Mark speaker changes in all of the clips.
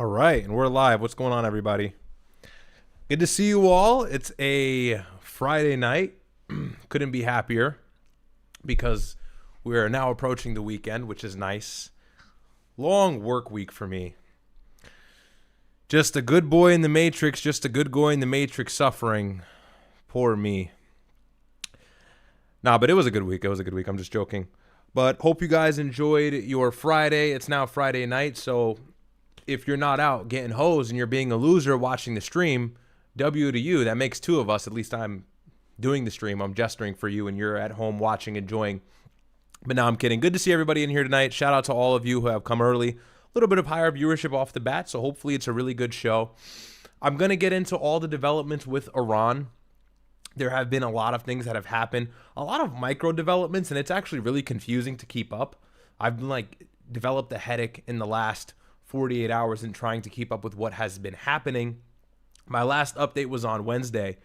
Speaker 1: All right, and we're live. What's going on, everybody? Good to see you all. It's a Friday night. Couldn't be happier because we're now approaching the weekend, which is nice. Long work week for me. Just a good boy in the Matrix, just a good boy in the Matrix suffering. Poor me. Nah, but it was a good week. It was a good week. I'm just joking. But hope you guys enjoyed your Friday. It's now Friday night, so if you're not out getting hosed and you're being a loser watching the stream, W to you. That makes two of us. At least I'm doing the stream. I'm gesturing for you, and you're at home watching, enjoying. But no, I'm kidding. Good to see everybody in here tonight. Shout out to all of you who have come early. A little bit of higher viewership off the bat, so hopefully it's a really good show. I'm going to get into all the developments with Iran. There have been a lot of things that have happened, a lot of micro developments, and it's actually really confusing to keep up. I've been developed a headache in the last 48 hours in trying to keep up with what has been happening. My last update was on Wednesday,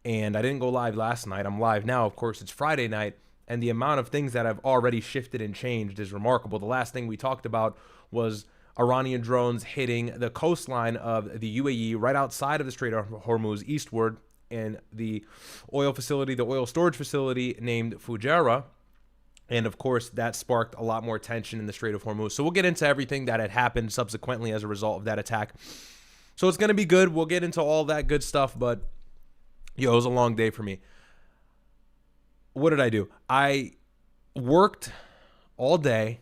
Speaker 1: and I didn't go live last night. I'm live now. Of course, it's Friday night, and the amount of things that have already shifted and changed is remarkable. The last thing we talked about was Iranian drones hitting the coastline of the UAE right outside of the Strait of Hormuz eastward, and the oil facility, the oil storage facility named Fujairah. And of course, that sparked a lot more tension in the Strait of Hormuz. So we'll get into everything that had happened subsequently as a result of that attack. So it's going to be good. We'll get into all that good stuff. But, it was a long day for me. What did I do? I worked all day,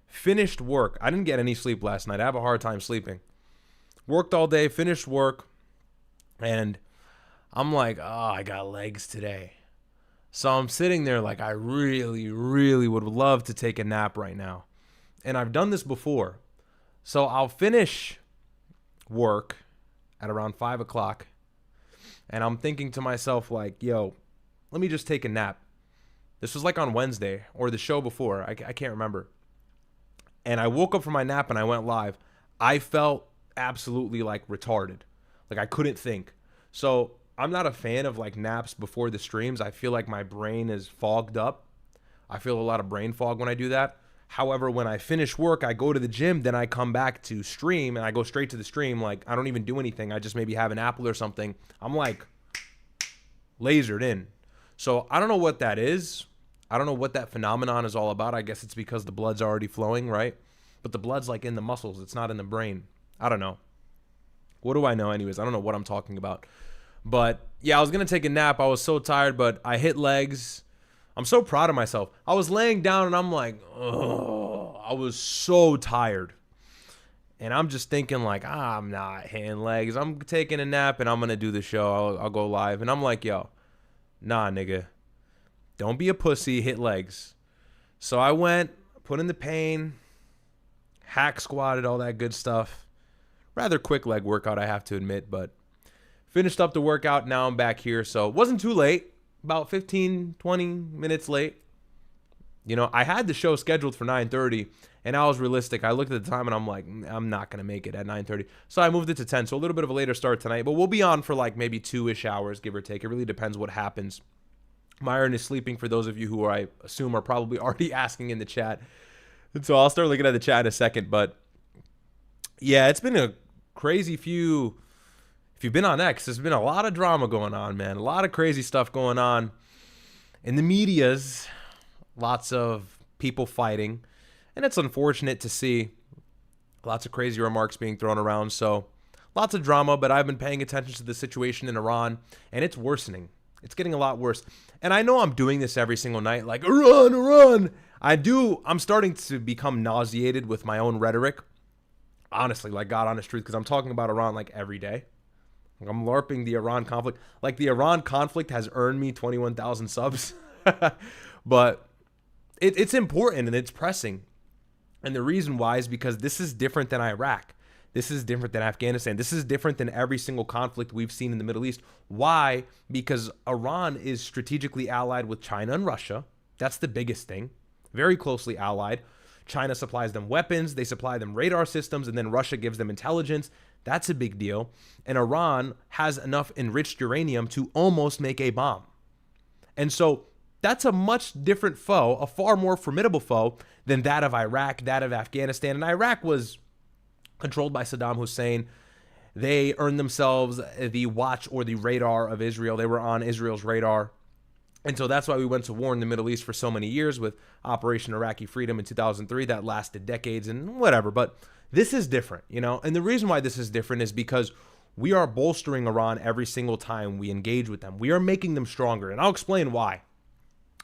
Speaker 1: finished work. I didn't get any sleep last night. I have a hard time sleeping. Worked all day, finished work, and I'm like, I got legs today. So I'm sitting there like I really, really would love to take a nap right now. And I've done this before. So I'll finish work at around 5 o'clock. And I'm thinking to myself let me just take a nap. This was on Wednesday or the show before. I can't remember. And I woke up from my nap and I went live. I felt absolutely retarded. I couldn't think. So I'm not a fan of naps before the streams. I feel like my brain is fogged up. I feel a lot of brain fog when I do that. However, when I finish work, I go to the gym, then I come back to stream and I go straight to the stream. I don't even do anything. I just maybe have an apple or something. I'm lasered in. So I don't know what that is. I don't know what that phenomenon is all about. I guess it's because the blood's already flowing, right? But the blood's in the muscles. It's not in the brain. I don't know. What do I know anyways? I don't know what I'm talking about. But yeah, I was going to take a nap. I was so tired, but I hit legs. I'm so proud of myself. I was laying down and I'm I was so tired. And I'm just thinking I'm not hitting legs. I'm taking a nap and I'm going to do the show. I'll go live. And I'm nah, nigga. Don't be a pussy. Hit legs. So I went, put in the pain, hack squatted, all that good stuff. Rather quick leg workout, I have to admit, but finished up the workout. Now I'm back here. So it wasn't too late. About 15, 20 minutes late. I had the show scheduled for 9:30, and I was realistic. I looked at the time, and I'm I'm not going to make it at 9:30. So I moved it to 10, so a little bit of a later start tonight. But we'll be on for maybe 2-ish hours, give or take. It really depends what happens. Myron is sleeping, for those of you who I assume are probably already asking in the chat. And so I'll start looking at the chat in a second. But, yeah, it's been a crazy few... If you've been on X, there's been a lot of drama going on, man. A lot of crazy stuff going on in the medias. Lots of people fighting. And it's unfortunate to see lots of crazy remarks being thrown around. So lots of drama, but I've been paying attention to the situation in Iran, and it's worsening. It's getting a lot worse. And I know I'm doing this every single night, Iran, Iran. I'm starting to become nauseated with my own rhetoric. Honestly, God honest truth, because I'm talking about Iran every day. I'm LARPing the Iran conflict. The Iran conflict has earned me 21,000 subs. But it's important and it's pressing. And the reason why is because this is different than Iraq. This is different than Afghanistan. This is different than every single conflict we've seen in the Middle East. Why? Because Iran is strategically allied with China and Russia. That's the biggest thing. Very closely allied. China supplies them weapons. They supply them radar systems. And then Russia gives them intelligence. That's a big deal. And Iran has enough enriched uranium to almost make a bomb. And so that's a much different foe, a far more formidable foe than that of Iraq, that of Afghanistan. And Iraq was controlled by Saddam Hussein. They earned themselves the watch or the radar of Israel. They were on Israel's radar. And so that's why we went to war in the Middle East for so many years with Operation Iraqi Freedom in 2003. That lasted decades and whatever. But this is different, you know? And the reason why this is different is because we are bolstering Iran every single time we engage with them. We are making them stronger. And I'll explain why.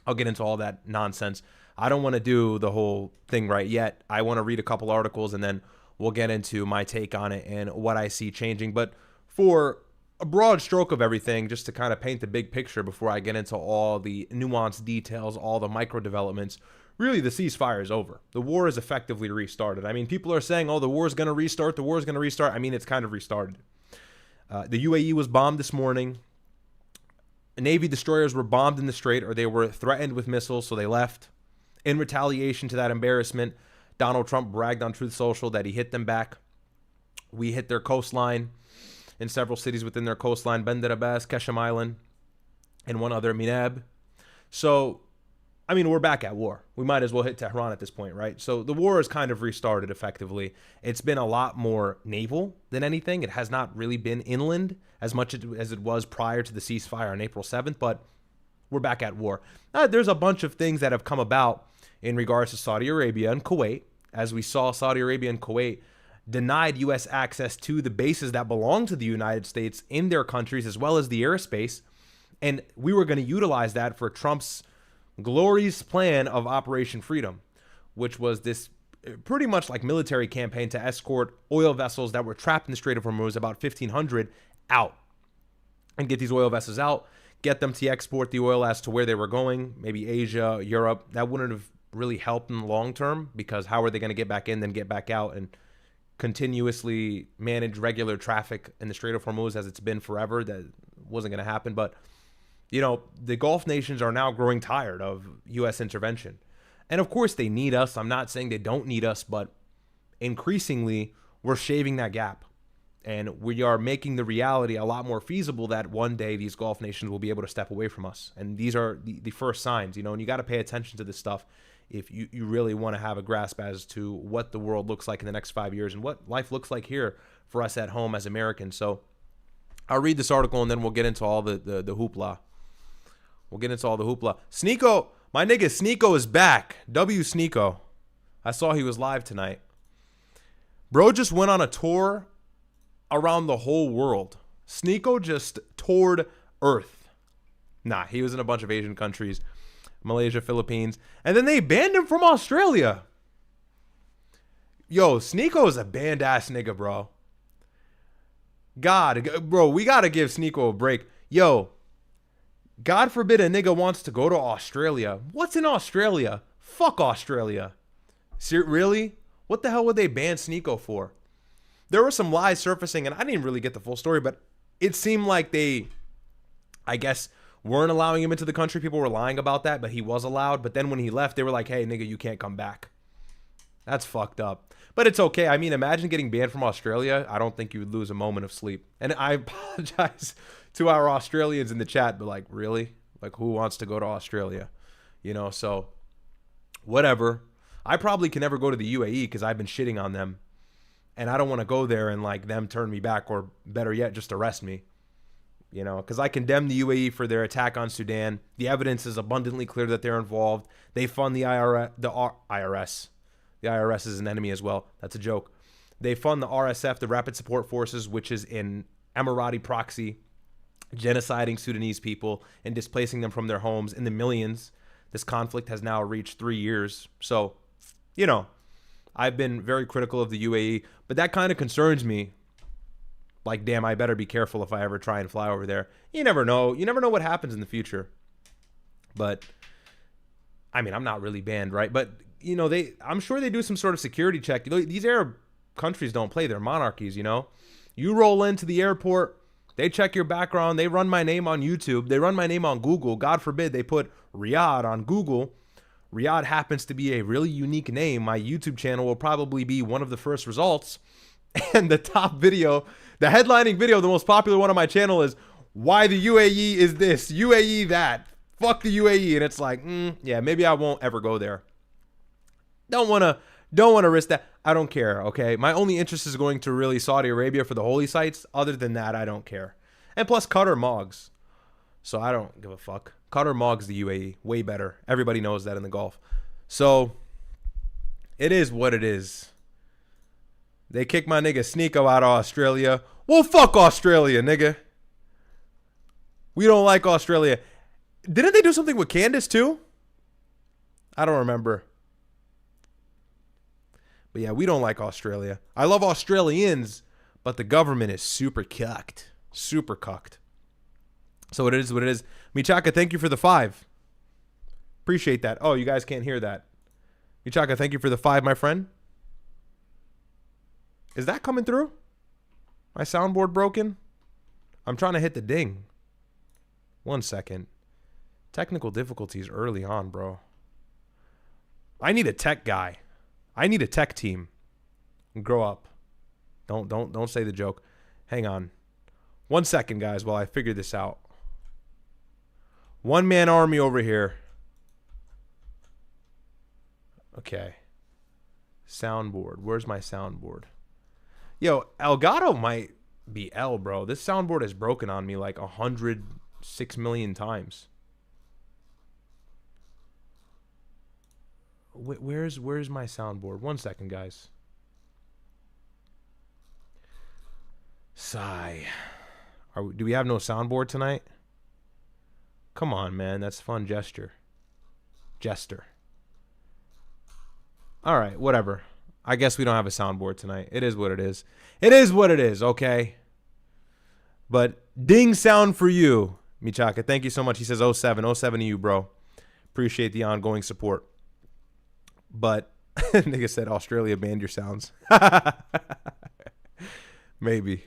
Speaker 1: I'll get into all that nonsense. I don't want to do the whole thing right yet. I want to read a couple articles and then we'll get into my take on it and what I see changing. But for a broad stroke of everything, just to kind of paint the big picture before I get into all the nuanced details, all the micro developments, really the ceasefire is over. The war is effectively restarted. I mean, people are saying, oh, the war is going to restart. The war is going to restart. I mean, it's kind of restarted. The UAE was bombed this morning. Navy destroyers were bombed in the Strait, or they were threatened with missiles, so they left. In retaliation to that embarrassment, Donald Trump bragged on Truth Social that he hit them back. We hit their coastline in several cities within their coastline, Bandar Abbas, Keshem Island, and one other, Minab. So, I mean, we're back at war. We might as well hit Tehran at this point, right? So the war is kind of restarted effectively. It's been a lot more naval than anything. It has not really been inland as much as it was prior to the ceasefire on April 7th, but we're back at war. There's a bunch of things that have come about in regards to Saudi Arabia and Kuwait. As we saw, Saudi Arabia and Kuwait denied U.S. access to the bases that belong to the United States in their countries, as well as the airspace. And we were going to utilize that for Trump's glorious plan of Operation Freedom, which was this pretty much like military campaign to escort oil vessels that were trapped in the Strait of Hormuz, about 1,500, out. And get these oil vessels out, get them to export the oil as to where they were going, maybe Asia, Europe. That wouldn't have really helped in the long term, because how are they going to get back in, then get back out and continuously manage regular traffic in the Strait of Hormuz as it's been forever? That wasn't going to happen. But, you know, the Gulf nations are now growing tired of U.S. intervention. And of course they need us. I'm not saying they don't need us, but increasingly we're shaving that gap. And we are making the reality a lot more feasible that one day these Gulf nations will be able to step away from us. And these are the first signs, you know, and you got to pay attention to this stuff if you really want to have a grasp as to what the world looks like in the next 5 years and what life looks like here for us at home as Americans. So I'll read this article and then we'll get into all the hoopla. We'll get into all the hoopla. Sneo, my nigga Sneo is back. W Sneo. I saw he was live tonight. Bro just went on a tour around the whole world. Sneo just toured Earth. Nah, he was in a bunch of Asian countries. Malaysia, Philippines. And then they banned him from Australia. Yo, Sneo is a banned ass nigga, bro. Bro, we got to give Sneo a break. Yo, God forbid a nigga wants to go to Australia. What's in Australia? Fuck Australia. Really? What the hell would they ban Sneo for? There were some lies surfacing, and I didn't really get the full story, but it seemed like they, I guess, weren't allowing him into the country. People were lying about that, but he was allowed. But then when he left, they were like, hey, nigga, you can't come back. That's fucked up. But it's okay. I mean, imagine getting banned from Australia. I don't think you would lose a moment of sleep. And I apologize to our Australians in the chat, but like, really? Like, who wants to go to Australia? You know, so whatever. I probably can never go to the UAE because I've been shitting on them. And I don't want to go there and like them turn me back, or better yet, just arrest me. You know, because I condemn the UAE for their attack on Sudan. The evidence is abundantly clear that they're involved. They fund the IRS. The IRS is an enemy as well. That's a joke. They fund the RSF, the Rapid Support Forces, which is an Emirati proxy, genociding Sudanese people and displacing them from their homes in the millions. This conflict has now reached 3 years. So, you know, I've been very critical of the UAE, but that kind of concerns me. Like, damn, I better be careful if I ever try and fly over there. You never know. You never know what happens in the future. But, I mean, I'm not really banned, right? But, you know, I'm sure they do some sort of security check. You know, these Arab countries don't play. They're monarchies, you know? You roll into the airport, they check your background, they run my name on YouTube, they run my name on Google. God forbid they put Riyadh on Google. Riyadh happens to be a really unique name. My YouTube channel will probably be one of the first results. And the top video, the headlining video, the most popular one on my channel is why the UAE is this, UAE that, fuck the UAE. And it's like, yeah, maybe I won't ever go there. Don't want to risk that. I don't care, okay? My only interest is going to really Saudi Arabia for the holy sites. Other than that, I don't care. And plus, Qatar Mogs. So I don't give a fuck. Qatar Mogs the UAE. Way better. Everybody knows that in the Gulf. So it is what it is. They kicked my nigga Sneo out of Australia. Well, fuck Australia, nigga. We don't like Australia. Didn't they do something with Candace too? I don't remember. But yeah, we don't like Australia. I love Australians, but the government is super cucked. Super cucked. So it is what it is. Michaka, thank you for the 5. Appreciate that. Oh, you guys can't hear that. Michaka, thank you for the 5, my friend. Is that coming through? My soundboard broken? I'm trying to hit the ding. 1 second. Technical difficulties early on, bro. I need a tech guy. I need a tech team. Grow up. Don't say the joke. Hang on. 1 second, guys, while I figure this out. One-man army over here. Okay. Soundboard. Where's my soundboard? Yo, Elgato might be L, bro. This soundboard has broken on me like 106 million times. Where's my soundboard? 1 second, guys. Sigh. Do we have no soundboard tonight? Come on, man. That's fun gesture. Jester. All right, whatever. I guess we don't have a soundboard tonight. It is what it is. It is what it is, okay? But ding sound for you, Michaka. Thank you so much. He says 07. 07 to you, bro. Appreciate the ongoing support. But nigga said Australia banned your sounds. Maybe.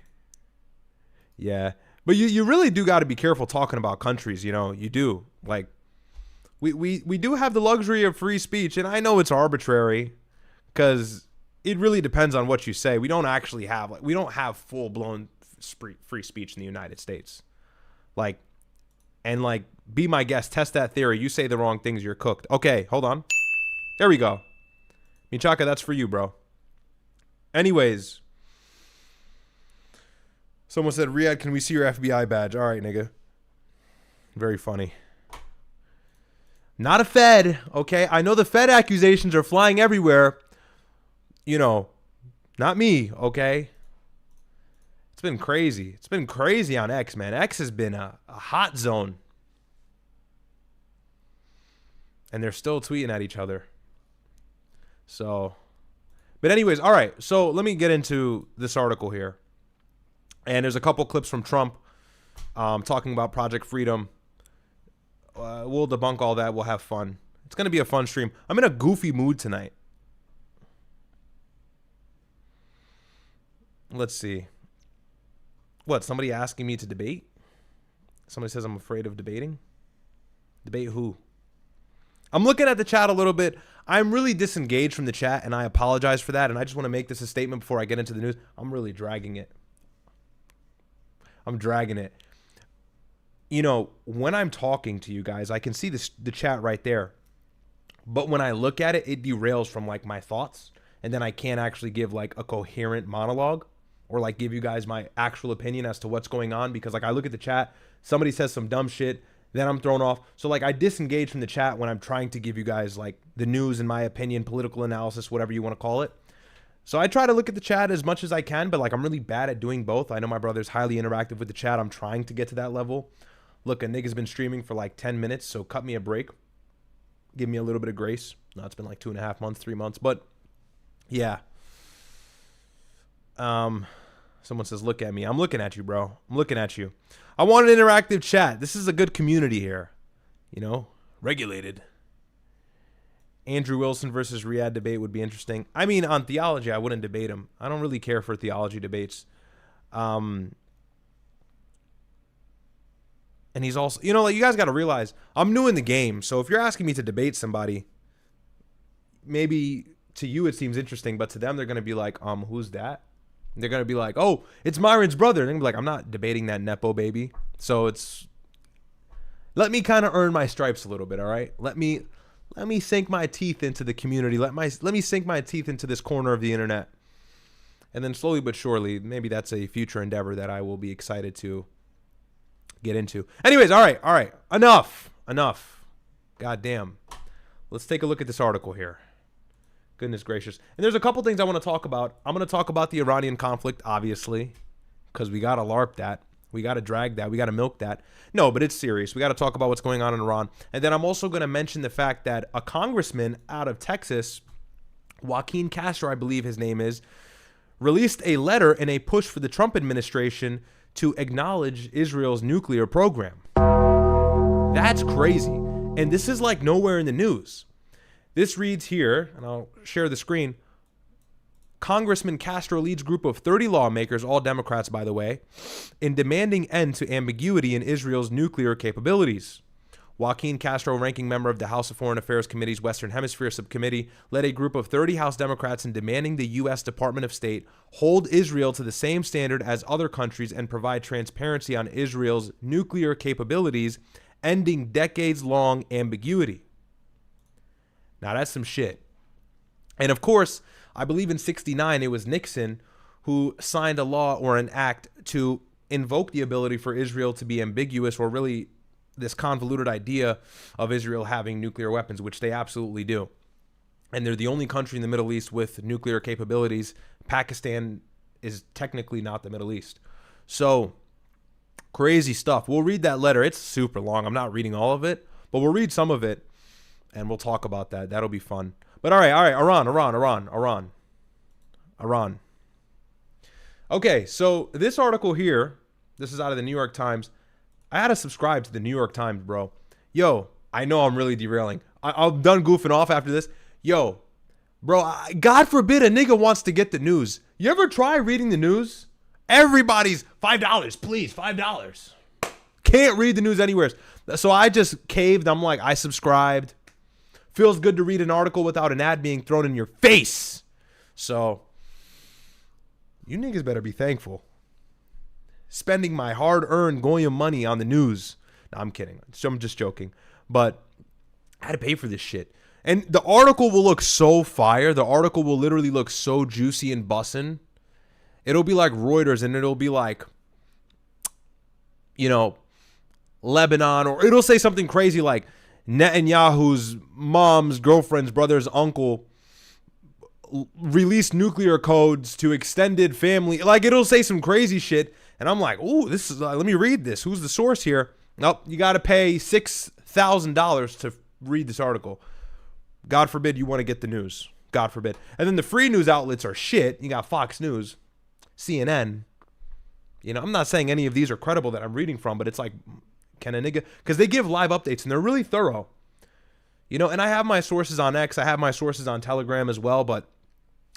Speaker 1: Yeah. But you really do got to be careful talking about countries, you know. You do. Like, we do have the luxury of free speech, and I know it's arbitrary because it really depends on what you say. We don't actually have, like, we don't have full-blown free speech in the United States. Like, and, like, be my guest, test that theory. You say the wrong things, you're cooked. Okay, hold on. There we go. Michaka, that's for you, bro. Anyways. Someone said, Riyadh, can we see your FBI badge? All right, nigga. Very funny. Not a Fed, okay? I know the Fed accusations are flying everywhere. You know, not me, okay? It's been crazy. It's been crazy on X, man. X has been a hot zone. And they're still tweeting at each other. So, but anyways, all right. So let me get into this article here. And there's a couple clips from Trump talking about Project Freedom. We'll debunk all that. We'll have fun. It's going to be a fun stream. I'm in a goofy mood tonight. Let's see. What, somebody asking me to debate? Somebody says I'm afraid of debating? Debate who? I'm looking at the chat a little bit. I'm really disengaged from the chat, and I apologize for that. And I just want to make this a statement before I get into the news. I'm really dragging it. I'm dragging it. You know, when I'm talking to you guys, I can see the chat right there. But when I look at it, it derails from, like, my thoughts. And then I can't actually give, like, a coherent monologue or, like, give you guys my actual opinion as to what's going on. Because, like, I look at the chat, somebody says some dumb shit, then I'm thrown off. So, like, I disengage from the chat when I'm trying to give you guys, like, the news, in my opinion, political analysis, whatever you want to call it. So I try to look at the chat as much as I can, but, like, I'm really bad at doing both. I know my brother's highly interactive with the chat. I'm trying to get to that level. Look, a nigga's been streaming for, like, 10 minutes, so cut me a break. Give me a little bit of grace. No, it's been, like, 2.5 months, 3 months, but, yeah. Someone says, look at me. I'm looking at you, bro. I'm looking at you. I want an interactive chat. This is a good community here. You know, regulated. Andrew Wilson versus Riyadh debate would be interesting. I mean, on theology, I wouldn't debate him. I don't really care for theology debates. And he's also, you know, like, you guys got to realize, I'm new in the game. So if you're asking me to debate somebody, maybe to you it seems interesting, but to them, they're going to be like, who's that? They're going to be like, oh, it's Myron's brother. And they're going to be like, I'm not debating that Nepo baby. So let me kind of earn my stripes a little bit, all right? Let me let me sink my teeth into the community. Let me sink my teeth into this corner of the internet. And then slowly but surely, maybe that's a future endeavor that I will be excited to get into. Anyways, all right. Enough. God damn. Let's take a look at this article here. Goodness gracious. And there's a couple things I want to talk about. I'm going to talk about the Iranian conflict, obviously, because we got to LARP that. We got to drag that. We got to milk that. No, but it's serious. We got to talk about what's going on in Iran. And then I'm also going to mention the fact that a congressman out of Texas, Joaquin Castro, I believe his name is, released a letter in a push for the Trump administration to acknowledge Israel's nuclear program. That's crazy. And this is like nowhere in the news. This reads here, and I'll share the screen. Congressman Castro leads group of 30 lawmakers, all Democrats, by the way, in demanding end to ambiguity in Israel's nuclear capabilities. Joaquin Castro, ranking member of the House of Foreign Affairs Committee's Western Hemisphere Subcommittee, led a group of 30 House Democrats in demanding the U.S. Department of State hold Israel to the same standard as other countries and provide transparency on Israel's nuclear capabilities, ending decades-long ambiguity. Now, that's some shit. And of course, I believe in '69, it was Nixon who signed a law or an act to invoke the ability for Israel to be ambiguous, or really this convoluted idea of Israel having nuclear weapons, which they absolutely do. And they're the only country in the Middle East with nuclear capabilities. Pakistan is technically not the Middle East. So crazy stuff. We'll read that letter. It's super long. I'm not reading all of it, but we'll read some of it and we'll talk about that. That'll be fun. But all right, Iran. Okay, so this article here, this is out of the New York Times. I had to subscribe to the New York Times, bro. Yo, I know I'm really derailing. I'm done goofing off after this. Yo, bro, God forbid a nigga wants to get the news. You ever try reading the news? Everybody's $5, please, $5. Can't read the news anywhere. So I just caved. I'm like, I subscribed. Feels good to read an article without an ad being thrown in your face. So you niggas better be thankful. Spending my hard-earned Goyim money on the news. No, I'm kidding. So I'm just joking. But I had to pay for this shit. And the article will look so fire. The article will literally look so juicy and bussin'. It'll be like Reuters, and it'll be like, you know, Lebanon, or it'll say something crazy like Netanyahu's mom's girlfriend's brother's uncle released nuclear codes to extended family. Like, it'll say some crazy shit. And I'm like, ooh, this is, let me read this. Who's the source here? Nope, you got to pay $6,000 to read this article. God forbid you want to get the news. God forbid. And then the free news outlets are shit. You got Fox News, CNN. You know, I'm not saying any of these are credible that I'm reading from, but it's like, can a nigga, because they give live updates and they're really thorough. You know, and I have my sources on X. I have my sources on Telegram as well, but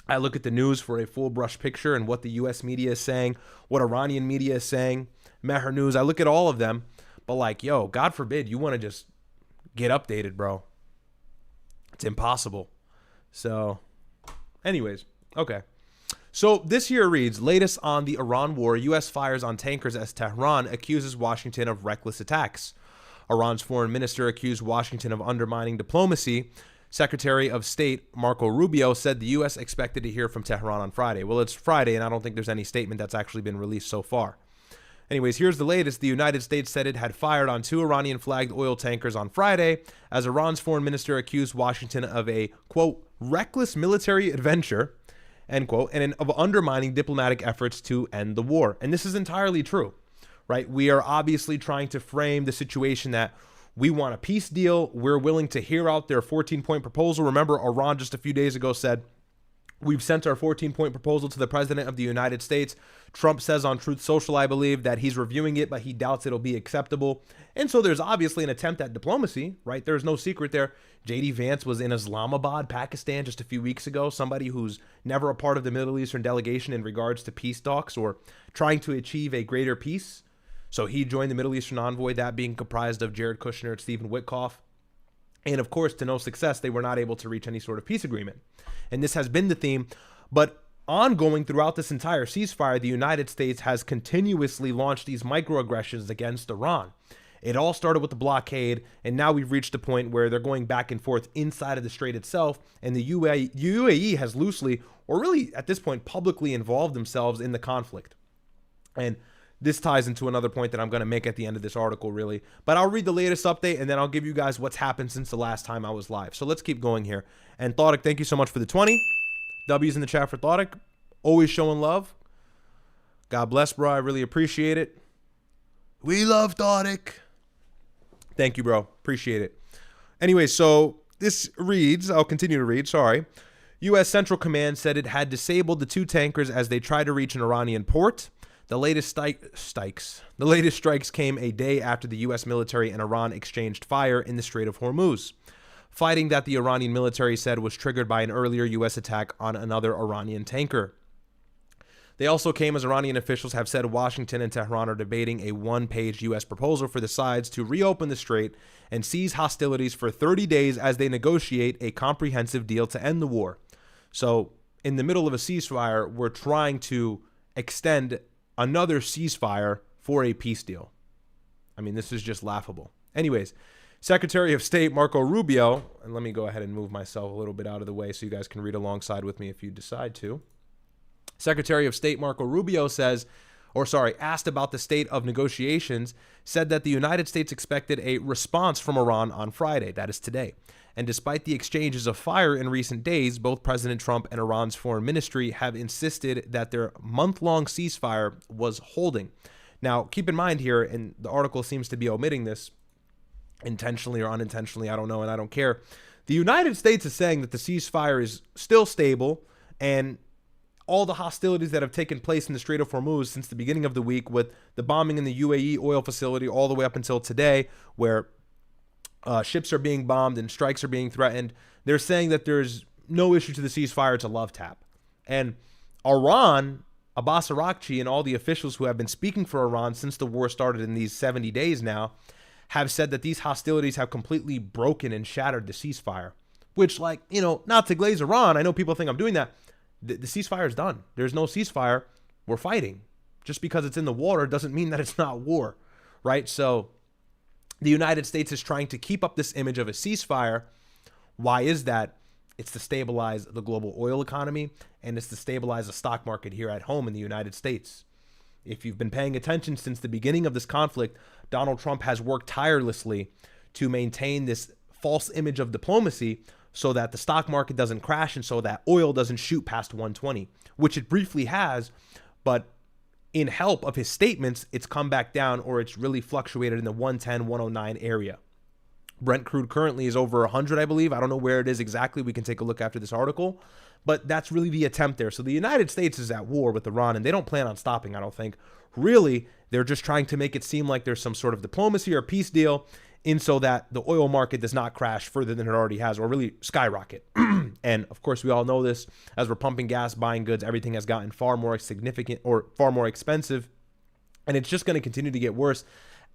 Speaker 1: I look at the news for a full brush picture and what the U.S. media is saying, what Iranian media is saying, Mehr News. I look at all of them, but like, yo, God forbid you want to just get updated, bro. It's impossible. So, anyways, okay. So this here reads, latest on the Iran war, U.S. fires on tankers as Tehran accuses Washington of reckless attacks. Iran's foreign minister accused Washington of undermining diplomacy. Secretary of State Marco Rubio said the U.S. expected to hear from Tehran on Friday. Well, it's Friday, and I don't think there's any statement that's actually been released so far. Anyways, here's the latest. The United States said it had fired on 2 Iranian-flagged oil tankers on Friday as Iran's foreign minister accused Washington of a, quote, reckless military adventure, end quote, and of undermining diplomatic efforts to end the war. And this is entirely true, right? We are obviously trying to frame the situation that we want a peace deal. We're willing to hear out their 14-point proposal. Remember, Iran just a few days ago said, we've sent our 14-point proposal to the president of the United States. Trump says on Truth Social, I believe, that he's reviewing it, but he doubts it'll be acceptable. And so there's obviously an attempt at diplomacy, right? There's no secret there. J.D. Vance was in Islamabad, Pakistan, just a few weeks ago. Somebody who's never a part of the Middle Eastern delegation in regards to peace talks or trying to achieve a greater peace. So he joined the Middle Eastern envoy, that being comprised of Jared Kushner and Stephen Witkoff. And of course, to no success, they were not able to reach any sort of peace agreement. And this has been the theme. But ongoing throughout this entire ceasefire, the United States has continuously launched these microaggressions against Iran. It all started with the blockade, and now we've reached a point where they're going back and forth inside of the strait itself, and the UAE has loosely, or really at this point, publicly involved themselves in the conflict. And this ties into another point that I'm going to make at the end of this article, really. But I'll read the latest update, and then I'll give you guys what's happened since the last time I was live. So let's keep going here. And Thoughtic, thank you so much for the 20. W's in the chat for Thoughtic. Always showing love. God bless, bro. I really appreciate it. We love Thoughtic. Thank you, bro. Appreciate it. Anyway, so this reads, I'll continue to read, sorry. U.S. Central Command said it had disabled the 2 tankers as they tried to reach an Iranian port. The latest strikes came a day after the U.S. military and Iran exchanged fire in the Strait of Hormuz. Fighting that the Iranian military said was triggered by an earlier U.S. attack on another Iranian tanker. They also came as Iranian officials have said Washington and Tehran are debating a one-page U.S. proposal for the sides to reopen the strait and cease hostilities for 30 days as they negotiate a comprehensive deal to end the war. So, in the middle of a ceasefire, we're trying to extend another ceasefire for a peace deal. I mean, this is just laughable. Anyways, Secretary of State Marco Rubio, and let me go ahead and move myself a little bit out of the way so you guys can read alongside with me if you decide to. Secretary of State Marco Rubio asked about the state of negotiations, said that the United States expected a response from Iran on Friday, that is today. And despite the exchanges of fire in recent days, both President Trump and Iran's foreign ministry have insisted that their month-long ceasefire was holding. Now, keep in mind here, and the article seems to be omitting this, intentionally or unintentionally, I don't know, and I don't care. The United States is saying that the ceasefire is still stable, and all the hostilities that have taken place in the Strait of Hormuz since the beginning of the week, with the bombing in the UAE oil facility all the way up until today, where ships are being bombed and strikes are being threatened, they're saying that there's no issue to the ceasefire. It's a love tap. And Iran, Abbas Araghchi, and all the officials who have been speaking for Iran since the war started in these 70 days now, have said that these hostilities have completely broken and shattered the ceasefire. Which, like, you know, not to glaze Iran, I know people think I'm doing that. The ceasefire is done. There's no ceasefire. We're fighting. Just because it's in the water doesn't mean that it's not war, right? So the United States is trying to keep up this image of a ceasefire. Why is that? It's to stabilize the global oil economy, and it's to stabilize the stock market here at home in the United States. If you've been paying attention since the beginning of this conflict, Donald Trump has worked tirelessly to maintain this false image of diplomacy so that the stock market doesn't crash and so that oil doesn't shoot past 120, which it briefly has, but in help of his statements, it's come back down, or it's really fluctuated in the 110, 109 area. Brent crude currently is over 100, I believe. I don't know where it is exactly. We can take a look after this article, but that's really the attempt there. So the United States is at war with Iran, and they don't plan on stopping, I don't think. Really, they're just trying to make it seem like there's some sort of diplomacy or peace deal, in so that the oil market does not crash further than it already has, or really skyrocket. And of course, we all know this. As we're pumping gas, buying goods, everything has gotten far more significant or far more expensive. And it's just going to continue to get worse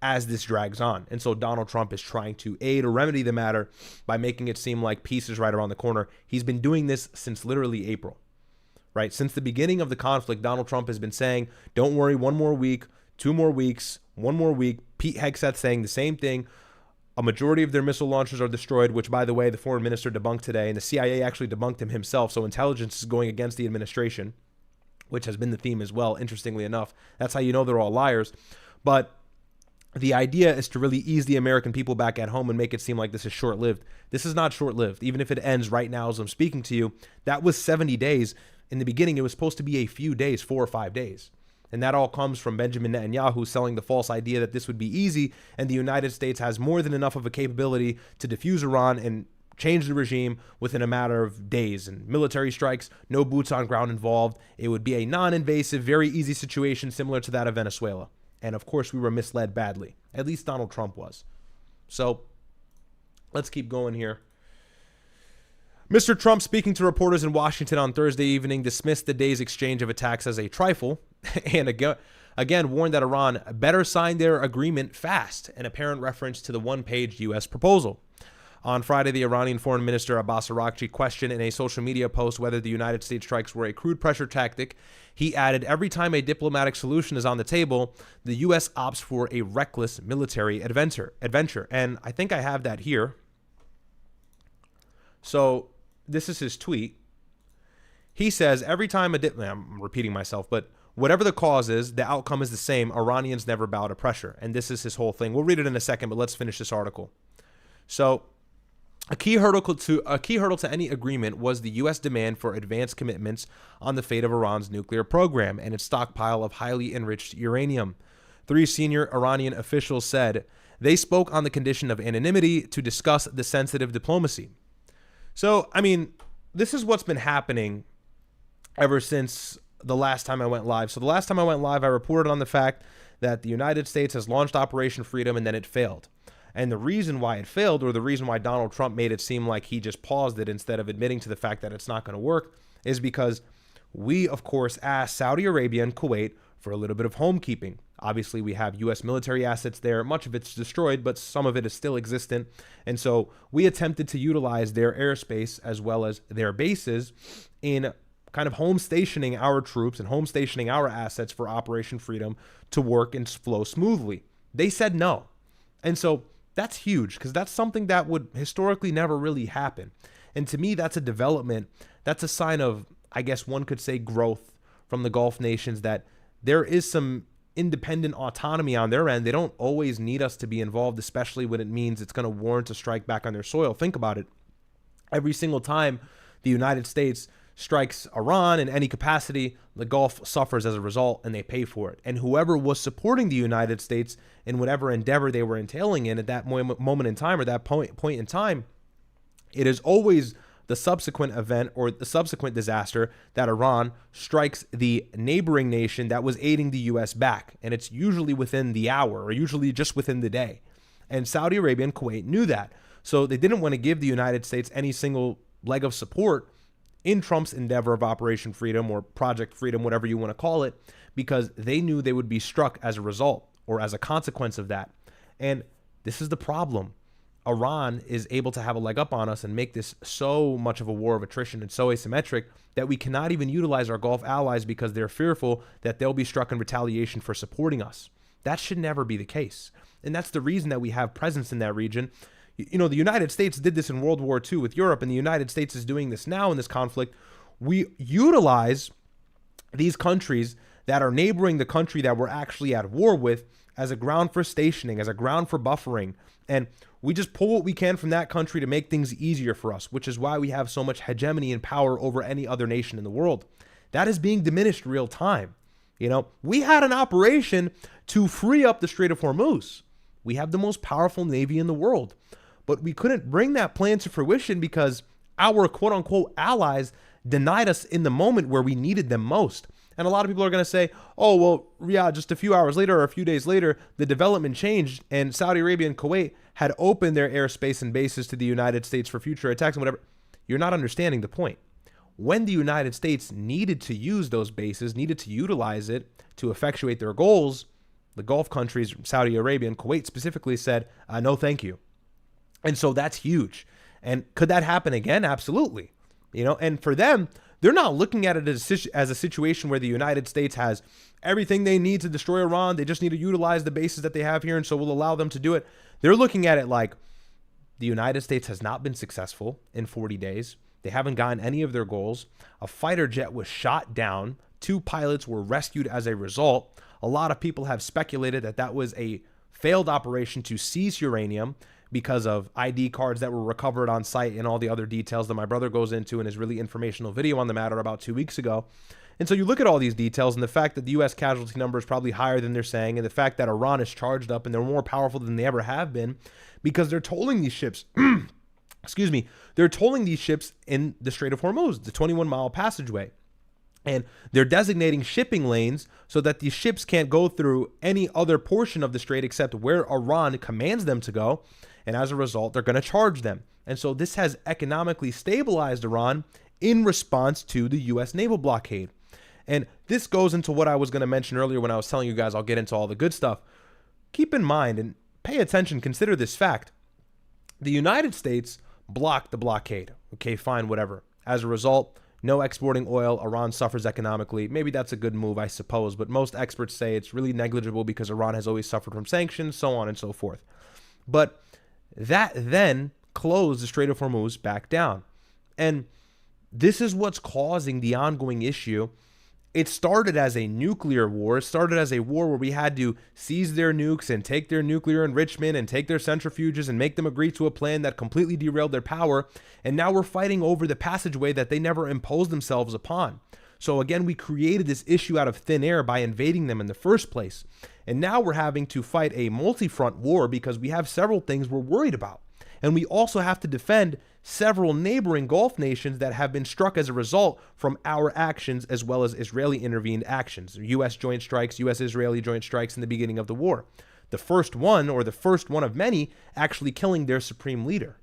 Speaker 1: as this drags on. And so Donald Trump is trying to aid or remedy the matter by making it seem like peace is right around the corner. He's been doing this since literally April, right? Since the beginning of the conflict, Donald Trump has been saying, don't worry, 1 more week, 2 more weeks, 1 more week. Pete Hegseth saying the same thing. A majority of their missile launchers are destroyed, which, by the way, the foreign minister debunked today, and the CIA actually debunked him himself. So intelligence is going against the administration, which has been the theme as well, interestingly enough. That's how you know they're all liars. But the idea is to really ease the American people back at home and make it seem like this is short-lived. This is not short-lived. Even if it ends right now as I'm speaking to you, that was 70 days. In the beginning, it was supposed to be a few days, 4 or 5 days. And that all comes from Benjamin Netanyahu selling the false idea that this would be easy, and the United States has more than enough of a capability to defuse Iran and change the regime within a matter of days. And military strikes, no boots on ground involved. It would be a non-invasive, very easy situation similar to that of Venezuela. And of course, we were misled badly. At least Donald Trump was. So let's keep going here. Mr. Trump, speaking to reporters in Washington on Thursday evening, dismissed the day's exchange of attacks as a trifle and again warned that Iran better sign their agreement fast, an apparent reference to the one-page U.S. proposal. On Friday, the Iranian Foreign Minister Abbas Araghchi questioned in a social media post whether the United States strikes were a crude pressure tactic. He added, every time a diplomatic solution is on the table, the U.S. opts for a reckless military adventure. And I think I have that here. So this is his tweet. He says, every time I'm repeating myself, but whatever the cause is, the outcome is the same. Iranians never bow to pressure. And this is his whole thing. We'll read it in a second, but let's finish this article. So a key hurdle to any agreement was the U.S. demand for advanced commitments on the fate of Iran's nuclear program and its stockpile of highly enriched uranium. 3 senior Iranian officials said they spoke on the condition of anonymity to discuss the sensitive diplomacy. So, I mean, this is what's been happening ever since the last time I went live. So the last time I went live, I reported on the fact that the United States has launched Operation Freedom and then it failed. And the reason why it failed, or the reason why Donald Trump made it seem like he just paused it instead of admitting to the fact that it's not going to work, is because we, of course, asked Saudi Arabia and Kuwait for a little bit of homekeeping. Obviously, we have U.S. military assets there. Much of it's destroyed, but some of it is still existent. And so we attempted to utilize their airspace as well as their bases in kind of home stationing our troops and home stationing our assets for Operation Freedom to work and flow smoothly. They said no. And so that's huge because that's something that would historically never really happen. And to me, that's a development. That's a sign of, I guess one could say, growth from the Gulf nations, that there is some independent autonomy on their end. They don't always need us to be involved, especially when it means it's going to warrant a strike back on their soil. Think about it. Every single time the United States strikes Iran in any capacity, the Gulf suffers as a result and they pay for it. And whoever was supporting the United States in whatever endeavor they were entailing in at that moment in time, or that point in time, it is always the subsequent event or the subsequent disaster that Iran strikes the neighboring nation that was aiding the U.S. back. And it's usually within the hour or usually just within the day. And Saudi Arabia and Kuwait knew that. So they didn't want to give the United States any single leg of support in Trump's endeavor of Operation Freedom or Project Freedom, whatever you want to call it, because they knew they would be struck as a result or as a consequence of that. And this is the problem. Iran is able to have a leg up on us and make this so much of a war of attrition and so asymmetric that we cannot even utilize our Gulf allies because they're fearful that they'll be struck in retaliation for supporting us. That should never be the case. And that's the reason that we have presence in that region. You know, the United States did this in World War II with Europe, and the United States is doing this now in this conflict. We utilize these countries that are neighboring the country that we're actually at war with as a ground for stationing, as a ground for buffering. And we just pull what we can from that country to make things easier for us, which is why we have so much hegemony and power over any other nation in the world. That is being diminished real time. You know, we had an operation to free up the Strait of Hormuz. We have the most powerful navy in the world. But we couldn't bring that plan to fruition because our quote-unquote allies denied us in the moment where we needed them most. And a lot of people are going to say, oh, well, yeah, just a few hours later or a few days later, the development changed and Saudi Arabia and Kuwait had opened their airspace and bases to the United States for future attacks and whatever. You're not understanding the point. When the United States needed to use those bases, needed to utilize it to effectuate their goals, the Gulf countries, Saudi Arabia and Kuwait specifically said, no, thank you. And so that's huge. And could that happen again? Absolutely. You know, and for them, they're not looking at it as a situation where the United States has everything they need to destroy Iran. They just need to utilize the bases that they have here, and so we'll allow them to do it. They're looking at it like the United States has not been successful in 40 days. They haven't gotten any of their goals. A fighter jet was shot down. 2 pilots were rescued as a result. A lot of people have speculated that that was a failed operation to seize uranium because of ID cards that were recovered on site and all the other details that my brother goes into in his really informational video on the matter about 2 weeks ago. And so you look at all these details and the fact that the U.S. casualty number is probably higher than they're saying, and the fact that Iran is charged up and they're more powerful than they ever have been because they're tolling these ships. Excuse me. They're tolling these ships in the Strait of Hormuz, the 21-mile passageway. And they're designating shipping lanes so that these ships can't go through any other portion of the strait except where Iran commands them to go. And as a result, they're going to charge them. And so this has economically stabilized Iran in response to the U.S. naval blockade. And this goes into what I was going to mention earlier when I was telling you guys I'll get into all the good stuff. Keep in mind and pay attention, consider this fact. The United States blocked the blockade. Okay, fine, whatever. As a result, no exporting oil. Iran suffers economically. Maybe that's a good move, I suppose, but most experts say it's really negligible because Iran has always suffered from sanctions, so on and so forth. But that then closed the Strait of Hormuz back down. And this is what's causing the ongoing issue. It started as a nuclear war. It started as a war where we had to seize their nukes and take their nuclear enrichment and take their centrifuges and make them agree to a plan that completely derailed their power. And now we're fighting over the passageway that they never imposed themselves upon. So again, we created this issue out of thin air by invading them in the first place. And now we're having to fight a multi-front war because we have several things we're worried about. And we also have to defend several neighboring Gulf nations that have been struck as a result from our actions, as well as Israeli intervened actions, U.S. joint strikes, U.S.-Israeli joint strikes in the beginning of the war. The first one, or the first one of many, actually killing their supreme leader.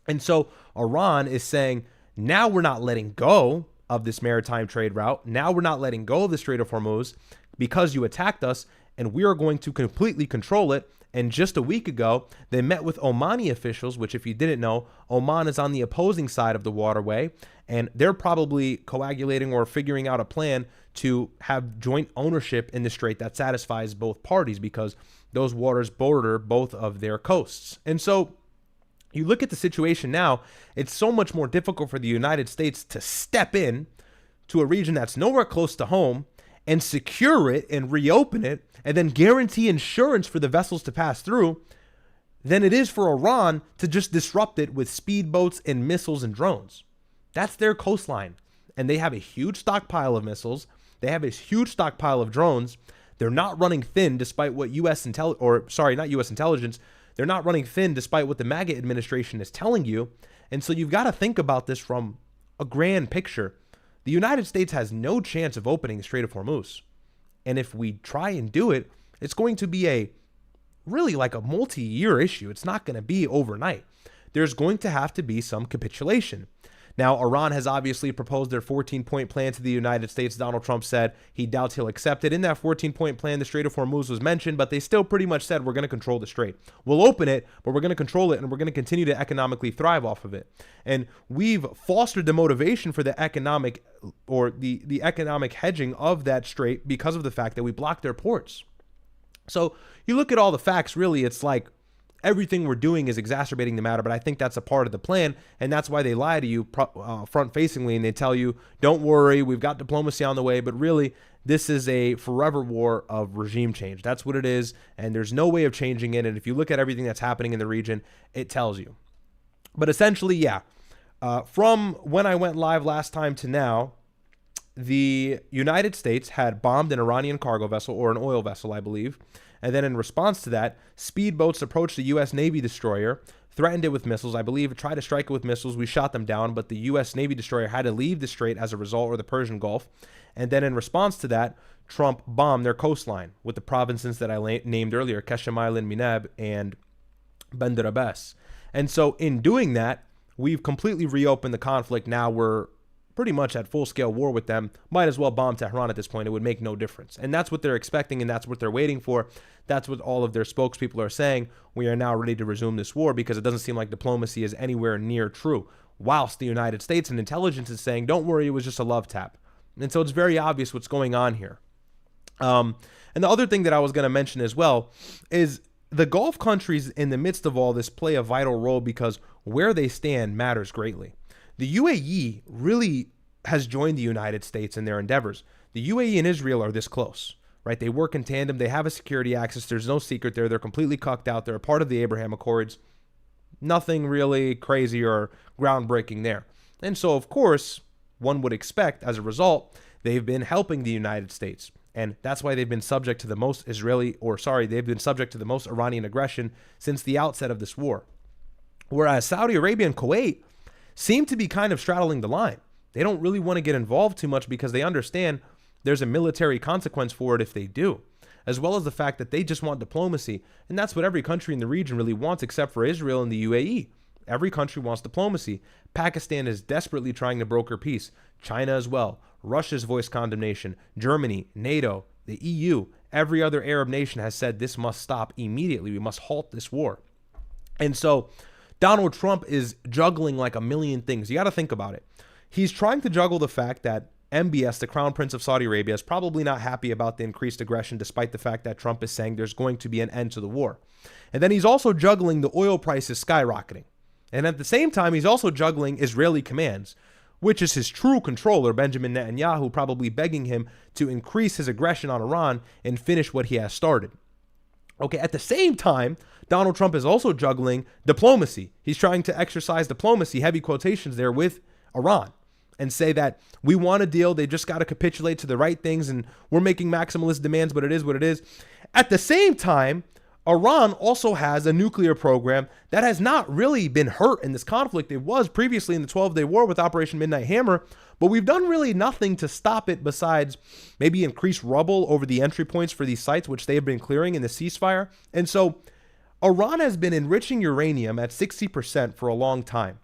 Speaker 1: And so Iran is saying, now we're not letting go of this maritime trade route. Now we're not letting go of the Strait of Hormuz because you attacked us, and we are going to completely control it. And just a week ago, they met with Omani officials, which if you didn't know, Oman is on the opposing side of the waterway, and they're probably coagulating or figuring out a plan to have joint ownership in the strait that satisfies both parties because those waters border both of their coasts. And so you look at the situation now, it's so much more difficult for the United States to step in to a region that's nowhere close to home and secure it and reopen it and then guarantee insurance for the vessels to pass through than it is for Iran to just disrupt it with speedboats and missiles and drones. That's their coastline. And they have a huge stockpile of missiles. They have a huge stockpile of drones. They're not running thin despite what intelligence. They're not running thin despite what the MAGA administration is telling you. And so you've got to think about this from a grand picture. The United States has no chance of opening the Strait of Hormuz. And if we try and do it, it's going to be a multi-year issue. It's not going to be overnight. There's going to have to be some capitulation. Now, Iran has obviously proposed their 14-point plan to the United States. Donald Trump said he doubts he'll accept it. In that 14-point plan, the Strait of Hormuz was mentioned, but they still pretty much said we're going to control the strait. We'll open it, but we're going to control it, and we're going to continue to economically thrive off of it. And we've fostered the motivation for the economic or the economic hedging of that strait because of the fact that we blocked their ports. So you look at all the facts, really, it's like everything we're doing is exacerbating the matter, but I think that's a part of the plan, and that's why they lie to you front-facingly, and they tell you, don't worry, we've got diplomacy on the way, but really, this is a forever war of regime change. That's what it is, and there's no way of changing it, and if you look at everything that's happening in the region, it tells you. But essentially, yeah, from when I went live last time to now, the United States had bombed an Iranian cargo vessel, or an oil vessel, I believe. And then in response to that, speedboats approached the U.S. Navy destroyer, threatened it with missiles. I believe it tried to strike it with missiles. We shot them down, but the U.S. Navy destroyer had to leave the strait as a result, or the Persian Gulf. And then in response to that, Trump bombed their coastline with the provinces that I named earlier, Keshemayel and Mineb and Bandar Abbas. And so in doing that, we've completely reopened the conflict. Now we're pretty much at full-scale war with them. Might as well bomb Tehran at this point. It would make no difference. And that's what they're expecting, and that's what they're waiting for. That's what all of their spokespeople are saying. We are now ready to resume this war because it doesn't seem like diplomacy is anywhere near true. Whilst the United States and intelligence is saying, don't worry, it was just a love tap. And so it's very obvious what's going on here. And the other thing that I was going to mention as well is the Gulf countries in the midst of all this play a vital role because where they stand matters greatly. The UAE really has joined the United States in their endeavors. The UAE and Israel are this close, right? They work in tandem. They have a security axis. There's no secret there. They're completely cucked out. They're a part of the Abraham Accords. Nothing really crazy or groundbreaking there. And so, of course, one would expect, as a result, they've been helping the United States. And that's why they've been subject to the most they've been subject to the most Iranian aggression since the outset of this war. Whereas Saudi Arabia and Kuwait seem to be kind of straddling the line. They don't really want to get involved too much because they understand there's a military consequence for it if they do, as well as the fact that they just want diplomacy. And that's what every country in the region really wants except for Israel and the UAE. Every country wants diplomacy. Pakistan is desperately trying to broker peace. China as well. Russia's voiced condemnation. Germany, NATO, the EU, every other Arab nation has said this must stop immediately. We must halt this war. And so Donald Trump is juggling like a million things. You got to think about it. He's trying to juggle the fact that MBS, the Crown Prince of Saudi Arabia, is probably not happy about the increased aggression, despite the fact that Trump is saying there's going to be an end to the war. And then he's also juggling the oil prices skyrocketing. And at the same time, he's also juggling Israeli commands, which is his true controller, Benjamin Netanyahu, probably begging him to increase his aggression on Iran and finish what he has started. Okay, at the same time, Donald Trump is also juggling diplomacy. He's trying to exercise diplomacy, heavy quotations there, with Iran and say that we want a deal. They just got to capitulate to the right things, and we're making maximalist demands, but it is what it is. At the same time, Iran also has a nuclear program that has not really been hurt in this conflict. It was previously in the 12-day war with Operation Midnight Hammer, but we've done really nothing to stop it besides maybe increase rubble over the entry points for these sites, which they have been clearing in the ceasefire. And so Iran has been enriching uranium at 60% for a long time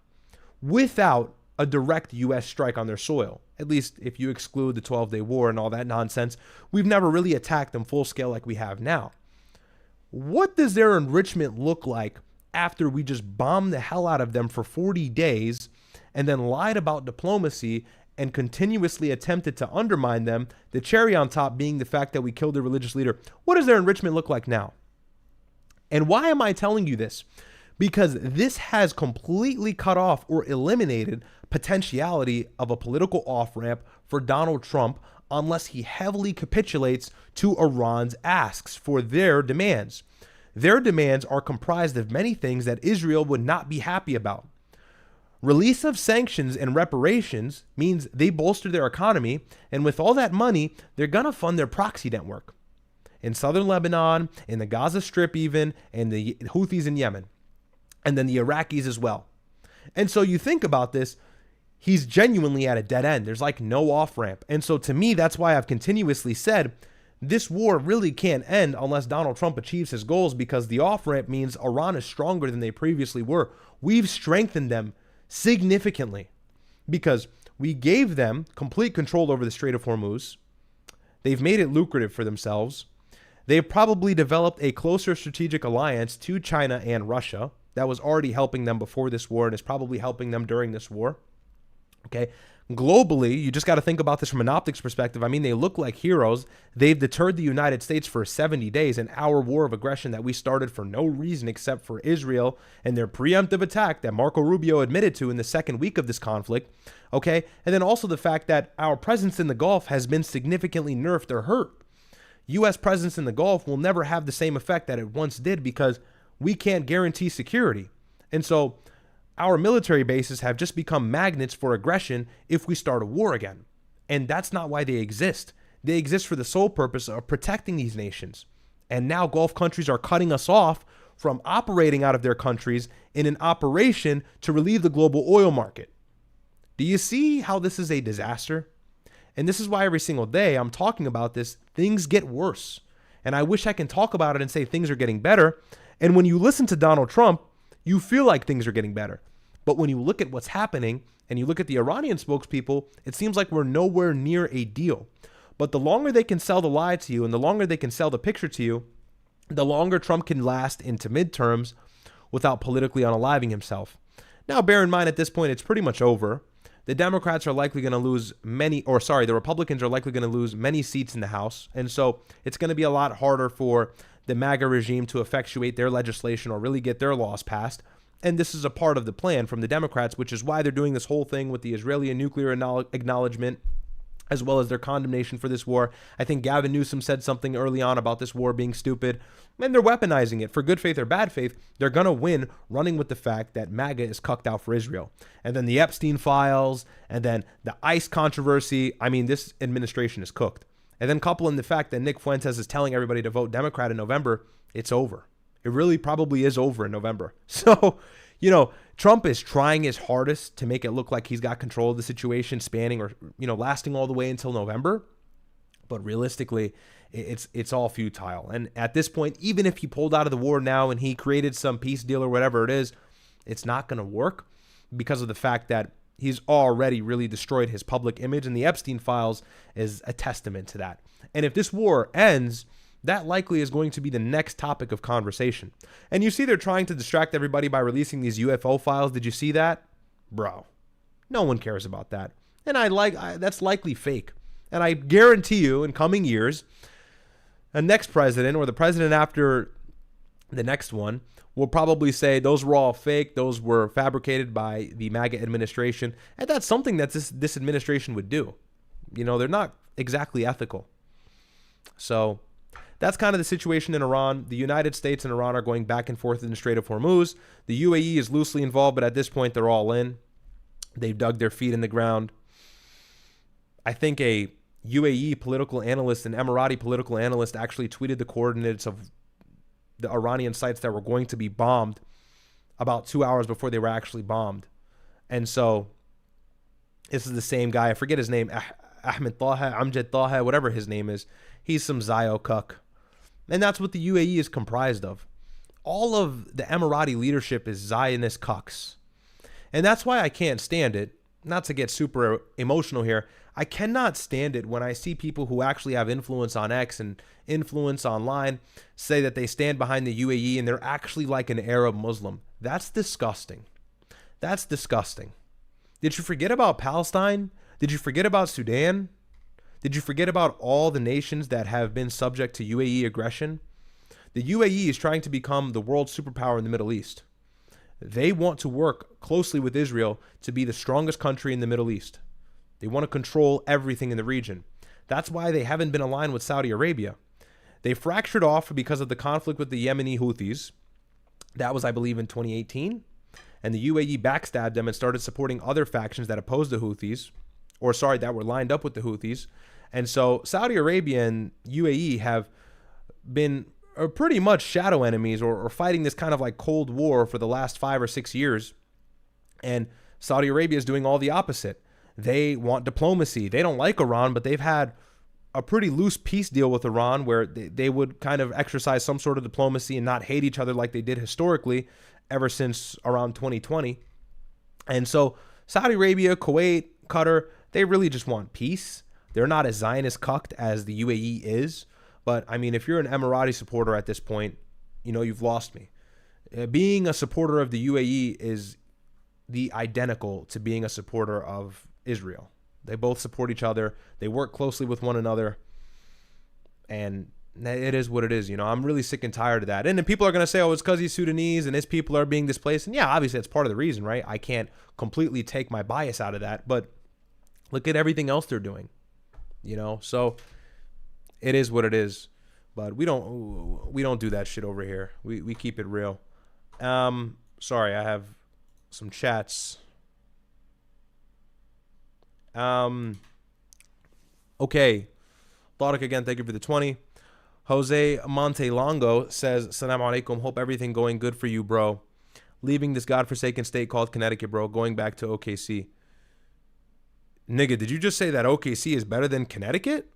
Speaker 1: without a direct U.S. strike on their soil. At least if you exclude the 12-day war and all that nonsense, we've never really attacked them full scale like we have now. What does their enrichment look like after we just bombed the hell out of them for 40 days and then lied about diplomacy and continuously attempted to undermine them, the cherry on top being the fact that we killed a religious leader? What does their enrichment look like now? And why am I telling you this? Because this has completely cut off or eliminated potentiality of a political off-ramp for Donald Trump unless he heavily capitulates to Iran's asks for their demands. Their demands are comprised of many things that Israel would not be happy about. Release of sanctions and reparations means they bolster their economy, and with all that money, they're going to fund their proxy network in southern Lebanon, in the Gaza Strip even, and the Houthis in Yemen, and then the Iraqis as well. And so you think about this, he's genuinely at a dead end. There's like no off-ramp. And so to me, that's why I've continuously said this war really can't end unless Donald Trump achieves his goals, because the off-ramp means Iran is stronger than they previously were. We've strengthened them significantly because we gave them complete control over the Strait of Hormuz. They've made it lucrative for themselves. They've probably developed a closer strategic alliance to China and Russia that was already helping them before this war and is probably helping them during this war. Okay. Globally, you just got to think about this from an optics perspective. I mean, they look like heroes. They've deterred the United States for 70 days, an our war of aggression that we started for no reason except for Israel and their preemptive attack that Marco Rubio admitted to in the second week of this conflict. Okay. And then also the fact that our presence in the Gulf has been significantly nerfed or hurt. U.S. presence in the Gulf will never have the same effect that it once did because we can't guarantee security. And so our military bases have just become magnets for aggression if we start a war again. And that's not why they exist. They exist for the sole purpose of protecting these nations. And now Gulf countries are cutting us off from operating out of their countries in an operation to relieve the global oil market. Do you see how this is a disaster? And this is why every single day I'm talking about this, things get worse. And I wish I can talk about it and say things are getting better. And when you listen to Donald Trump, you feel like things are getting better. But when you look at what's happening and you look at the Iranian spokespeople, it seems like we're nowhere near a deal. But the longer they can sell the lie to you and the longer they can sell the picture to you, the longer Trump can last into midterms without politically unaliving himself. Now, bear in mind at this point, it's pretty much over. The Democrats are likely going to lose the Republicans are likely going to lose many seats in the House. And so it's going to be a lot harder for the MAGA regime to effectuate their legislation or really get their laws passed. And this is a part of the plan from the Democrats, which is why they're doing this whole thing with the Israeli nuclear acknowledgement, as well as their condemnation for this war. I think Gavin Newsom said something early on about this war being stupid, and they're weaponizing it for good faith or bad faith. They're going to win running with the fact that MAGA is cucked out for Israel. And then the Epstein files, and then the ICE controversy. I mean, this administration is cooked. And then couple in the fact that Nick Fuentes is telling everybody to vote Democrat in November, it's over. It really probably is over in November. So, Trump is trying his hardest to make it look like he's got control of the situation, spanning or, lasting all the way until November. But realistically, it's all futile. And at this point, even if he pulled out of the war now and he created some peace deal or whatever it is, it's not going to work because of the fact that he's already really destroyed his public image. And the Epstein files is a testament to that. And if this war ends, That likely is going to be the next topic of conversation. And you see they're trying to distract everybody by releasing these UFO files. Did you see that? Bro, no one cares about that. And that's likely fake. And I guarantee you in coming years, a next president or the president after the next one will probably say those were all fake. Those were fabricated by the MAGA administration. And that's something that this administration would do. You know, they're not exactly ethical. So that's kind of the situation in Iran. The United States and Iran are going back and forth in the Strait of Hormuz. The UAE is loosely involved, but at this point, they're all in. They've dug their feet in the ground. I think a UAE political analyst, an Emirati political analyst, actually tweeted the coordinates of the Iranian sites that were going to be bombed about 2 hours before they were actually bombed. And so this is the same guy. I forget his name. Ahmed Taha, Amjad Taha, whatever his name is. He's some Zio cuck. And that's what the UAE is comprised of. All of the Emirati leadership is Zionist cucks. And that's why I can't stand it. Not to get super emotional here. I cannot stand it when I see people who actually have influence on X and influence online say that they stand behind the UAE and they're actually like an Arab Muslim. That's disgusting. That's disgusting. Did you forget about Palestine? Did you forget about Sudan? Did you forget about all the nations that have been subject to UAE aggression? The UAE is trying to become the world superpower in the Middle East. They want to work closely with Israel to be the strongest country in the Middle East. They want to control everything in the region. That's why they haven't been aligned with Saudi Arabia. They fractured off because of the conflict with the Yemeni Houthis. That was, I believe, in 2018. And the UAE backstabbed them and started supporting other factions that opposed the Houthis, that were lined up with the Houthis. And so Saudi Arabia and UAE have been pretty much shadow enemies or fighting this kind of like Cold War for the last 5 or 6 years. And Saudi Arabia is doing all the opposite. They want diplomacy. They don't like Iran, but they've had a pretty loose peace deal with Iran where they would kind of exercise some sort of diplomacy and not hate each other like they did historically ever since around 2020. And so Saudi Arabia, Kuwait, Qatar, they really just want peace. They're not as Zionist cucked as the UAE is. But, I mean, if you're an Emirati supporter at this point, you know, you've lost me. Being a supporter of the UAE is the identical to being a supporter of Israel. They both support each other. They work closely with one another. And it is what it is. You know, I'm really sick and tired of that. And then people are going to say, oh, it's because he's Sudanese and his people are being displaced. And yeah, obviously that's part of the reason, right? I can't completely take my bias out of that. But look at everything else they're doing. You know, so it is what it is. But we don't do that shit over here. We keep it real. Sorry, I have some chats. Okay. Tariq again, thank you for the 20. Jose Montelongo says, Assalamu alaikum. Hope everything going good for you, bro. Leaving this godforsaken state called Connecticut, bro. Going back to OKC. Nigga, did you just say that OKC is better than Connecticut?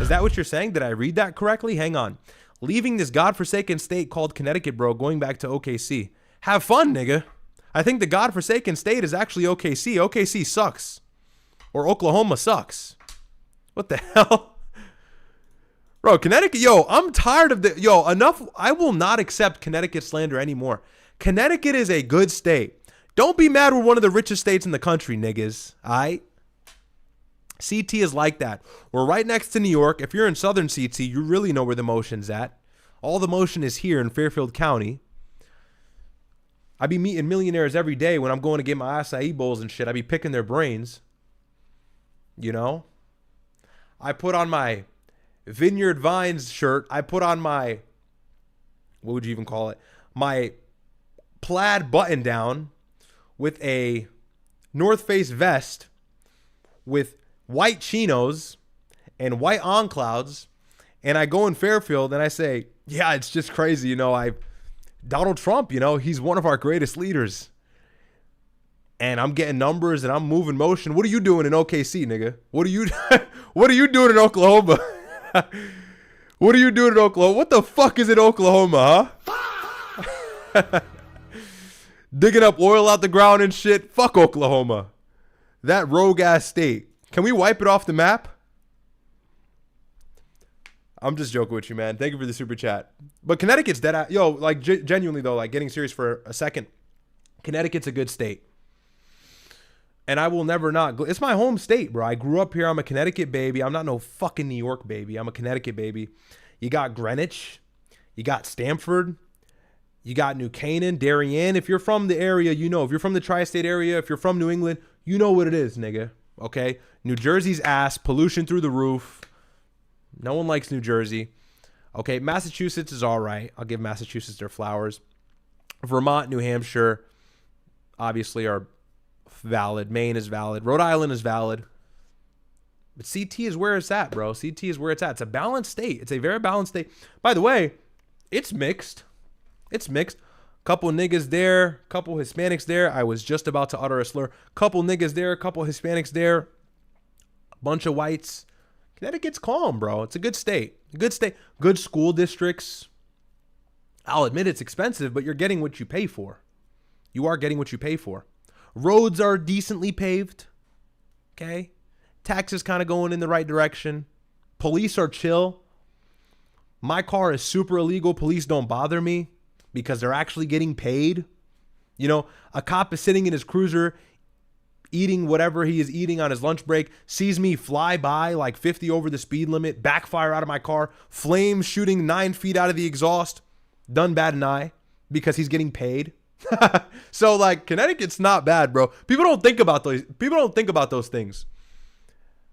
Speaker 1: Is that what you're saying? Did I read that correctly? Hang on. Leaving this godforsaken state called Connecticut, bro. Going back to OKC. Have fun, nigga. I think the godforsaken state is actually OKC. OKC sucks. Or Oklahoma sucks. What the hell? Bro, Connecticut, yo, I'm tired of the, yo, enough. I will not accept Connecticut slander anymore. Connecticut is a good state. Don't be mad we're one of the richest states in the country, niggas. All right? CT is like that. We're right next to New York. If you're in southern CT, you really know where the motion's at. All the motion is here in Fairfield County. I be meeting millionaires every day when I'm going to get my acai bowls and shit. I be picking their brains. You know? I put on my Vineyard Vines shirt. I put on my, what would you even call it? My plaid button down with a North Face vest with white chinos and white on clouds. And I go in Fairfield and I say, yeah, it's just crazy. You know, Donald Trump, you know, he's one of our greatest leaders. And I'm getting numbers and I'm moving motion. What are you doing in OKC, nigga? What are you doing in Oklahoma? What are you doing in Oklahoma? What the fuck is in Oklahoma, huh? Digging up oil out the ground and shit. Fuck Oklahoma. That rogue ass state. Can we wipe it off the map? I'm just joking with you, man. Thank you for the super chat. But Connecticut's dead. Yo, like genuinely though, like getting serious for a second. Connecticut's a good state. And I will never not. It's my home state, bro. I grew up here. I'm a Connecticut baby. I'm not no fucking New York baby. I'm a Connecticut baby. You got Greenwich. You got Stamford. You got New Canaan, Darien. If you're from the area, you know. If you're from the tri-state area, if you're from New England, you know what it is, nigga. Okay? New Jersey's ass. Pollution through the roof. No one likes New Jersey. Okay? Massachusetts is all right. I'll give Massachusetts their flowers. Vermont, New Hampshire, obviously are valid. Maine is valid. Rhode Island is valid. But CT is where it's at, bro. CT is where it's at. It's a balanced state. It's a very balanced state. By the way, it's mixed. It's mixed. Couple niggas there. Couple Hispanics there. I was just about to utter a slur. Couple niggas there. Couple Hispanics there. A bunch of whites. Connecticut's calm, bro. It's a good state. A good state. Good school districts. I'll admit it's expensive, but you're getting what you pay for. You are getting what you pay for. Roads are decently paved. Okay? Taxes kind of going in the right direction. Police are chill. My car is super illegal. Police don't bother me because they're actually getting paid. You know, a cop is sitting in his cruiser eating whatever he is eating on his lunch break, sees me fly by like 50 over the speed limit, backfire out of my car, flames shooting 9 feet out of the exhaust, done bad an eye because he's getting paid. So like Connecticut's not bad, bro. People don't think about those. People don't think about those things.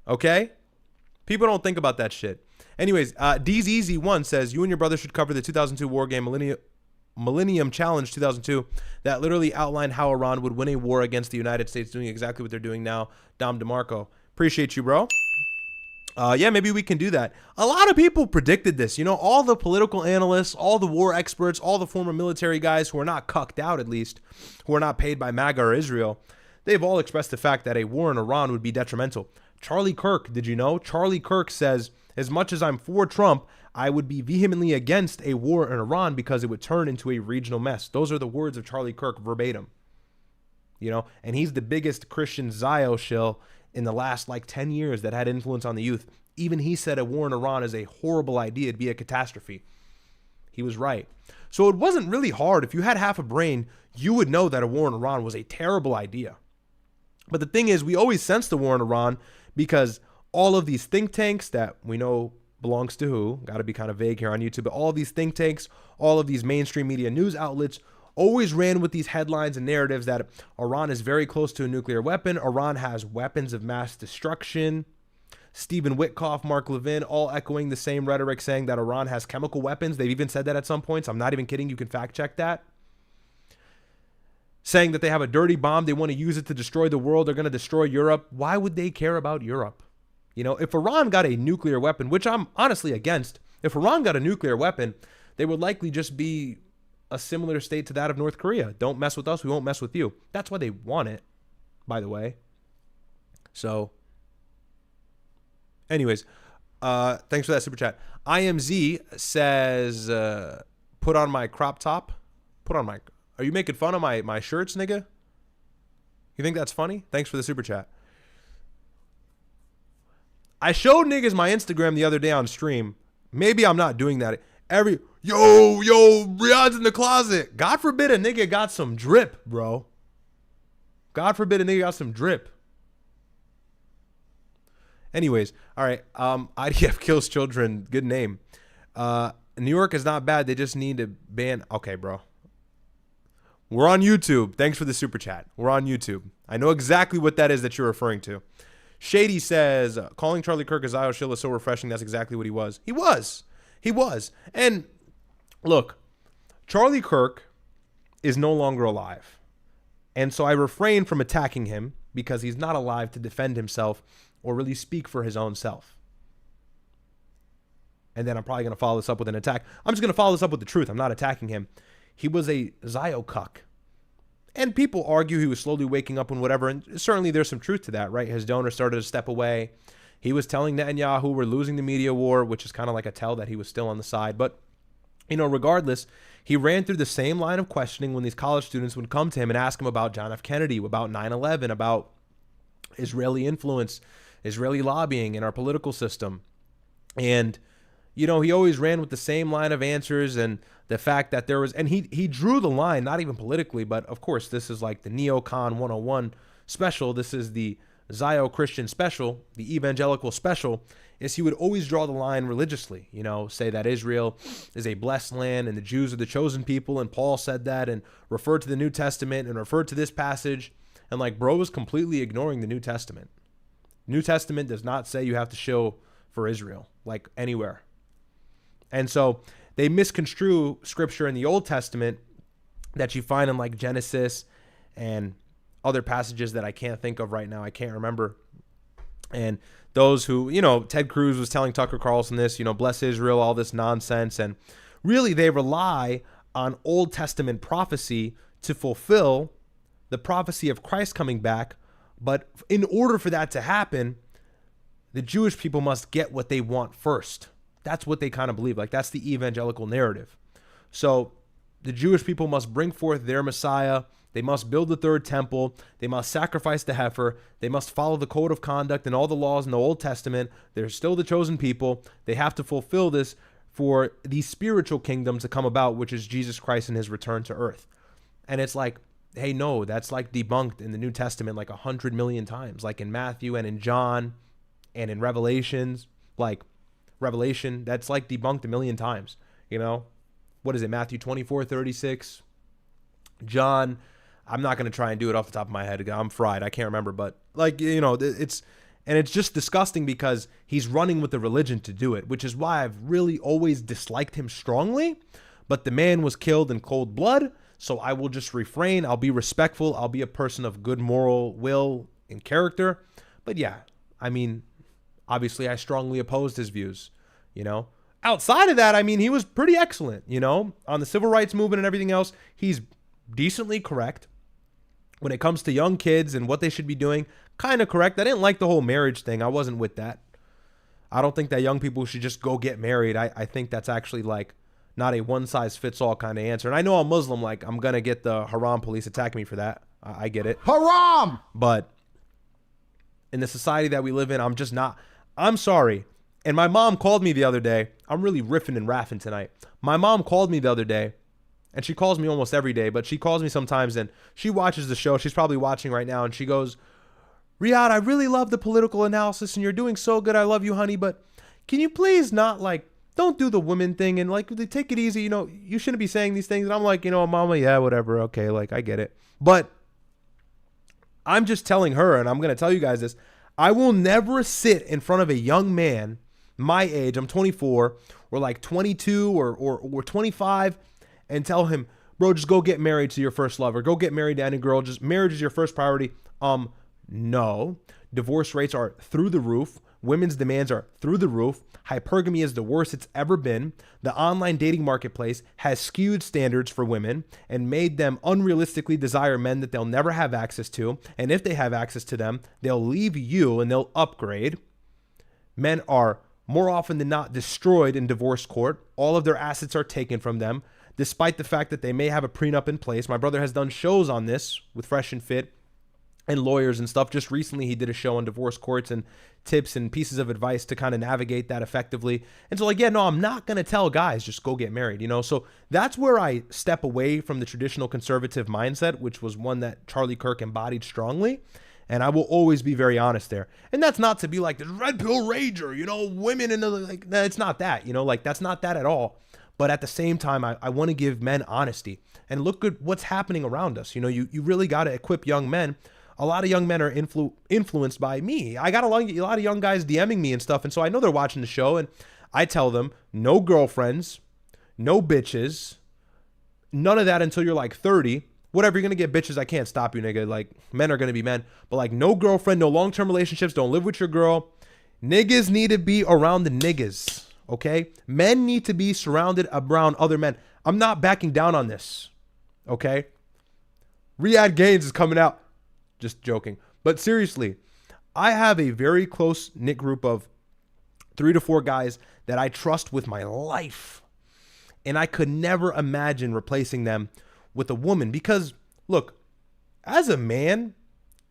Speaker 1: Okay? People don't think about that shit. Anyways, D's Easy One says you and your brother should cover the 2002 war game Millennium Challenge 2002 that literally outlined how Iran would win a war against the United States, doing exactly what they're doing now. Dom DeMarco. Appreciate you, bro. Yeah, maybe we can do that. A lot of people predicted this. You know, all the political analysts, all the war experts, all the former military guys who are not cucked out, at least, who are not paid by MAGA or Israel, they've all expressed the fact that a war in Iran would be detrimental. Charlie Kirk, did you know? Charlie Kirk says, as much as I'm for Trump, I would be vehemently against a war in Iran because it would turn into a regional mess. Those are the words of Charlie Kirk verbatim. You know, and he's the biggest Christian Zio shill in the last like 10 years that had influence on the youth. Even he said a war in Iran is a horrible idea. It'd be a catastrophe. He was right. So it wasn't really hard. If you had half a brain, you would know that a war in Iran was a terrible idea. But the thing is, we always sense the war in Iran because all of these think tanks that we know belongs to who, got to be kind of vague here on YouTube, but all of these think tanks, all of these mainstream media news outlets always ran with these headlines and narratives that Iran is very close to a nuclear weapon. Iran has weapons of mass destruction. Stephen Witkoff, Mark Levin, all echoing the same rhetoric, saying that Iran has chemical weapons. They've even said that at some points. I'm not even kidding. You can fact check that. Saying that they have a dirty bomb. They want to use it to destroy the world. They're going to destroy Europe. Why would they care about Europe? You know, if Iran got a nuclear weapon, which I'm honestly against, if Iran got a nuclear weapon, they would likely just be a similar state to that of North Korea. Don't mess with us. We won't mess with you. That's why they want it, by the way. So, anyways, thanks for that super chat. IMZ says, put on my crop top. Are you making fun of my shirts, nigga? You think that's funny? Thanks for the super chat. I showed niggas my Instagram the other day on stream. Maybe I'm not doing that. Yo, Riyadh's in the closet. God forbid a nigga got some drip, bro. God forbid a nigga got some drip. Anyways, all right. IDF kills children. Good name. New York is not bad. They just need to ban. Okay, bro. We're on YouTube. Thanks for the super chat. We're on YouTube. I know exactly what that is that you're referring to. Shady says, calling Charlie Kirk a Zio shill is so refreshing. That's exactly what he was. He was. And look, Charlie Kirk is no longer alive. And so I refrain from attacking him because he's not alive to defend himself or really speak for his own self. And then I'm probably going to follow this up with an attack. I'm just going to follow this up with the truth. I'm not attacking him. He was a Zio cuck. And people argue he was slowly waking up and whatever. And certainly there's some truth to that, right? His donor started to step away. He was telling Netanyahu we're losing the media war, which is kind of like a tell that he was still on the side. But, you know, regardless, he ran through the same line of questioning when these college students would come to him and ask him about John F. Kennedy, about 9/11, about Israeli influence, Israeli lobbying in our political system. And, he always ran with the same line of answers, and the fact that there was, and he drew the line, not even politically, but of course, this is like the Neocon 101 special. This is the Zio Christian special, the evangelical special, is he would always draw the line religiously, say that Israel is a blessed land and the Jews are the chosen people. And Paul said that and referred to the New Testament and referred to this passage. And like, bro was completely ignoring the New Testament. New Testament does not say you have to show for Israel, like anywhere. And so they misconstrue scripture in the Old Testament that you find in like Genesis and other passages that I can't think of right now. I can't remember. And those who, Ted Cruz was telling Tucker Carlson this, bless Israel, all this nonsense. And really they rely on Old Testament prophecy to fulfill the prophecy of Christ coming back. But in order for that to happen, the Jewish people must get what they want first. That's what they kind of believe. Like, that's the evangelical narrative. So the Jewish people must bring forth their Messiah. They must build the third temple. They must sacrifice the heifer. They must follow the code of conduct and all the laws in the Old Testament. They're still the chosen people. They have to fulfill this for the spiritual kingdom to come about, which is Jesus Christ and his return to earth. And it's like, hey, no, that's like debunked in the New Testament like 100 million times, like in Matthew and in John and in Revelations. Like Revelation, that's like debunked a million times. What is it? Matthew 24:36. John, I'm not going to try and do it off the top of my head. I'm fried. I can't remember. But like, it's just disgusting because he's running with the religion to do it, which is why I've really always disliked him strongly. But the man was killed in cold blood. So I will just refrain. I'll be respectful. I'll be a person of good moral will and character. But yeah, I mean, obviously I strongly opposed his views, Outside of that, I mean, he was pretty excellent, on the civil rights movement and everything else. He's decently correct. When it comes to young kids and what they should be doing, kind of correct. I didn't like the whole marriage thing. I wasn't with that. I don't think that young people should just go get married. I think that's actually like not a one-size-fits-all kind of answer. And I know I'm Muslim, like I'm going to get the haram police attacking me for that. I get it.
Speaker 2: Haram!
Speaker 1: But in the society that we live in, I'm just not. I'm sorry. And my mom called me the other day. I'm really riffing and raffing tonight. My mom called me the other day, and she calls me almost every day, but she calls me sometimes, and she watches the show. She's probably watching right now, and she goes, Riyadh, I really love the political analysis, and you're doing so good. I love you, honey, but can you please not, like, don't do the women thing, and, like, take it easy. You shouldn't be saying these things. And I'm like, mama, yeah, whatever. Okay, like, I get it. But I'm just telling her, and I'm going to tell you guys this, I will never sit in front of a young man my age, I'm 24, or like 22 or 25, and tell him, bro, just go get married to your first love, or go get married to any girl. Just marriage is your first priority. No. Divorce rates are through the roof. Women's demands are through the roof. Hypergamy is the worst it's ever been. The online dating marketplace has skewed standards for women and made them unrealistically desire men that they'll never have access to. And if they have access to them, they'll leave you and they'll upgrade. Men are more often than not destroyed in divorce court. All of their assets are taken from them, despite the fact that they may have a prenup in place. My brother has done shows on this with Fresh and Fit and lawyers and stuff. Just recently, he did a show on divorce courts and tips and pieces of advice to kind of navigate that effectively. And so, like, yeah, no, I'm not going to tell guys just go get married, So that's where I step away from the traditional conservative mindset, which was one that Charlie Kirk embodied strongly. And I will always be very honest there. And that's not to be like this red pill rager, women in the, like, it's not that, like that's not that at all. But at the same time, I want to give men honesty and look at what's happening around us. You really got to equip young men. A lot of young men are influenced by me. I got a lot of young guys DMing me and stuff. And so I know they're watching the show, and I tell them no girlfriends, no bitches, none of that until you're like 30. Whatever, you're going to get bitches. I can't stop you, nigga. Like, men are going to be men. But, like, no girlfriend, no long-term relationships. Don't live with your girl. Niggas need to be around the niggas, okay? Men need to be surrounded around other men. I'm not backing down on this, okay? Riyadh Gaines is coming out. Just joking. But seriously, I have a very close-knit group of 3 to 4 guys that I trust with my life. And I could never imagine replacing them with a woman, because look, as a man,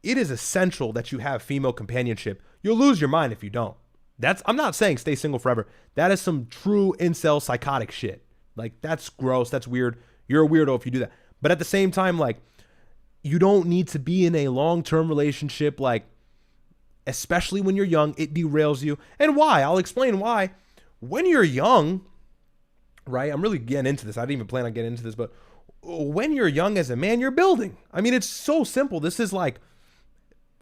Speaker 1: it is essential that you have female companionship. You'll lose your mind if you don't. I'm not saying stay single forever. That is some true incel psychotic shit. Like, that's gross. That's weird. You're a weirdo if you do that. But at the same time, like, you don't need to be in a long-term relationship, like, especially when you're young. It derails you. And why? I'll explain why. When you're young, right? I'm really getting into this. I didn't even plan on getting into this, but when you're young as a man, you're building. I mean, it's so simple. This is like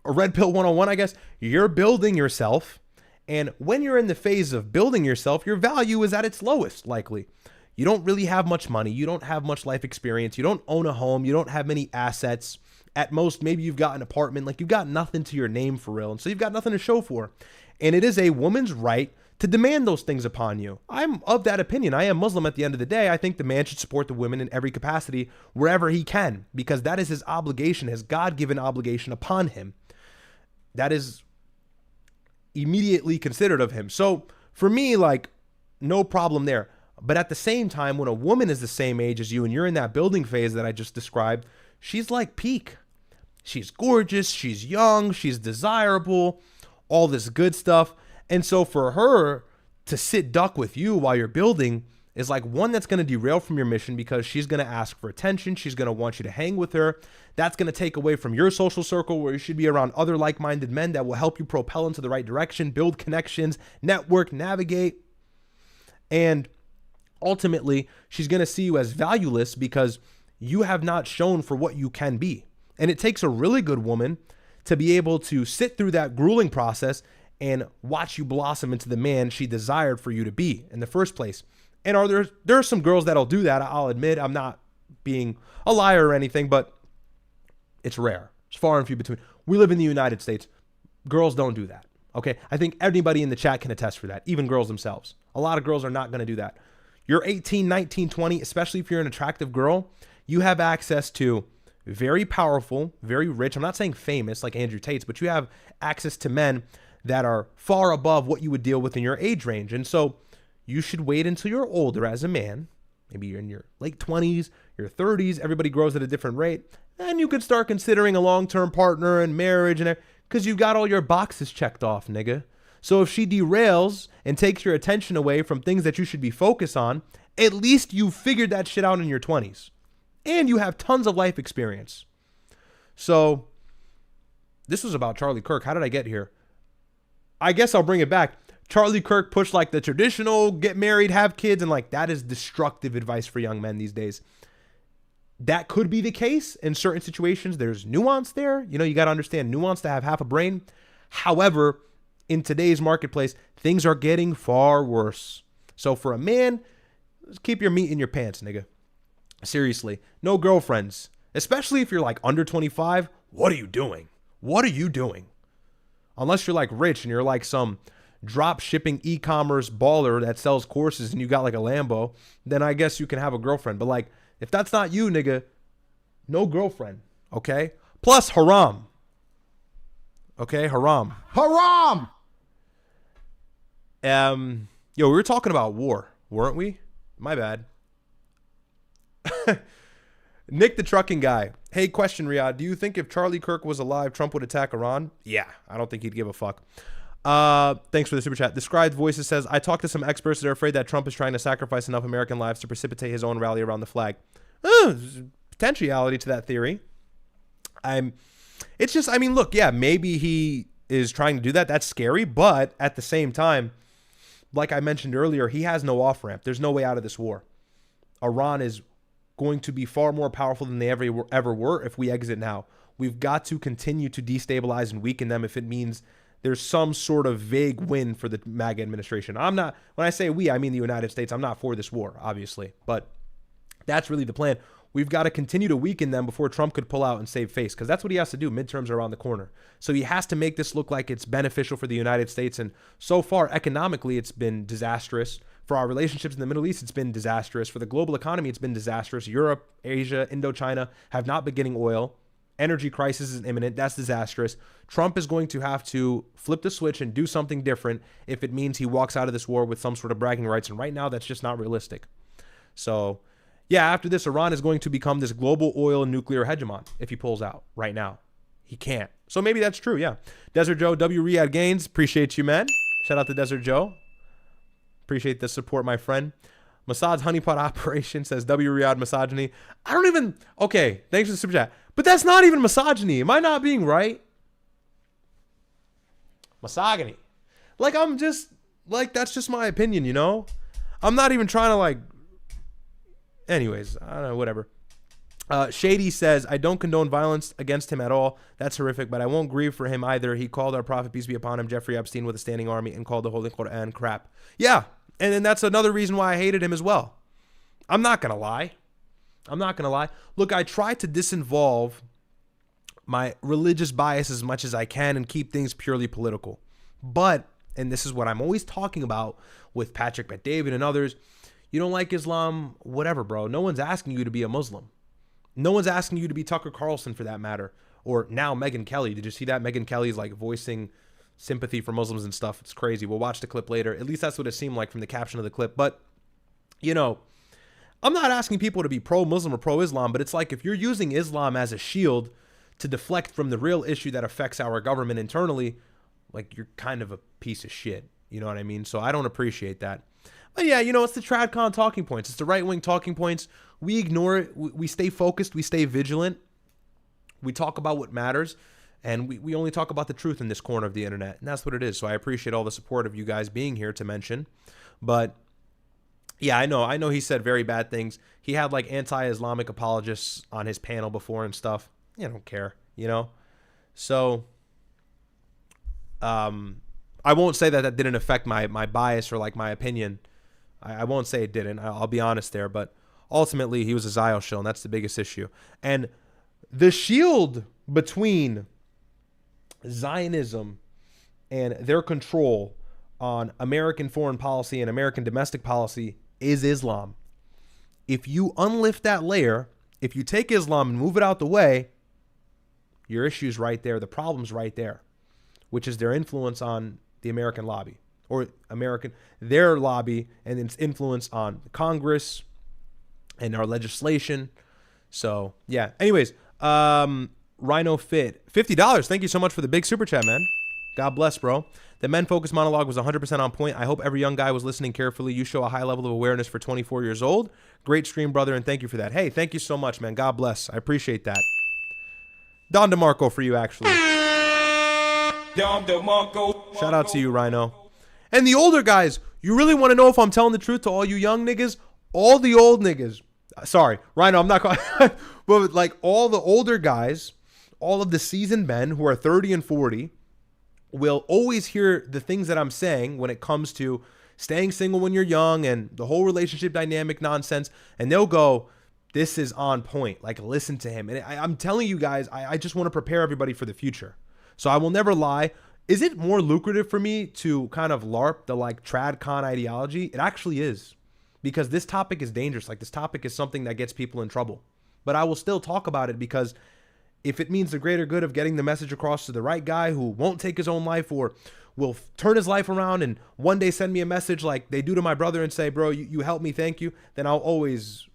Speaker 1: a red pill 101, I guess. You're building yourself. And when you're in the phase of building yourself, your value is at its lowest, likely. You don't really have much money. You don't have much life experience. You don't own a home. You don't have many assets. At most, maybe you've got an apartment. Like, you've got nothing to your name for real. And so you've got nothing to show for. And it is a woman's right to demand those things upon you. I'm of that opinion. I am Muslim at the end of the day. I think the man should support the women in every capacity wherever he can, because that is his obligation, his God-given obligation upon him. That is immediately considered of him. So for me, like, no problem there. But at the same time, when a woman is the same age as you and you're in that building phase that I just described, she's like peak. She's gorgeous. She's young. She's desirable. All this good stuff. And so for her to sit duck with you while you're building is like one that's going to derail from your mission, because she's going to ask for attention. She's going to want you to hang with her. That's going to take away from your social circle, where you should be around other like-minded men that will help you propel into the right direction, build connections, network, navigate. And ultimately, she's going to see you as valueless because you have not shown for what you can be. And it takes a really good woman to be able to sit through that grueling process and watch you blossom into the man she desired for you to be in the first place. And there are some girls that'll do that. I'll admit, I'm not being a liar or anything, but it's rare. It's far and few between. We live in the United States. Girls don't do that. Okay. I think anybody in the chat can attest for that. Even girls themselves. A lot of girls are not going to do that. You're 18, 19, 20, especially if you're an attractive girl, you have access to very powerful, very rich. I'm not saying famous like Andrew Tate's, but you have access to men that are far above what you would deal with in your age range. And so you should wait until you're older as a man. Maybe you're in your late 20s, your 30s. Everybody grows at a different rate. And you could start considering a long-term partner and marriage, and because you've got all your boxes checked off, nigga. So if she derails and takes your attention away from things that you should be focused on, at least you figured that shit out in your 20s. And you have tons of life experience. So this was about Charlie Kirk. How did I get here? I guess I'll bring it back. Charlie Kirk pushed like the traditional get married, have kids, and like that is destructive advice for young men these days. That could be the case in certain situations. There's nuance there. You know, you got to understand nuance to have half a brain. However, in today's marketplace, things are getting far worse. So for a man, just keep your meat in your pants, nigga. Seriously, no girlfriends, especially if you're like under 25. What are you doing? What are you doing? Unless you're like rich and you're like some drop shipping e-commerce baller that sells courses and you got like a Lambo, then I guess you can have a girlfriend. But like, if that's not you, nigga, no girlfriend. Okay. Plus haram. Okay. Haram.
Speaker 2: Haram.
Speaker 1: Yo, we were talking about war, weren't we? My bad. Nick the trucking guy. Hey, question, Riyadh. Do you think if Charlie Kirk was alive, Trump would attack Iran? Yeah, I don't think he'd give a fuck. Thanks for the super chat. Described Voices says, I talked to some experts that are afraid that Trump is trying to sacrifice enough American lives to precipitate his own rally around the flag. Potentiality to that theory. It's just, I mean, look, yeah, maybe he is trying to do that. That's scary. But at the same time, like I mentioned earlier, he has no off-ramp. There's no way out of this war. Iran is going to be far more powerful than they ever were if we exit now. We've got to continue to destabilize and weaken them if it means there's some sort of vague win for the MAGA administration. I'm not, when I say we, I mean the United States. I'm not for this war, obviously, but that's really the plan. We've got to continue to weaken them before Trump could pull out and save face, because that's what he has to do. Midterms are around the corner. So he has to make this look like it's beneficial for the United States. And so far, economically, it's been disastrous. For our relationships in the Middle East, it's been disastrous. For the global economy, it's been disastrous. Europe, Asia, Indochina have not been getting oil. Energy crisis is imminent. That's disastrous. Trump is going to have to flip the switch and do something different if it means he walks out of this war with some sort of bragging rights. And right now, that's just not realistic. So, yeah, after this, Iran is going to become this global oil and nuclear hegemon if he pulls out right now. He can't. So maybe that's true, yeah. Desert Joe, W. Riyadh Gaines, appreciate you, man. Shout out to Desert Joe. Appreciate the support, my friend. Massad's honeypot operation says W Riyadh misogyny. I don't even. Okay, thanks for the super chat. But that's not even misogyny. Am I not being right? Misogyny. Like, I'm just, like, that's just my opinion, you know? I'm not even trying to, like, anyways, I don't know, whatever. Shady says, I don't condone violence against him at all. That's horrific, but I won't grieve for him either. He called our prophet, peace be upon him, Jeffrey Epstein, with a standing army and called the Holy Quran crap. Yeah, and then that's another reason why I hated him as well. I'm not going to lie. Look, I try to disinvolve my religious bias as much as I can and keep things purely political. But, and this is what I'm always talking about with Patrick Bet-David and others, you don't like Islam, whatever, bro. No one's asking you to be a Muslim. No one's asking you to be Tucker Carlson, for that matter. Or now Megyn Kelly. Did you see that? Megyn Kelly's like voicing sympathy for Muslims and stuff. It's crazy. We'll watch the clip later. At least that's what it seemed like from the caption of the clip. But, you know, I'm not asking people to be pro-Muslim or pro-Islam, but it's like if you're using Islam as a shield to deflect from the real issue that affects our government internally, like, you're kind of a piece of shit. You know what I mean? So I don't appreciate that. But yeah, you know, it's the TradCon talking points. It's the right-wing talking points. We ignore it. We stay focused. We stay vigilant. We talk about what matters. And we only talk about the truth in this corner of the internet. And that's what it is. So I appreciate all the support of you guys being here to mention. But yeah, I know he said very bad things. He had like anti-Islamic apologists on his panel before and stuff. I don't care, you know? So I won't say that didn't affect my bias or like my opinion. I won't say it didn't. I'll be honest there. But ultimately, he was a Zio shill, and that's the biggest issue. And the shield between Zionism and their control on American foreign policy and American domestic policy is Islam. If you unlift that layer, if you take Islam and move it out the way, your issue's right there. The problem's right there, which is their influence on the American lobby, or their lobby and its influence on Congress and our legislation. So yeah. Anyways, Rhino Fit, $50. Thank you so much for the big super chat, man. God bless, bro. The Men Focus monologue was 100% on point. I hope every young guy was listening carefully. You show a high level of awareness for 24 years old. Great stream, brother, and thank you for that. Hey, thank you so much, man. God bless. I appreciate that. Don DeMarco for you, actually. Shout out to you, Rhino. And the older guys, you really want to know if I'm telling the truth to all you young niggas? All the old niggas. Sorry, Rhino, I'm not calling. But like all the older guys, all of the seasoned men who are 30 and 40 will always hear the things that I'm saying when it comes to staying single when you're young and the whole relationship dynamic nonsense. And they'll go, this is on point. Like, listen to him. And I'm telling you guys, I just want to prepare everybody for the future. So I will never lie. Is it more lucrative for me to kind of LARP the like TradCon ideology? It actually is, because this topic is dangerous. Like, this topic is something that gets people in trouble. But I will still talk about it, because if it means the greater good of getting the message across to the right guy who won't take his own life or will turn his life around and one day send me a message like they do to my brother and say, bro, you helped me, thank you, then I'll always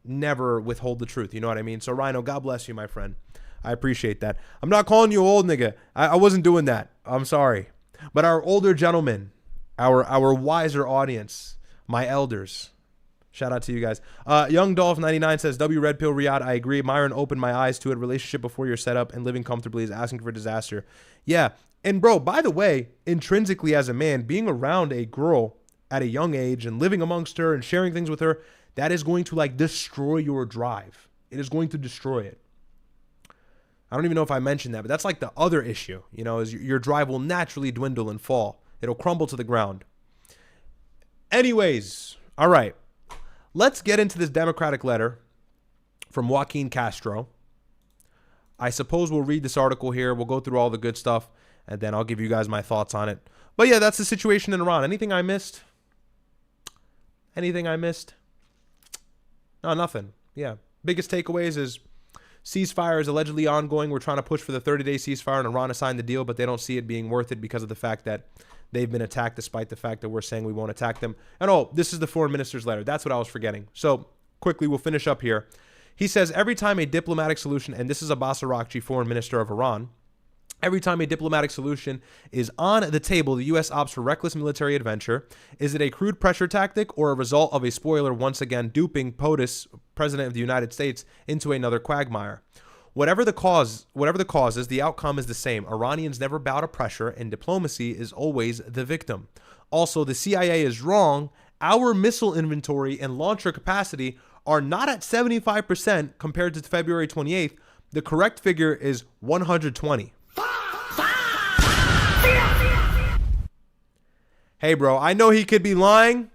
Speaker 1: never withhold the truth. You know what I mean? So Rhino, God bless you, my friend. I appreciate that. I'm not calling you old, nigga. I wasn't doing that. I'm sorry. But our older gentlemen, our wiser audience, my elders, shout out to you guys. Young Dolph 99 says, W Red Pill Riyadh, I agree. Myron opened my eyes to it. Relationship before you're set up and living comfortably is asking for disaster. Yeah. And bro, by the way, intrinsically as a man, being around a girl at a young age and living amongst her and sharing things with her, that is going to like destroy your drive. It is going to destroy it. I don't even know if I mentioned that, but that's like the other issue, you know, is your drive will naturally dwindle and fall. It'll crumble to the ground. Anyways, all right. Let's get into this Democratic letter from Joaquin Castro. I suppose we'll read this article here. We'll go through all the good stuff, and then I'll give you guys my thoughts on it. But yeah, that's the situation in Iran. Anything I missed? Anything I missed? No, nothing. Yeah. Biggest takeaways is ceasefire is allegedly ongoing. We're trying to push for the 30-day ceasefire, and Iran has signed the deal, but they don't see it being worth it because of the fact that they've been attacked, despite the fact that we're saying we won't attack them. And oh, this is the foreign minister's letter. That's what I was forgetting. So quickly, we'll finish up here. He says, every time a diplomatic solution, and this is Abbas Araghchi, foreign minister of Iran, Every time a diplomatic solution is on the table, the U.S. opts for reckless military adventure. Is it a crude pressure tactic or a result of a spoiler once again duping POTUS, President of the United States, into another quagmire? Whatever the cause is, the outcome is the same. Iranians never bow to pressure, and diplomacy is always the victim. Also, the CIA is wrong. Our missile inventory and launcher capacity are not at 75% compared to February 28th. The correct figure is 120. Hey, bro, I know he could be lying,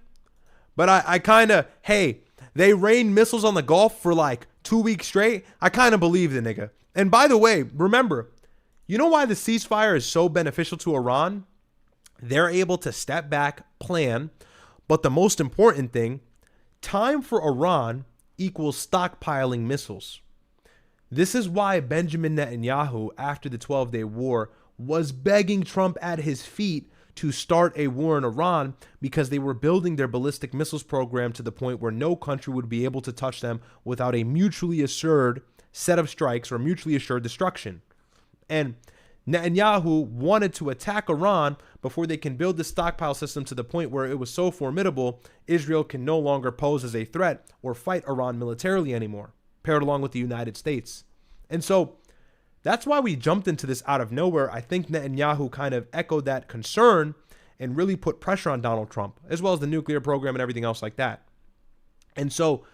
Speaker 1: but I kind of, hey, they rained missiles on the Gulf for like 2 weeks straight. I kind of believe the nigga. And by the way, remember, you know why the ceasefire is so beneficial to Iran? They're able to step back, plan, but the most important thing, time for Iran equals stockpiling missiles. This is why Benjamin Netanyahu, after the 12-day war, was begging Trump at his feet to start a war in Iran, because they were building their ballistic missiles program to the point where no country would be able to touch them without a mutually assured set of strikes or mutually assured destruction. And Netanyahu wanted to attack Iran before they can build the stockpile system to the point where it was so formidable, Israel can no longer pose as a threat or fight Iran militarily anymore, paired along with the United States. And so that's why we jumped into this out of nowhere. I think Netanyahu kind of echoed that concern and really put pressure on Donald Trump, as well as the nuclear program and everything else like that. And so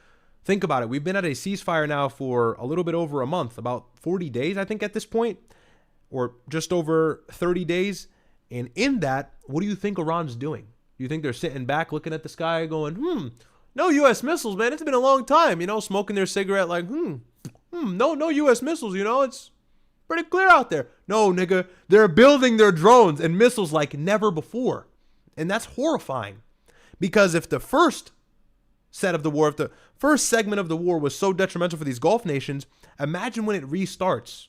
Speaker 1: think about it. We've been at a ceasefire now for a little bit over a month, about 40 days, I think, at this point, or just over 30 days. And in that, what do you think Iran's doing? Do you think they're sitting back looking at the sky going, no U.S. missiles, man. It's been a long time, smoking their cigarette like, no U.S. missiles, it's pretty clear out there. No, nigga, they're building their drones and missiles like never before. And that's horrifying, because if the first set of the war, if the first segment of the war was so detrimental for these Gulf nations, imagine when it restarts.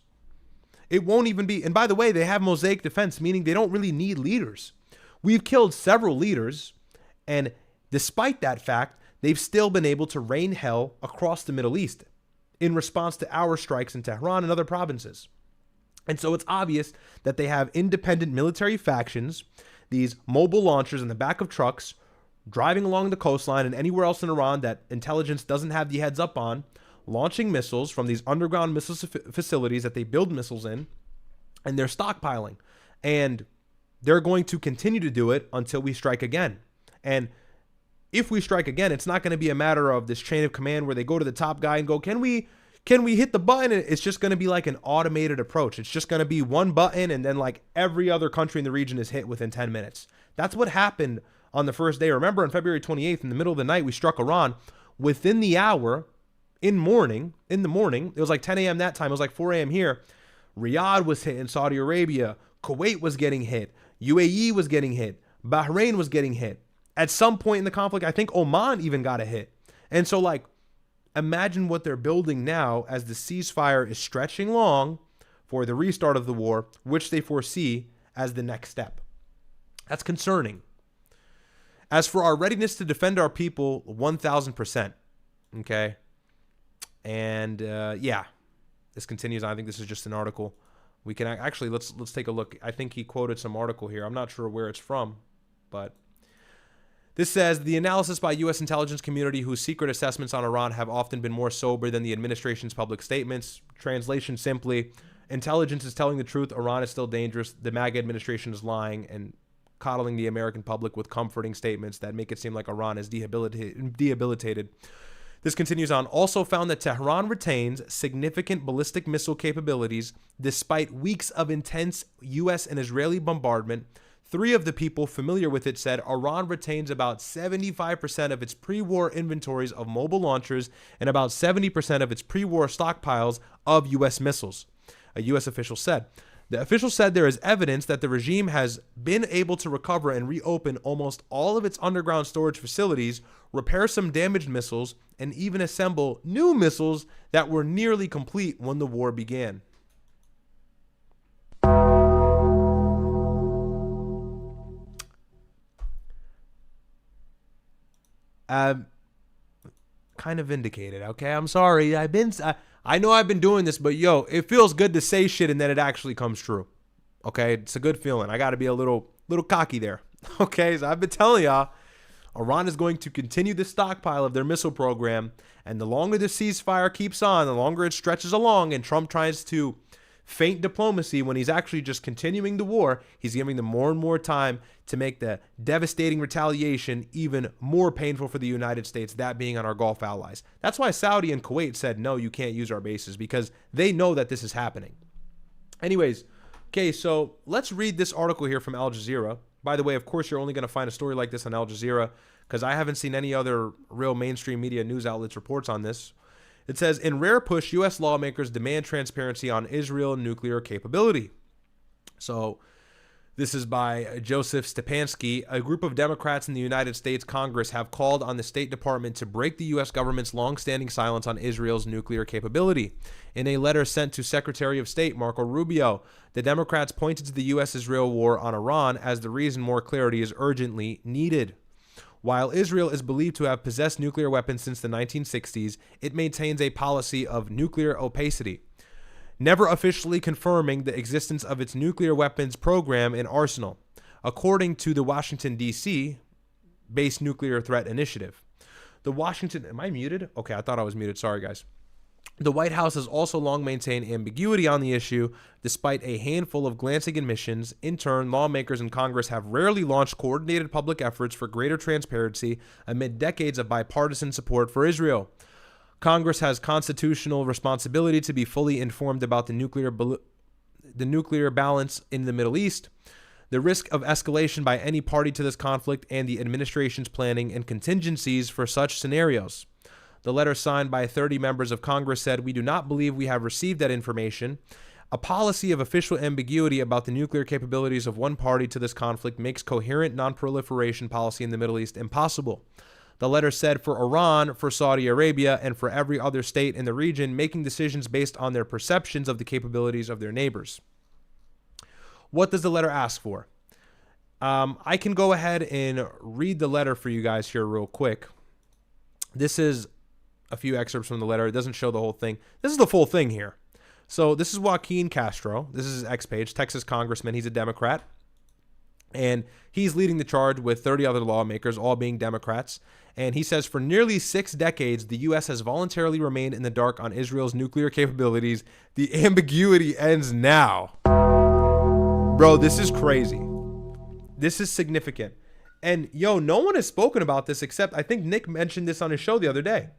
Speaker 1: It won't even be. And by the way, they have mosaic defense, meaning they don't really need leaders. We've killed several leaders, and despite that fact, they've still been able to rain hell across the Middle East in response to our strikes in Tehran and other provinces. And so it's obvious that they have independent military factions, these mobile launchers in the back of trucks, driving along the coastline and anywhere else in Iran that intelligence doesn't have the heads up on, launching missiles from these underground missile facilities that they build missiles in, and they're stockpiling. And they're going to continue to do it until we strike again. And if we strike again, it's not going to be a matter of this chain of command where they go to the top guy and go, can we hit the button? It's just going to be like an automated approach. It's just going to be one button, and then like every other country in the region is hit within 10 minutes. That's what happened on the first day. Remember, on February 28th, in the middle of the night, we struck Iran. Within the hour, in the morning, it was like 10 a.m. that time. It was like 4 a.m. here. Riyadh was hit in Saudi Arabia. Kuwait was getting hit. UAE was getting hit. Bahrain was getting hit. At some point in the conflict, I think Oman even got a hit. And so, like, imagine what they're building now as the ceasefire is stretching long for the restart of the war, which they foresee as the next step. That's concerning. As for our readiness to defend our people, 1,000%. Okay? And this continues. I think this is just an article. We can actually, let's take a look. I think he quoted some article here. I'm not sure where it's from, but this says, the analysis by U.S. intelligence community, whose secret assessments on Iran have often been more sober than the administration's public statements. Translation simply, intelligence is telling the truth. Iran is still dangerous. The MAGA administration is lying and coddling the American public with comforting statements that make it seem like Iran is debilitated. This continues on. Also found that Tehran retains significant ballistic missile capabilities despite weeks of intense U.S. and Israeli bombardment. 3 of the people familiar with it said Iran retains about 75% of its pre-war inventories of mobile launchers and about 70% of its pre-war stockpiles of U.S. missiles, a U.S. official said. The official said there is evidence that the regime has been able to recover and reopen almost all of its underground storage facilities, repair some damaged missiles, and even assemble new missiles that were nearly complete when the war began. Kind of vindicated, okay? I'm sorry. I know I've been doing this, but yo, it feels good to say shit and then it actually comes true. Okay, it's a good feeling. I got to be a little cocky there. Okay, so I've been telling y'all, Iran is going to continue the stockpile of their missile program, and the longer the ceasefire keeps on, the longer it stretches along, and Trump tries to feint diplomacy when he's actually just continuing the war, he's giving them more and more time to make the devastating retaliation even more painful for the United States, that being on our Gulf allies. That's why Saudi and Kuwait said, no, you can't use our bases, because they know that this is happening. Anyways, okay, so let's read this article here from Al Jazeera. By the way, of course, you're only going to find a story like this on Al Jazeera because I haven't seen any other real mainstream media news outlets reports on this. It says, in rare push, U.S. lawmakers demand transparency on Israel nuclear capability. So this is by Joseph Stepansky. A group of Democrats in the United States Congress have called on the State Department to break the U.S. government's longstanding silence on Israel's nuclear capability. In a letter sent to Secretary of State Marco Rubio, the Democrats pointed to the U.S.-Israel war on Iran as the reason more clarity is urgently needed. While Israel is believed to have possessed nuclear weapons since the 1960s, it maintains a policy of nuclear opacity, never officially confirming the existence of its nuclear weapons program and arsenal, according to the Washington, D.C. based Nuclear Threat Initiative. Am I muted? Okay, I thought I was muted. Sorry, guys. The White House has also long maintained ambiguity on the issue, despite a handful of glancing admissions. In turn, lawmakers in Congress have rarely launched coordinated public efforts for greater transparency amid decades of bipartisan support for Israel. Congress has constitutional responsibility to be fully informed about the nuclear balance in the Middle East, the risk of escalation by any party to this conflict, and the administration's planning and contingencies for such scenarios. The letter signed by 30 members of Congress said, we do not believe we have received that information. A policy of official ambiguity about the nuclear capabilities of one party to this conflict makes coherent non-proliferation policy in the Middle East impossible. The letter said for Iran, for Saudi Arabia, and for every other state in the region, making decisions based on their perceptions of the capabilities of their neighbors. What does the letter ask for? I can go ahead and read the letter for you guys here real quick. This is a few excerpts from the letter. It doesn't show the whole thing. This is the full thing here. So this is Joaquin Castro. This is his X page, Texas congressman. He's a Democrat. And he's leading the charge with 30 other lawmakers, all being Democrats. And he says, for nearly 6 decades, the U.S. has voluntarily remained in the dark on Israel's nuclear capabilities. The ambiguity ends now. Bro, this is crazy. This is significant. And, yo, no one has spoken about this except I think Nick mentioned this on his show the other day.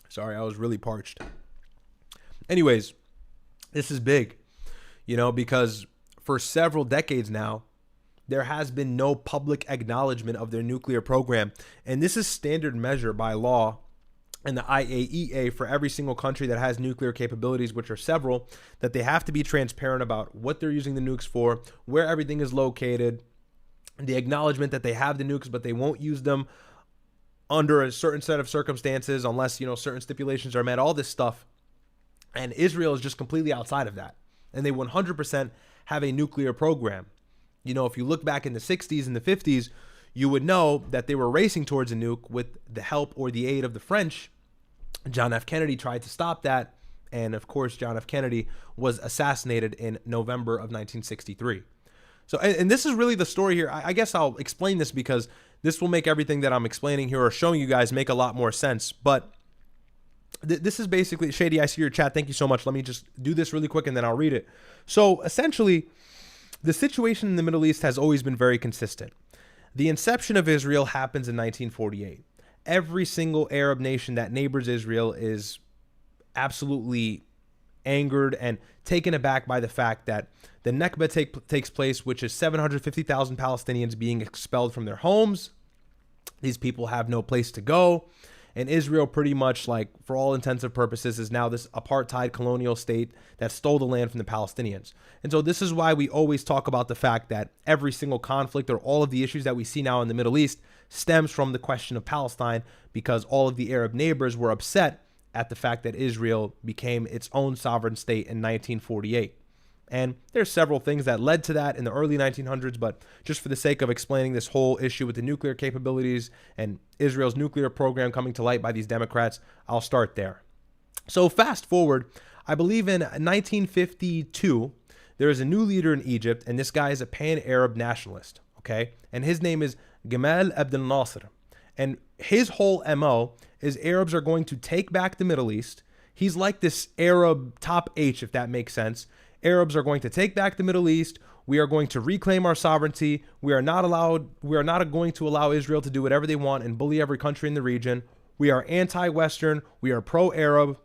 Speaker 1: Sorry, I was really parched. Anyways, this is big, because for several decades now, there has been no public acknowledgement of their nuclear program. And this is standard measure by law and the IAEA for every single country that has nuclear capabilities, which are several, that they have to be transparent about what they're using the nukes for, where everything is located, the acknowledgement that they have the nukes, but they won't use them under a certain set of circumstances unless, certain stipulations are met, all this stuff. And Israel is just completely outside of that. And they 100% have a nuclear program. If you look back in the 60s and the 50s, you would know that they were racing towards a nuke with the help or the aid of the French. John F. Kennedy tried to stop that. And of course, John F. Kennedy was assassinated in November of 1963. So, and this is really the story here. I guess I'll explain this because this will make everything that I'm explaining here or showing you guys make a lot more sense. But this is basically, Shady, I see your chat. Thank you so much. Let me just do this really quick and then I'll read it. So essentially, the situation in the Middle East has always been very consistent. The inception of Israel happens in 1948. Every single Arab nation that neighbors Israel is absolutely angered and taken aback by the fact that the Nakba takes place, which is 750,000 Palestinians being expelled from their homes. These people have no place to go. And Israel pretty much, for all intents and purposes, is now this apartheid colonial state that stole the land from the Palestinians. And so this is why we always talk about the fact that every single conflict or all of the issues that we see now in the Middle East stems from the question of Palestine, because all of the Arab neighbors were upset at the fact that Israel became its own sovereign state in 1948. And there's several things that led to that in the early 1900s, but just for the sake of explaining this whole issue with the nuclear capabilities and Israel's nuclear program coming to light by these Democrats, I'll start there. So fast forward, I believe in 1952, there is a new leader in Egypt, and this guy is a pan-Arab nationalist, okay? And his name is Gamal Abdel Nasser. And his whole MO is Arabs are going to take back the Middle East. He's like this Arab top H, if that makes sense. Arabs are going to take back the Middle East. We are going to reclaim our sovereignty. We are not going to allow Israel to do whatever they want and bully every country in the region. We are anti-Western. We are pro-Arab.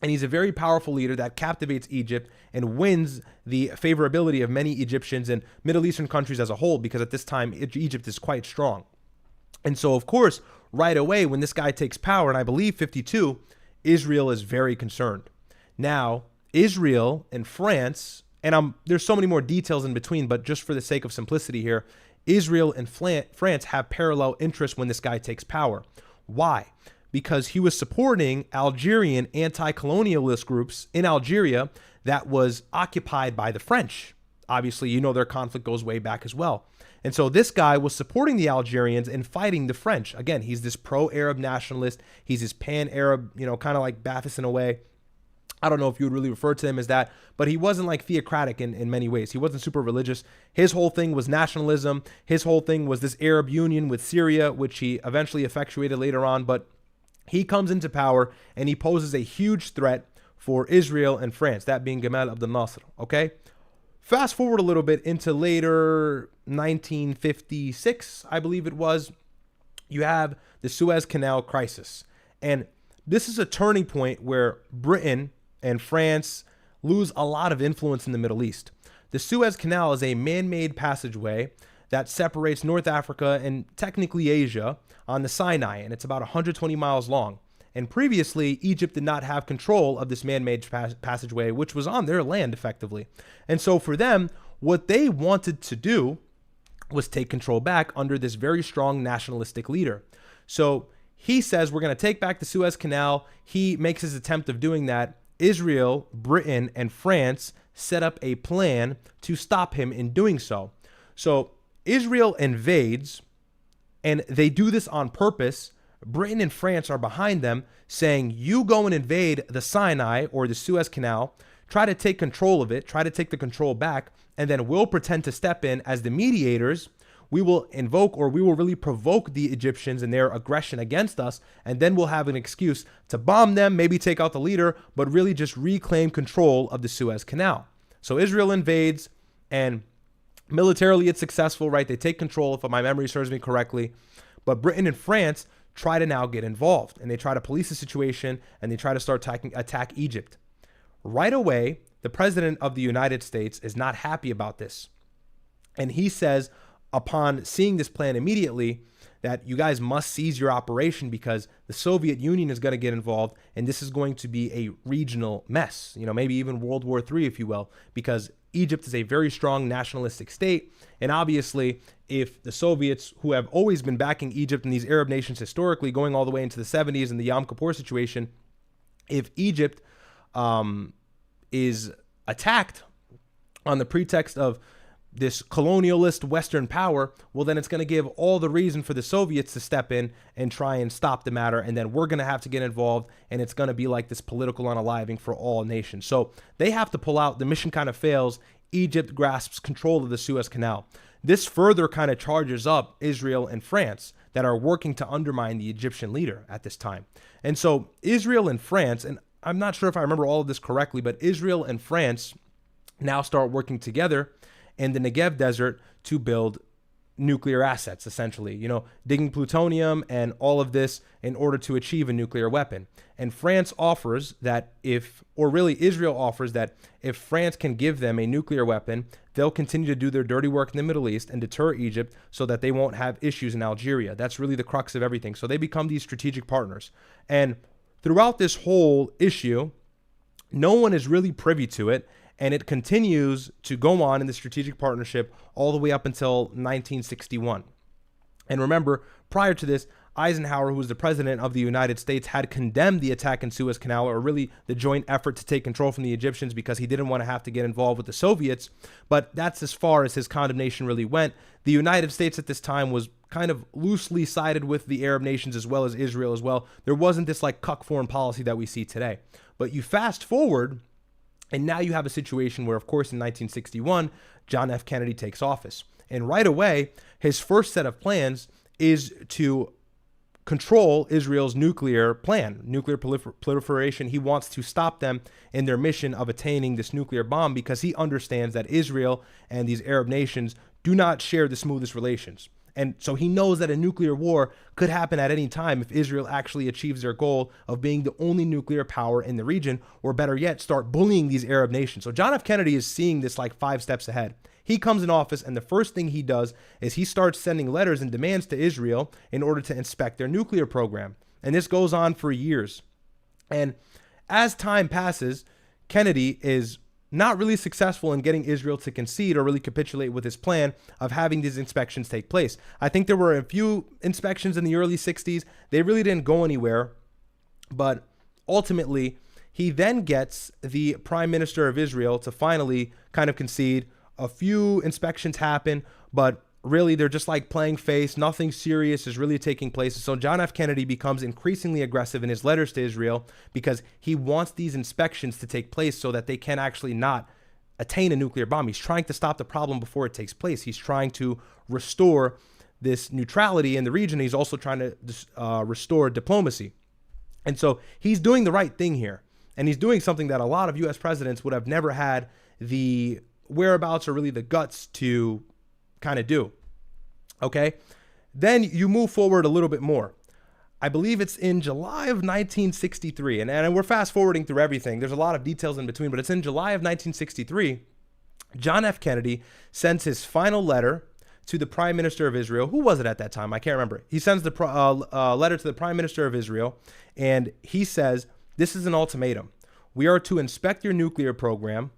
Speaker 1: And he's a very powerful leader that captivates Egypt and wins the favorability of many Egyptians and Middle Eastern countries as a whole, because at this time, Egypt is quite strong. And so, of course, right away, when this guy takes power, and I believe 52, Israel is very concerned. Now, Israel and France, and there's so many more details in between, but just for the sake of simplicity here, Israel and France have parallel interests when this guy takes power. Why? Because he was supporting Algerian anti-colonialist groups in Algeria that was occupied by the French. Obviously, you know their conflict goes way back as well. And so this guy was supporting the Algerians and fighting the French. Again, he's this pro-Arab nationalist. He's this pan-Arab, kind of like Ba'athist in a way. I don't know if you would really refer to him as that, but he wasn't like theocratic in many ways. He wasn't super religious. His whole thing was nationalism. His whole thing was this Arab union with Syria, which he eventually effectuated later on. But he comes into power and he poses a huge threat for Israel and France, that being Gamal Abdel Nasser, okay? Fast forward a little bit into later 1956, I believe it was, you have the Suez Canal crisis. And this is a turning point where Britain and France lose a lot of influence in the Middle East. The Suez Canal is a man-made passageway that separates North Africa and technically Asia on the Sinai, and it's about 120 miles long. And previously, Egypt did not have control of this man-made passageway, which was on their land effectively. And so for them, what they wanted to do was take control back under this very strong nationalistic leader. So he says, we're going to take back the Suez Canal. He makes his attempt of doing that. Israel, Britain, and France set up a plan to stop him in doing so. So Israel invades, and they do this on purpose. Britain and France are behind them, saying, you go and invade the Sinai or the Suez Canal, try to take control of it, try to take the control back, and then we'll pretend to step in as the mediators. We will invoke, or we will really provoke the Egyptians and their aggression against us, and then we'll have an excuse to bomb them, maybe take out the leader, but really just reclaim control of the Suez Canal. So Israel invades, and militarily it's successful, right? They take control, if my memory serves me correctly. But Britain and France try to now get involved, and they try to police the situation, and they try to start attack Egypt. Right away, the president of the United States is not happy about this. And he says, upon seeing this plan immediately, that you guys must seize your operation because the Soviet Union is going to get involved, and this is going to be a regional mess, maybe even World War III, if you will, because Egypt is a very strong nationalistic state. And obviously, if the Soviets, who have always been backing Egypt and these Arab nations historically, going all the way into the 70s and the Yom Kippur situation, if Egypt is attacked on the pretext of this colonialist Western power, well, then it's going to give all the reason for the Soviets to step in and try and stop the matter. And then we're going to have to get involved, and it's going to be like this political unaliving for all nations. So they have to pull out. The mission kind of fails. Egypt grasps control of the Suez Canal. This further kind of charges up Israel and France that are working to undermine the Egyptian leader at this time. And so Israel and France, and I'm not sure if I remember all of this correctly, but Israel and France now start working together in the Negev desert to build nuclear assets, essentially, digging plutonium and all of this in order to achieve a nuclear weapon. And France offers that Israel offers that if France can give them a nuclear weapon, they'll continue to do their dirty work in the Middle East and deter Egypt so that they won't have issues in Algeria. That's really the crux of everything. So they become these strategic partners. And throughout this whole issue, no one is really privy to it. And it continues to go on in the strategic partnership all the way up until 1961. And remember, prior to this, Eisenhower, who was the president of the United States, had condemned the attack in Suez Canal, or really the joint effort to take control from the Egyptians, because he didn't want to have to get involved with the Soviets. But that's as far as his condemnation really went. The United States at this time was kind of loosely sided with the Arab nations as well as Israel as well. There wasn't this like cuck foreign policy that we see today. But you fast forward, and now you have a situation where, of course, in 1961, John F. Kennedy takes office. And right away, his first set of plans is to control Israel's nuclear plan, nuclear proliferation. He wants to stop them in their mission of attaining this nuclear bomb because he understands that Israel and these Arab nations do not share the smoothest relations. And so he knows that a nuclear war could happen at any time if Israel actually achieves their goal of being the only nuclear power in the region, or better yet, start bullying these Arab nations. So John F. Kennedy is seeing this like 5 steps ahead. He comes in office, and the first thing he does is he starts sending letters and demands to Israel in order to inspect their nuclear program. And this goes on for years. And as time passes, Kennedy is not really successful in getting Israel to concede or really capitulate with his plan of having these inspections take place. I think there were a few inspections in the early 60s. They really didn't go anywhere. But ultimately, he then gets the prime minister of Israel to finally kind of concede. A few inspections happen, but really they're just like playing face. Nothing serious is really taking place. So John F. Kennedy becomes increasingly aggressive in his letters to Israel because he wants these inspections to take place so that they can actually not attain a nuclear bomb. He's trying to stop the problem before it takes place. He's trying to restore this neutrality in the region. He's also trying to restore diplomacy. And so he's doing the right thing here. And he's doing something that a lot of U.S. presidents would have never had the whereabouts or really the guts to kind of do. Okay. Then you move forward a little bit more. I believe it's in July of 1963. And we're fast forwarding through everything. There's a lot of details in between, but it's in July of 1963. John F. Kennedy sends his final letter to the prime minister of Israel. Who was it at that time? I can't remember. He sends the letter to the prime minister of Israel, and he says, this is an ultimatum. We are to inspect your nuclear program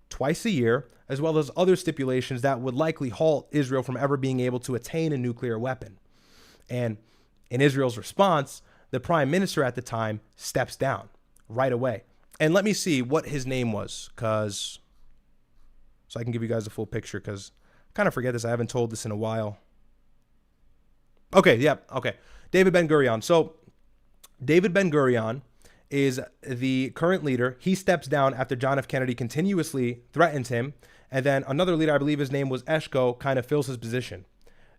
Speaker 1: twice a year, as well as other stipulations that would likely halt Israel from ever being able to attain a nuclear weapon. And in Israel's response, the prime minister at the time steps down right away. And let me see what his name was, so I can give you guys a full picture, because I kind of forget this. I haven't told this in a while. Okay, David Ben-Gurion. So David Ben-Gurion is the current leader. He steps down after John F. Kennedy continuously threatens him. And then another leader, I believe his name was Eshko, kind of fills his position.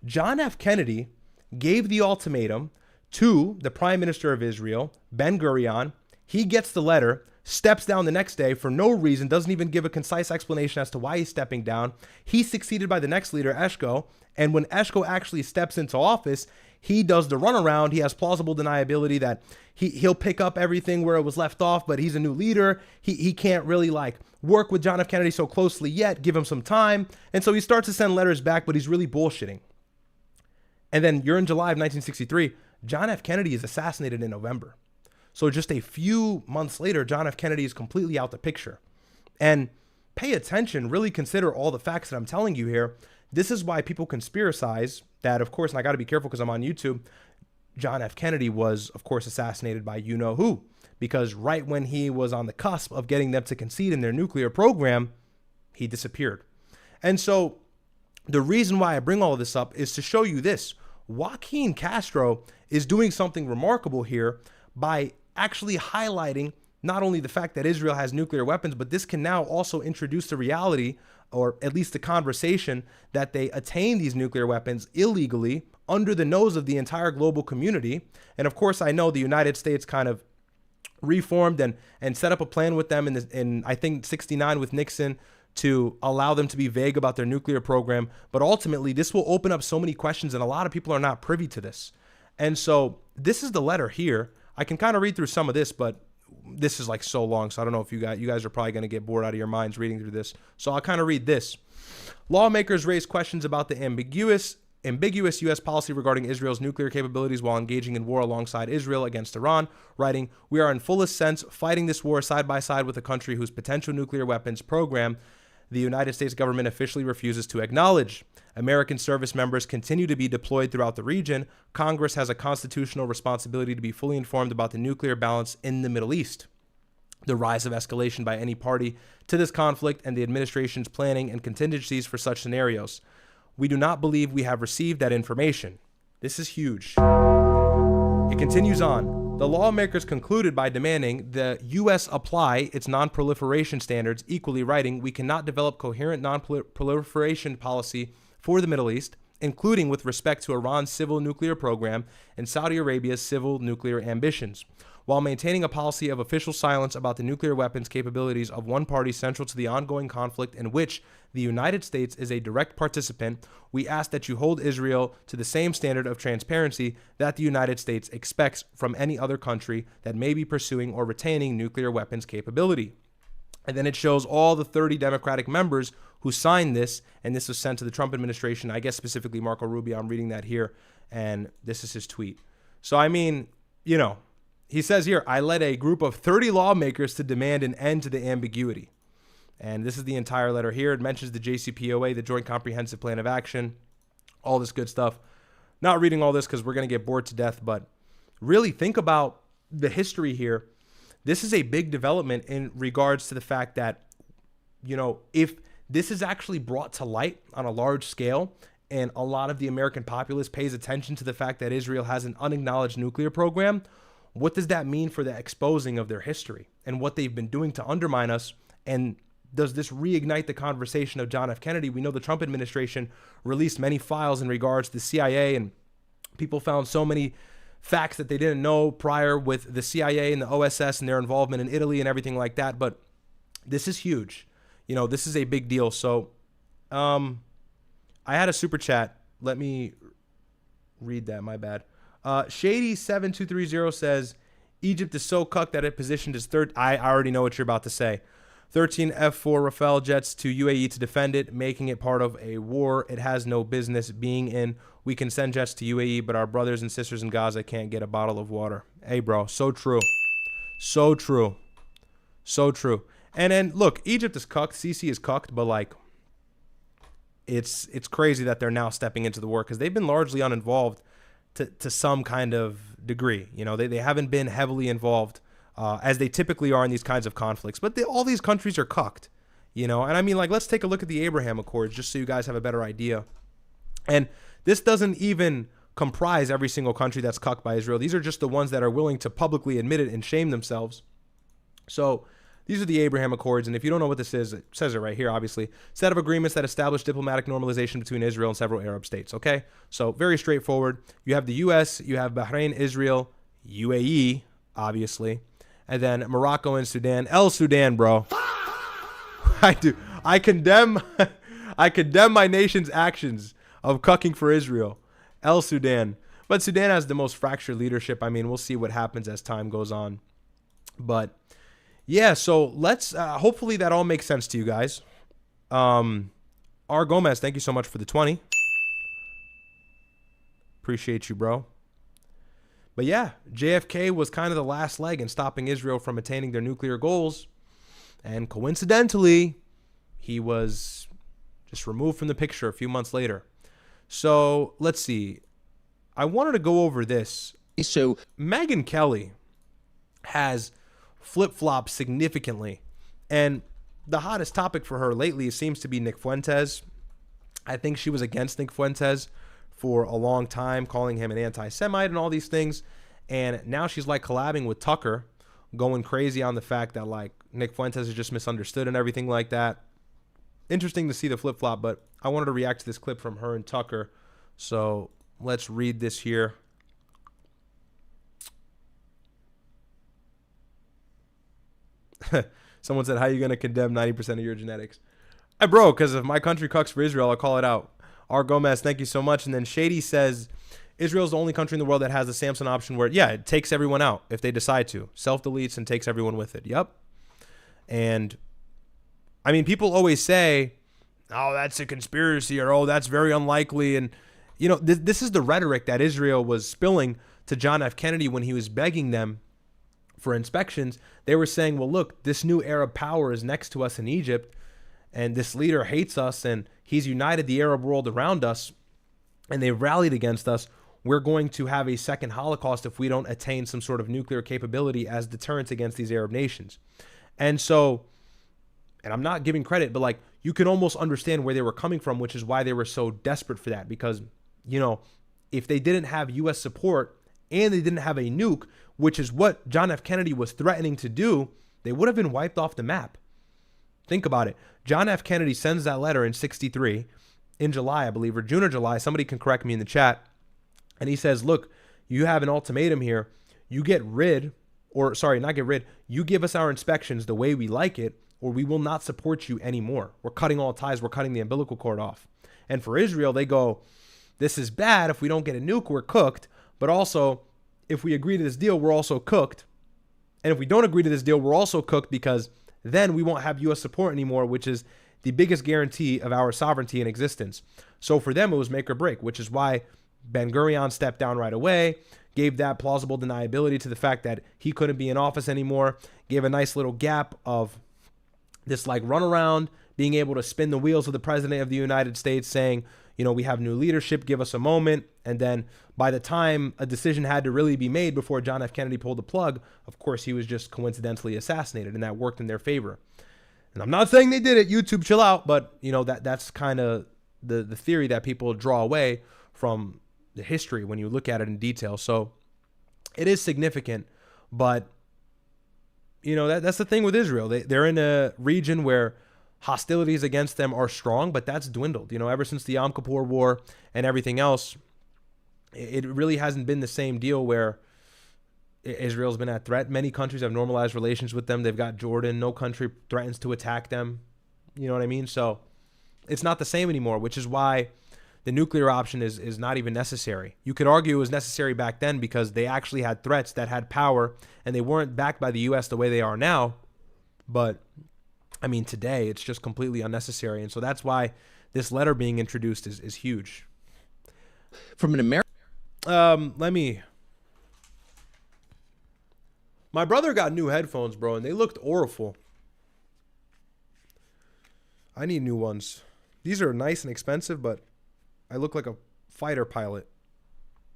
Speaker 1: John F. Kennedy gave the ultimatum to the prime minister of Israel, Ben-Gurion. He gets the letter, steps down the next day for no reason, doesn't even give a concise explanation as to why he's stepping down. He's succeeded by the next leader, Eshko. And when Eshko actually steps into office, he does the runaround. He has plausible deniability that he'll pick up everything where it was left off, but he's a new leader. He can't really work with John F. Kennedy so closely yet, give him some time. And so he starts to send letters back, but he's really bullshitting. And then you're in July of 1963. John F. Kennedy is assassinated in November. So just a few months later, John F. Kennedy is completely out the picture. And pay attention, really consider all the facts that I'm telling you here. This is why people conspiracize that, of course, and I got to be careful because I'm on YouTube, John F. Kennedy was, of course, assassinated by you-know-who. Because right when he was on the cusp of getting them to concede in their nuclear program, he disappeared. And so the reason why I bring all of this up is to show you this. Joaquin Castro is doing something remarkable here by actually highlighting not only the fact that Israel has nuclear weapons, but this can now also introduce the reality, or at least the conversation, that they attain these nuclear weapons illegally under the nose of the entire global community. And of course, I know the United States kind of reformed and set up a plan with them in I think 69 with Nixon to allow them to be vague about their nuclear program. But ultimately, this will open up so many questions, and a lot of people are not privy to this. And so this is the letter here. I can kind of read through some of this, but this is so long, so I don't know if you guys are probably going to get bored out of your minds reading through this. So I'll kind of read this. Lawmakers raise questions about the ambiguous U.S. policy regarding Israel's nuclear capabilities while engaging in war alongside Israel against Iran, writing, "We are in fullest sense fighting this war side by side with a country whose potential nuclear weapons program the United States government officially refuses to acknowledge. American service members continue to be deployed throughout the region. Congress has a constitutional responsibility to be fully informed about the nuclear balance in the Middle East, the rise of escalation by any party to this conflict, and the administration's planning and contingencies for such scenarios. We do not believe we have received that information." This is huge. It continues on. The lawmakers concluded by demanding the U.S. apply its non-proliferation standards, equally writing, "We cannot develop coherent non-proliferation policy for the Middle East, including with respect to Iran's civil nuclear program and Saudi Arabia's civil nuclear ambitions, while maintaining a policy of official silence about the nuclear weapons capabilities of one party central to the ongoing conflict in which the United States is a direct participant. We ask that you hold Israel to the same standard of transparency that the United States expects from any other country that may be pursuing or retaining nuclear weapons capability." And then it shows all the 30 Democratic members who signed this, and this was sent to the Trump administration, I guess specifically Marco Rubio. I'm reading that here, and this is his tweet. So, I mean, you know, he says here, "I led a group of 30 lawmakers to demand an end to the ambiguity." And this is the entire letter here. It mentions the JCPOA, the Joint Comprehensive Plan of Action, all this good stuff. Not reading all this because we're going to get bored to death, but really think about the history here. This is a big development in regards to the fact that, you know, if this is actually brought to light on a large scale and a lot of the American populace pays attention to the fact that Israel has an unacknowledged nuclear program, what does that mean for the exposing of their history and what they've been doing to undermine us? And does this reignite the conversation of John F. Kennedy? We know the Trump administration released many files in regards to the CIA, and people found so many facts that they didn't know prior with the CIA and the OSS and their involvement in Italy and everything like that. But this is huge. You know, this is a big deal. So I had a super chat. Let me read that. My bad. Shady7230 says, "Egypt is so cucked that it positioned as third." I already know what you're about to say. 13 F-4 Rafale jets to UAE to defend it, making it part of a war it has no business being in. We can send jets to UAE, but our brothers and sisters in Gaza can't get a bottle of water. Hey, bro, so true. So true. So true. And then, look, Egypt is cucked. Sisi is cucked, but, like, it's crazy that they're now stepping into the war because they've been largely uninvolved to some kind of degree. You know, they haven't been heavily involved as they typically are in these kinds of conflicts. But all these countries are cucked, you know. And I mean, like, let's take a look at the Abraham Accords just so you guys have a better idea. And this doesn't even comprise every single country that's cucked by Israel. These are just the ones that are willing to publicly admit it and shame themselves. So these are the Abraham Accords. And if you don't know what this is, it says it right here, obviously. Set of agreements that establish diplomatic normalization between Israel and several Arab states. Okay, so very straightforward. You have the U.S., you have Bahrain, Israel, UAE, obviously, and then Morocco and Sudan. El Sudan, bro. I do. I condemn my nation's actions of cucking for Israel. El Sudan. But Sudan has the most fractured leadership. I mean, we'll see what happens as time goes on. But yeah, so let's hopefully that all makes sense to you guys. R. Gomez, thank you so much for the 20. Appreciate you, bro. But yeah, JFK was kind of the last leg in stopping Israel from attaining their nuclear goals. And coincidentally, he was just removed from the picture a few months later. So let's see. I wanted to go over this. So Megyn Kelly has flip-flopped significantly. And the hottest topic for her lately seems to be Nick Fuentes. I think she was against Nick Fuentes for a long time, calling him an anti-Semite and all these things. And now she's like collabing with Tucker, going crazy on the fact that like Nick Fuentes is just misunderstood and everything like that. Interesting to see the flip-flop, but I wanted to react to this clip from her and Tucker. So let's read this here. Someone said, how are you going to condemn 90% of your genetics? Bro, because if my country cucks for Israel, I'll call it out. R. Gomez, thank you so much. And then Shady says, Israel's the only country in the world that has the Samson option where, yeah, it takes everyone out if they decide to. Self-deletes and takes everyone with it. Yep. And, I mean, people always say, oh, that's a conspiracy, or, oh, that's very unlikely. And, you know, this is the rhetoric that Israel was spilling to John F. Kennedy when he was begging them for inspections. They were saying, well, look, this new Arab power is next to us in Egypt, and this leader hates us, and he's united the Arab world around us, and they rallied against us. We're going to have a second Holocaust if we don't attain some sort of nuclear capability as deterrence against these Arab nations. And so, and I'm not giving credit, but like, you can almost understand where they were coming from, which is why they were so desperate for that. Because, you know, if they didn't have U.S. support and they didn't have a nuke, which is what John F. Kennedy was threatening to do, they would have been wiped off the map. Think about it. John F. Kennedy sends that letter in 63, in July, I believe, or June or July. Somebody can correct me in the chat. And he says, look, you have an ultimatum here. You get rid, or sorry, not get rid. You give us our inspections the way we like it, or we will not support you anymore. We're cutting all ties. We're cutting the umbilical cord off. And for Israel, they go, this is bad. If we don't get a nuke, we're cooked. But also, if we agree to this deal, we're also cooked. And if we don't agree to this deal, we're also cooked, because then we won't have U.S. support anymore, which is the biggest guarantee of our sovereignty and existence. So for them, it was make or break, which is why Ben-Gurion stepped down right away, gave that plausible deniability to the fact that he couldn't be in office anymore, gave a nice little gap of this like runaround, being able to spin the wheels of the president of the United States, saying, you know, we have new leadership, give us a moment. And then by the time a decision had to really be made before John F. Kennedy pulled the plug, of course, he was just coincidentally assassinated, and that worked in their favor. And I'm not saying they did it, YouTube, chill out, but you know, that's kind of the theory that people draw away from the history when you look at it in detail. So it is significant, but you know, that's the thing with Israel. They're in a region where hostilities against them are strong, but that's dwindled. You know, ever since the Yom Kippur War and everything else, it really hasn't been the same deal where Israel's been at threat. Many countries have normalized relations with them. They've got Jordan. No country threatens to attack them. You know what I mean? So it's not the same anymore, which is why the nuclear option is not even necessary. You could argue it was necessary back then because they actually had threats that had power, and they weren't backed by the U.S. the way they are now. But I mean, today it's just completely unnecessary. And so that's why this letter being introduced is huge.
Speaker 2: From an American...
Speaker 1: My brother got new headphones, bro, and they looked awful. I need new ones. These are nice and expensive, but I look like a fighter pilot.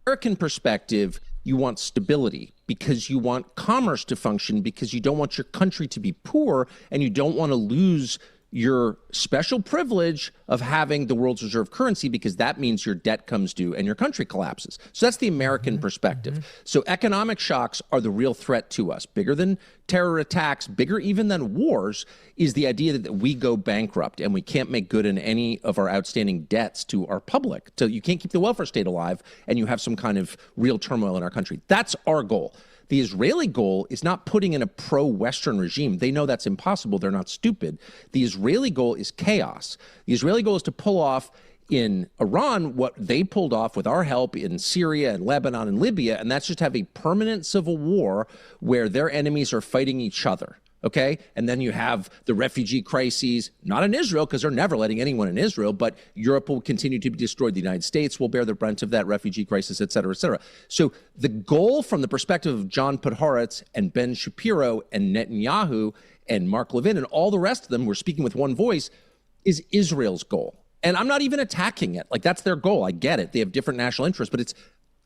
Speaker 2: American perspective, you want stability because you want commerce to function, because you don't want your country to be poor, and you don't want to lose your special privilege of having the world's reserve currency, because that means your debt comes due and your country collapses. So that's the American perspective. So economic shocks are the real threat to us. Bigger than terror attacks, bigger even than wars, is the idea that we go bankrupt and we can't make good in any of our outstanding debts to our public. So you can't keep the welfare state alive, and you have some kind of real turmoil in our country. That's our goal. The Israeli goal is not putting in a pro-Western regime. They know that's impossible. They're not stupid. The Israeli goal is chaos. The Israeli goal is to pull off in Iran what they pulled off with our help in Syria and Lebanon and Libya, and that's just have a permanent civil war where their enemies are fighting each other. Okay? And then you have the refugee crises, not in Israel, because they're never letting anyone in Israel, but Europe will continue to be destroyed. The United States will bear the brunt of that refugee crisis, et cetera, et cetera. So the goal from the perspective of John Podhoretz and Ben Shapiro and Netanyahu and Mark Levin and all the rest of them who are speaking with one voice is Israel's goal. And I'm not even attacking it. Like, that's their goal. I get it. They have different national interests, but it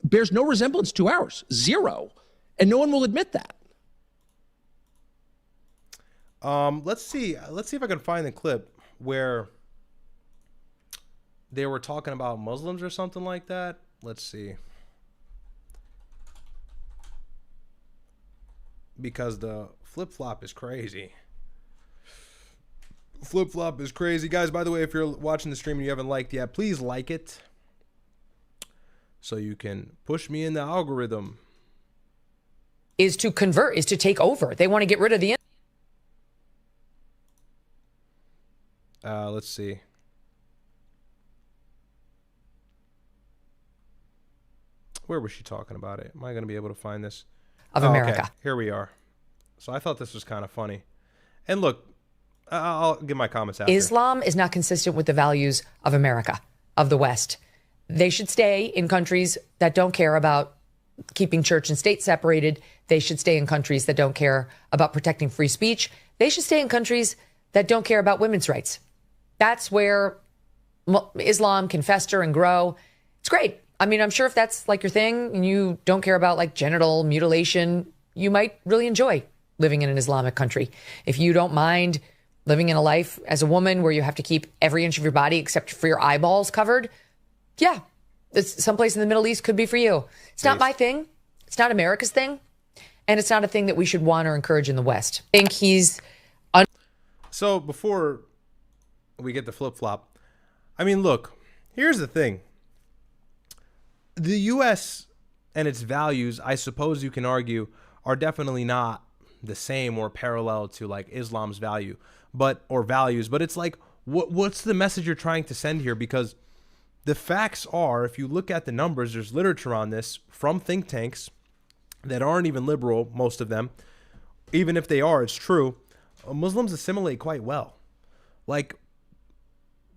Speaker 2: bears no resemblance to ours. Zero. And no one will admit that.
Speaker 1: Let's see if I can find the clip where they were talking about Muslims or something like that. Let's see. Because the flip-flop is crazy. Flip-flop is crazy. Guys, by the way, if you're watching the stream and you haven't liked yet, please like it so you can push me in the algorithm.
Speaker 3: Is to convert, is to take over. They want to get rid of the...
Speaker 1: Let's see. Where was she talking about it? Am I going to be able to find this?
Speaker 3: Of America.
Speaker 1: Okay. Here we are. So I thought this was kind of funny. And look, I'll give my comments after.
Speaker 3: Islam is not consistent with the values of America, of the West. They should stay in countries that don't care about keeping church and state separated. They should stay in countries that don't care about protecting free speech. They should stay in countries that don't care about women's rights. That's where Islam can fester and grow. It's great. I mean, I'm sure if that's like your thing and you don't care about like genital mutilation, you might really enjoy living in an Islamic country. If you don't mind living in a life as a woman where you have to keep every inch of your body except for your eyeballs covered, yeah, someplace in the Middle East could be for you. It's not my thing. It's not America's thing. and it's not a thing that we should want or encourage in the West. I think he's
Speaker 1: So before we get the flip-flop, I mean, look, here's the thing. The U.S. and its values, I suppose you can argue, are definitely not the same or parallel to like Islam's values. But it's like, what's the message you're trying to send here? Because the facts are, if you look at the numbers, there's literature on this from think tanks that aren't even liberal, most of them. Even if they are, it's true. Muslims assimilate quite well. Like,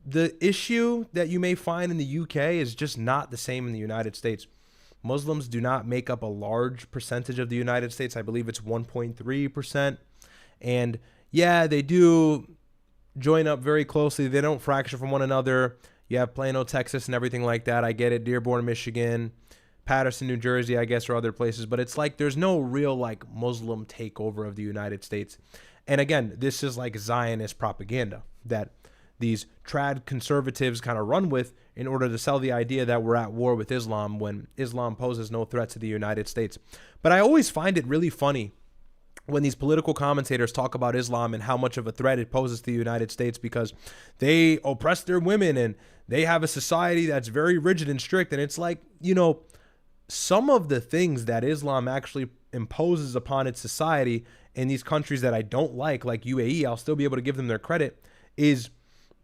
Speaker 1: the issue that you may find in the UK is just not the same in the United States. Muslims do not make up a large percentage of the United States. I believe it's 1.3%. And yeah, they do join up very closely. They don't fracture from one another. You have Plano, Texas, and everything like that. I get it. Dearborn, Michigan, Patterson, New Jersey, I guess, or other places. But it's like there's no real like Muslim takeover of the United States. And again, this is like Zionist propaganda that these trad conservatives kind of run with in order to sell the idea that we're at war with Islam when Islam poses no threat to the United States. But I always find it really funny when these political commentators talk about Islam and how much of a threat it poses to the United States because they oppress their women and they have a society that's very rigid and strict. And it's like, you know, some of the things that Islam actually imposes upon its society in these countries that I don't like UAE, I'll still be able to give them their credit, is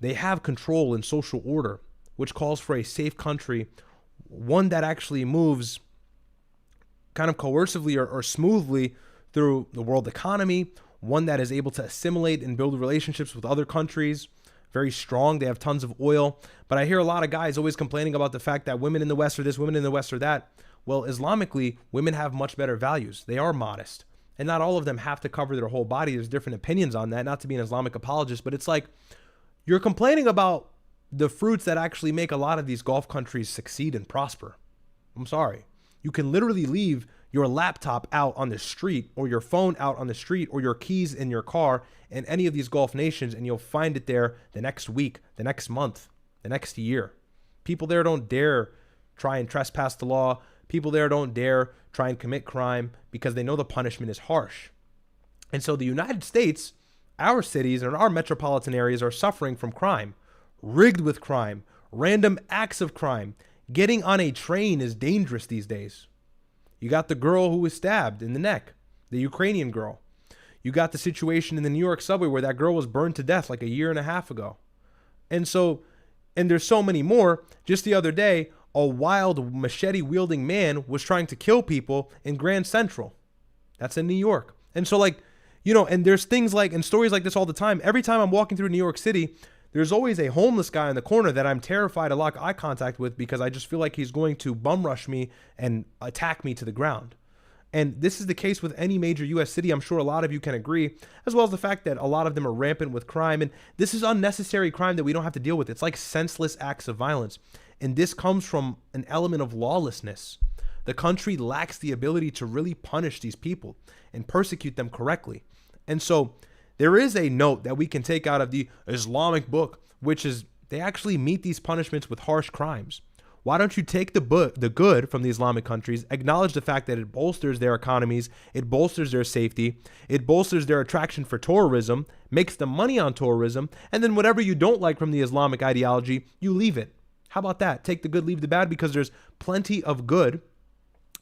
Speaker 1: they have control and social order, which calls for a safe country, one that actually moves kind of coercively or smoothly through the world economy, one that is able to assimilate and build relationships with other countries, very strong. They have tons of oil. But I hear a lot of guys always complaining about the fact that women in the West are this, women in the West are that. Well, Islamically, women have much better values. They are modest. And not all of them have to cover their whole body. There's different opinions on that, not to be an Islamic apologist, but it's like, you're complaining about the fruits that actually make a lot of these Gulf countries succeed and prosper. I'm sorry. You can literally leave your laptop out on the street or your phone out on the street or your keys in your car in any of these Gulf nations and you'll find it there the next week, the next month, the next year. People there don't dare try and trespass the law. People there don't dare try and commit crime because they know the punishment is harsh. And so the United States, our cities and our metropolitan areas are suffering from crime, rigged with crime, random acts of crime. Getting on a train is dangerous these days. You got the girl who was stabbed in the neck, the Ukrainian girl. You got the situation in the New York subway where that girl was burned to death like a year and a half ago. And there's so many more. Just the other day, a wild machete-wielding man was trying to kill people in Grand Central. That's in New York. And so like, you know, and there's things like, and stories like this all the time. Every time I'm walking through New York City, there's always a homeless guy in the corner that I'm terrified to lock eye contact with because I just feel like he's going to bum rush me and attack me to the ground. And this is the case with any major U.S. city. I'm sure a lot of you can agree, as well as the fact that a lot of them are rampant with crime. And this is unnecessary crime that we don't have to deal with. It's like senseless acts of violence. And this comes from an element of lawlessness. The country lacks the ability to really punish these people and persecute them correctly. And so there is a note that we can take out of the Islamic book, which is they actually meet these punishments with harsh crimes. Why don't you take the good from the Islamic countries, acknowledge the fact that it bolsters their economies, it bolsters their safety, it bolsters their attraction for tourism, makes them money on tourism, and then whatever you don't like from the Islamic ideology, you leave it. How about that? Take the good, leave the bad, because there's plenty of good,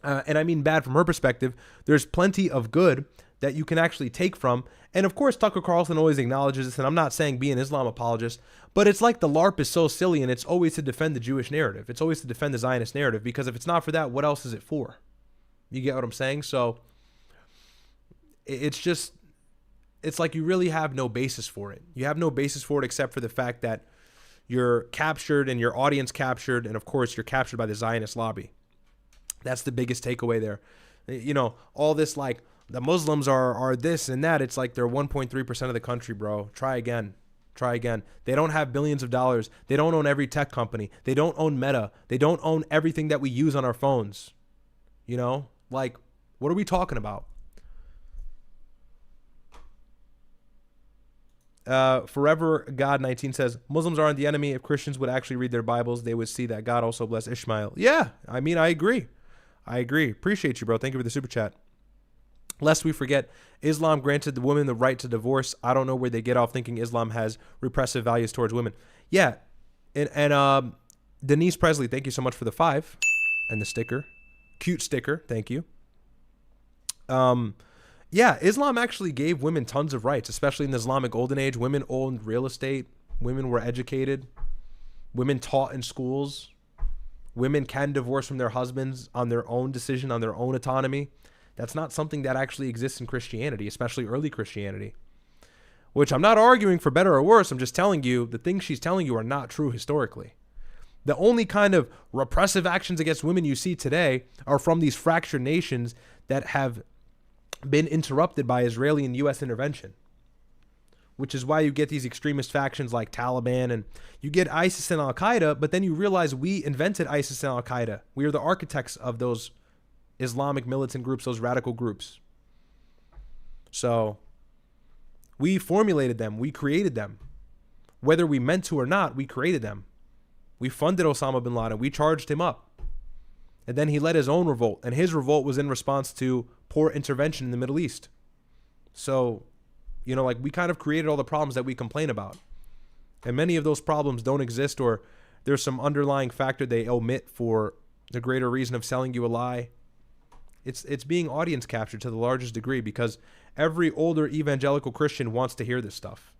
Speaker 1: and I mean bad from her perspective, there's plenty of good that you can actually take from. And of course, Tucker Carlson always acknowledges this, and I'm not saying be an Islam apologist, but it's like the LARP is so silly, and it's always to defend the Jewish narrative. It's always to defend the Zionist narrative, because if it's not for that, what else is it for? You get what I'm saying? So it's like you really have no basis for it. You have no basis for it except for the fact that you're captured and your audience captured, and of course, you're captured by the Zionist lobby. That's the biggest takeaway there. You know, all this like, the Muslims are this and that. It's like they're 1.3% of the country, bro. Try again. They don't have billions of dollars. They don't own every tech company. They don't own Meta. They don't own everything that we use on our phones. You know, like, what are we talking about? Forever God 19 says, Muslims aren't the enemy. If Christians would actually read their Bibles, they would see that God also blessed Ishmael. Yeah, I mean, I agree. Appreciate you, bro. Thank you for the super chat. Lest we forget, Islam granted the women the right to divorce. I don't know where they get off thinking Islam has repressive values towards women. Yeah. And Denise Presley, thank you so much for the 5 and the sticker. Cute sticker. Thank you. Yeah, Islam actually gave women tons of rights, especially in the Islamic Golden Age. Women owned real estate. Women were educated. Women taught in schools. Women can divorce from their husbands on their own decision, on their own autonomy. That's not something that actually exists in Christianity, especially early Christianity. Which I'm not arguing for better or worse. I'm just telling you the things she's telling you are not true historically. The only kind of repressive actions against women you see today are from these fractured nations that have been interrupted by Israeli and U.S. intervention. Which is why you get these extremist factions like Taliban, and you get ISIS and Al-Qaeda, but then you realize we invented ISIS and Al-Qaeda. We are the architects of those Islamic militant groups, those radical groups. So we formulated them. We created them. Whether we meant to or not, we created them. We funded Osama bin Laden. We charged him up. And then he led his own revolt. And his revolt was in response to poor intervention in the Middle East. So, like we kind of created all the problems that we complain about. And many of those problems don't exist, or there's some underlying factor they omit for the greater reason of selling you a lie. It's being audience captured to the largest degree because every older evangelical Christian wants to hear this stuff.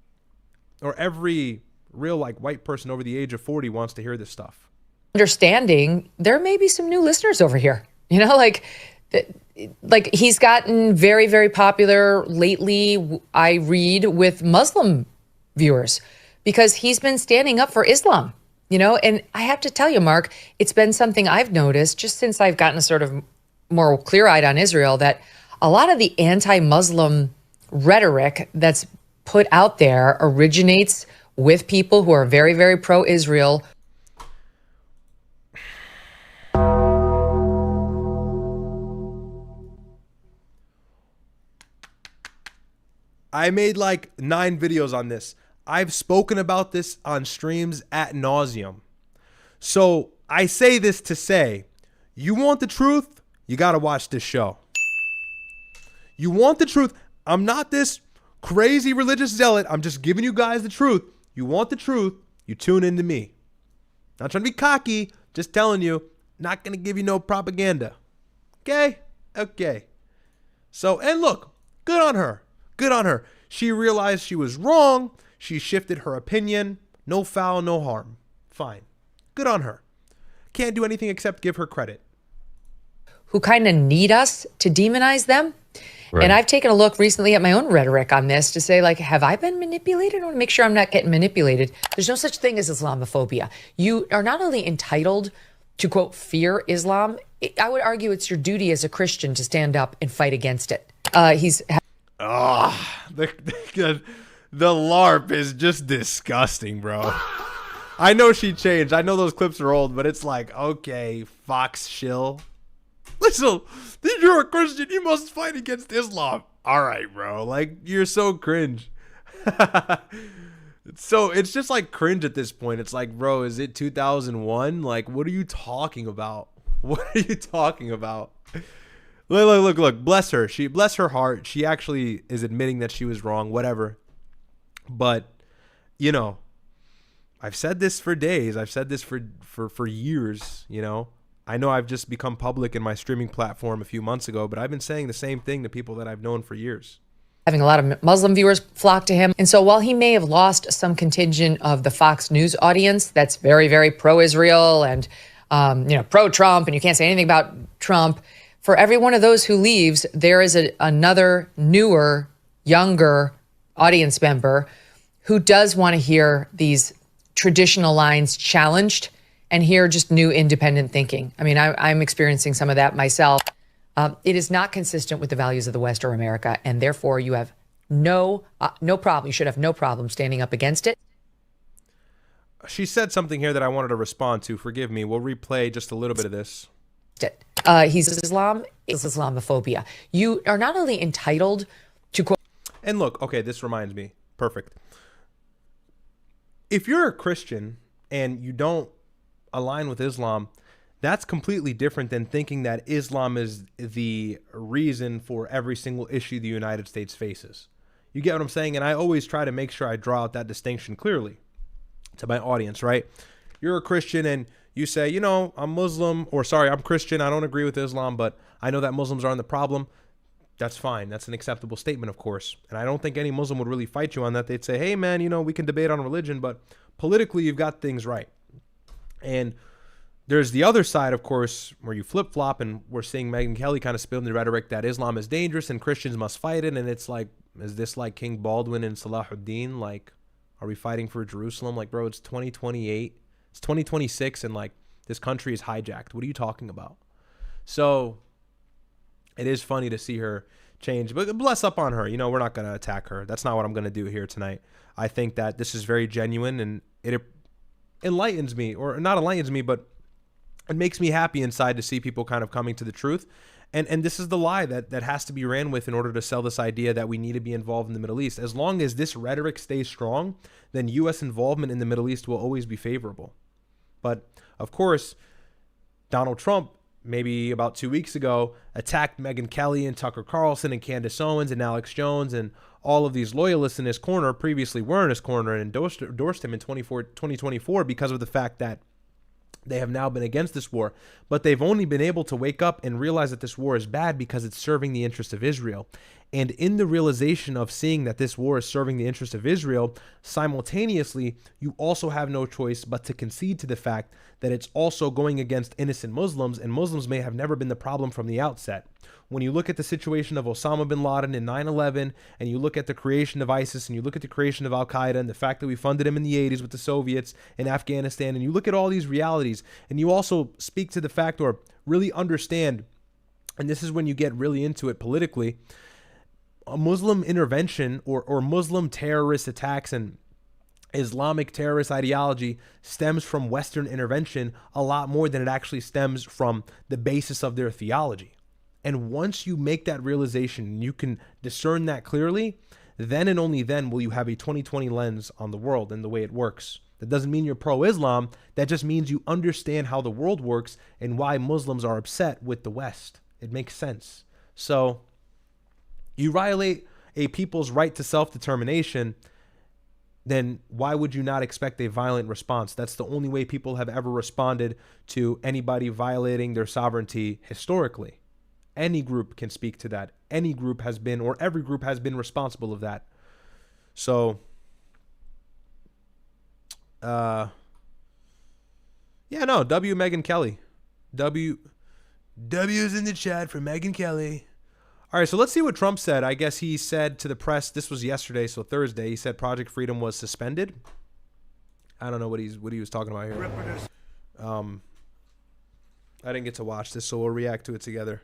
Speaker 1: Or every real white person over the age of 40 wants to hear this stuff.
Speaker 3: Understanding there may be some new listeners over here, like he's gotten very, very popular lately. I read with Muslim viewers because he's been standing up for Islam, and I have to tell you, Mark, it's been something I've noticed just since I've gotten sort of more clear-eyed on Israel, that a lot of the anti-Muslim rhetoric that's put out there originates with people who are very, very pro-Israel.
Speaker 1: I made 9 videos on this. I've spoken about this on streams ad nauseum. So I say this to say, you want the truth? You got to watch this show. You want the truth? I'm not this crazy religious zealot. I'm just giving you guys the truth. You want the truth? You tune into me. Not trying to be cocky, just telling you, not going to give you no propaganda. Okay? Okay. So, and look, good on her. Good on her. She realized she was wrong. She shifted her opinion. No foul, no harm. Fine. Good on her. Can't do anything except give her credit.
Speaker 3: Who kind of need us to demonize them. Right. And I've taken a look recently at my own rhetoric on this to say, have I been manipulated? I want to make sure I'm not getting manipulated. There's no such thing as Islamophobia. You are not only entitled to, quote, fear Islam, I would argue it's your duty as a Christian to stand up and fight against it. The
Speaker 1: LARP is just disgusting, bro. I know she changed. I know those clips are old, but it's okay, Fox shill. Listen, if you're a Christian, you must fight against Islam. All right, bro. You're so cringe. So it's just cringe at this point. It's bro, is it 2001? What are you talking about? What are you talking about? Look. Bless her. Bless her heart. She actually is admitting that she was wrong, whatever. But, I've said this for days. I've said this for years, I know I've just become public in my streaming platform a few months ago, but I've been saying the same thing to people that I've known for years.
Speaker 3: Having a lot of Muslim viewers flock to him. And so while he may have lost some contingent of the Fox News audience that's very, very pro-Israel and, pro-Trump, and you can't say anything about Trump, for every one of those who leaves, there is another newer, younger audience member who does want to hear these traditional lines challenged and hear just new independent thinking. I mean, I'm experiencing some of that myself. It is not consistent with the values of the West or America, and therefore you have no problem. You should have no problem standing up against it.
Speaker 1: She said something here that I wanted to respond to. Forgive me. We'll replay just a little bit of this.
Speaker 3: He's Islam. It's Islamophobia. You are not only entitled to quote.
Speaker 1: And look, okay, this reminds me. Perfect. If you're a Christian and you don't align with Islam, That's completely different than thinking that Islam is the reason for every single issue the United States faces. You get what I'm saying? And I always try to make sure I draw out that distinction clearly to my audience, right? You're a Christian and you say, you know, I'm Muslim, or sorry, I'm Christian. I don't agree with Islam, but I know that Muslims aren't the problem. That's fine. That's an acceptable statement, of course. And I don't think any Muslim would really fight you on that. They'd say, hey, man, you know, we can debate on religion, but politically you've got things right. And there's the other side, of course, where you flip-flop, and we're seeing Megyn Kelly kind of spilling the rhetoric that Islam is dangerous and Christians must fight it. And it's like, is this like King Baldwin and Salahuddin? Like, are we fighting for Jerusalem? Like, bro, it's 2028. It's 2026, and like this country is hijacked. What are you talking about? So it is funny to see her change, but bless up on her. You know, we're not going to attack her. That's not what I'm going to do here tonight. I think that this is very genuine, and it enlightens me, or not enlightens me, but it makes me happy inside to see people kind of coming to the truth. And this is the lie that has to be ran with in order to sell this idea that we need to be involved in the Middle East. As long as this rhetoric stays strong, then U.S. involvement in the Middle East will always be favorable. But, of course, Donald Trump, maybe about 2 weeks ago, attacked Megyn Kelly and Tucker Carlson and Candace Owens and Alex Jones, and all of these loyalists in his corner previously were in his corner and endorsed him in 2024 because of the fact that they have now been against this war, but they've only been able to wake up and realize that this war is bad because it's serving the interest of Israel. And in the realization of seeing that this war is serving the interest of Israel, simultaneously, you also have no choice but to concede to the fact that it's also going against innocent Muslims, and Muslims may have never been the problem from the outset. When you look at the situation of Osama bin Laden in 9/11, and you look at the creation of ISIS, and you look at the creation of Al-Qaeda, and the fact that we funded him in the 80s with the Soviets in Afghanistan, and you look at all these realities, and you also speak to the fact, or really understand, and this is when you get really into it politically, a Muslim intervention or Muslim terrorist attacks and Islamic terrorist ideology stems from Western intervention a lot more than it actually stems from the basis of their theology. And once you make that realization and you can discern that clearly, then and only then will you have a 2020 lens on the world and the way it works. That doesn't mean you're pro-Islam. That just means you understand how the world works and why Muslims are upset with the West. It makes sense. So you violate a people's right to self-determination, then why would you not expect a violent response? That's the only way people have ever responded to anybody violating their sovereignty historically. Any group can speak to that. Any group has been, or every group has been responsible of that. So, W Megyn Kelly. W's in the chat for Megyn Kelly. All right, so let's see what Trump said. I guess he said to the press, this was yesterday, so Thursday, he said Project Freedom was suspended. I don't know what he was talking about here. I didn't get to watch this, so we'll react to it together.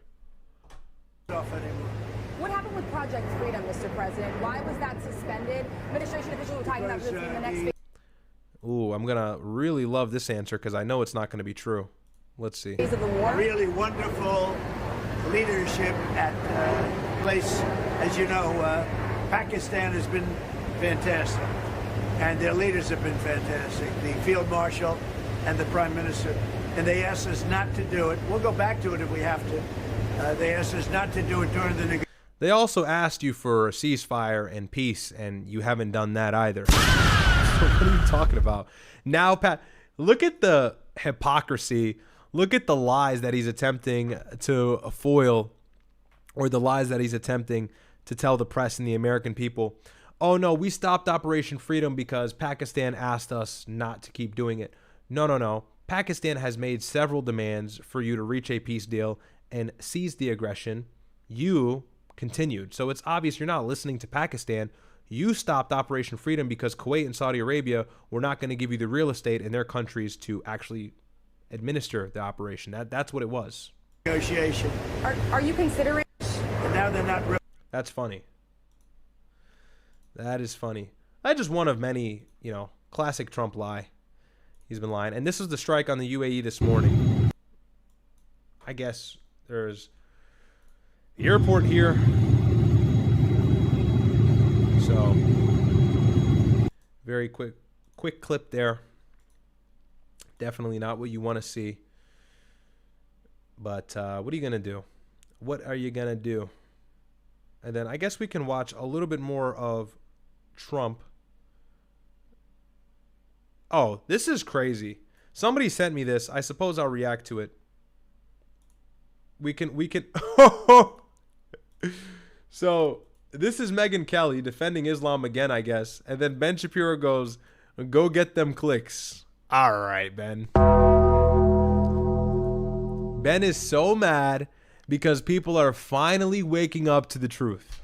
Speaker 4: What happened with Project Freedom, Mr. President? Why was that suspended? Administration officials were talking about this in the next phase.
Speaker 1: Ooh, I'm going to really love this answer because I know it's not going to be true. Let's see.
Speaker 4: Of the war?
Speaker 5: Really wonderful leadership at place. As you know, Pakistan has been fantastic, and their leaders have been fantastic. The Field Marshal and the Prime Minister. And they asked us not to do it. We'll go back to it if we have to. They asked us not to do it during the negotiations.
Speaker 1: They also asked you for a ceasefire and peace, and you haven't done that either. So what are you talking about? Now, Pat, look at the hypocrisy. Look at the lies that he's attempting to foil, or the lies that he's attempting to tell the press and the American people. Oh, no, we stopped Operation Freedom because Pakistan asked us not to keep doing it. No. Pakistan has made several demands for you to reach a peace deal and cease the aggression. You continued. So it's obvious you're not listening to Pakistan. You stopped Operation Freedom because Kuwait and Saudi Arabia were not going to give you the real estate in their countries to actually administer the operation. That's what it was.
Speaker 5: Negotiation.
Speaker 4: Are you considering?
Speaker 5: And now they're not.
Speaker 1: That's funny. That is funny. That's just one of many, classic Trump lie. He's been lying. And this is the strike on the UAE this morning. I guess there's the airport here. So, very quick clip there. Definitely not what you want to see. But what are you going to do? What are you going to do? And then I guess we can watch a little bit more of Trump. Oh, this is crazy. Somebody sent me this. I suppose I'll react to it. We can. So this is Megyn Kelly defending Islam again, I guess. And then Ben Shapiro goes, "Go get them clicks." All right, Ben. Ben is so mad because people are finally waking up to the truth.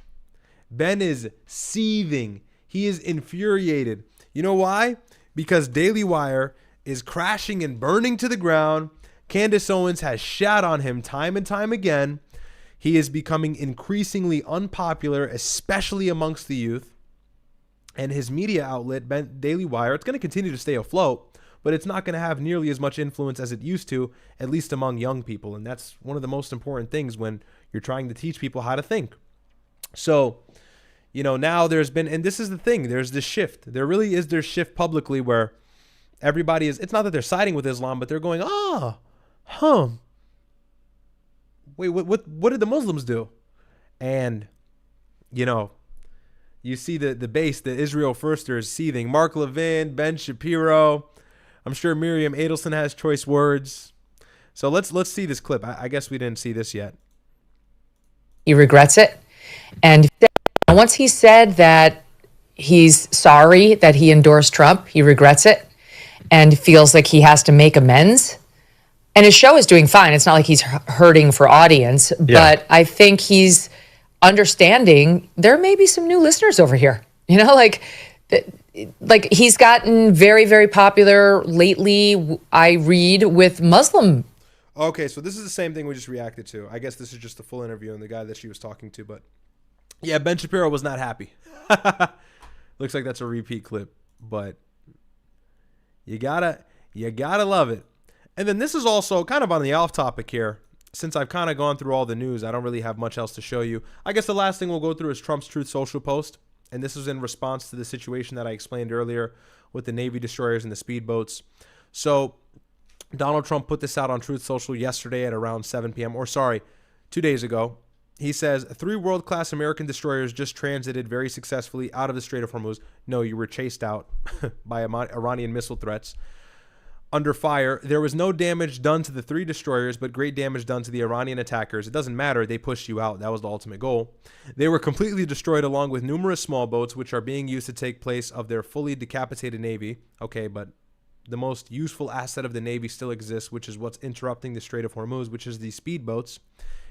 Speaker 1: Ben is seething. He is infuriated. You know why? Because Daily Wire is crashing and burning to the ground. Candace Owens has shat on him time and time again. He is becoming increasingly unpopular, especially amongst the youth. And his media outlet, Daily Wire, it's going to continue to stay afloat, but it's not going to have nearly as much influence as it used to, at least among young people. And that's one of the most important things when you're trying to teach people how to think. So, now there's been, and this is the thing, there's this shift. There really is this shift publicly where everybody is, it's not that they're siding with Islam, but they're going, wait, what did the Muslims do? And, you see the base, the Israel firsters seething. Mark Levin, Ben Shapiro. I'm sure Miriam Adelson has choice words. So let's see this clip. I guess we didn't see this yet.
Speaker 3: He regrets it. And once he said that he's sorry that he endorsed Trump, he regrets it and feels like he has to make amends. And his show is doing fine. It's not like he's hurting for audience, but I think he's understanding there may be some new listeners over here. Like he's gotten very, very popular lately, I read, with Muslim.
Speaker 1: Okay, so this is the same thing we just reacted to. I guess this is just the full interview and the guy that she was talking to. But yeah, Ben Shapiro was not happy. Looks like that's a repeat clip, but you gotta love it. And then this is also kind of on the off topic here. Since I've kind of gone through all the news, I don't really have much else to show you. I guess the last thing we'll go through is Trump's Truth Social post. And this is in response to the situation that I explained earlier with the Navy destroyers and the speedboats. So Donald Trump put this out on Truth Social yesterday at around 7 p.m. 2 days ago. He says, 3 world-class American destroyers just transited very successfully out of the Strait of Hormuz. No, you were chased out by Iranian missile threats. Under fire, there was no damage done to the 3 destroyers, but great damage done to the Iranian attackers. It doesn't matter. They pushed you out. That was the ultimate goal. They were completely destroyed along with numerous small boats, which are being used to take place of their fully decapitated Navy. Okay, but the most useful asset of the Navy still exists, which is what's interrupting the Strait of Hormuz, which is these speedboats.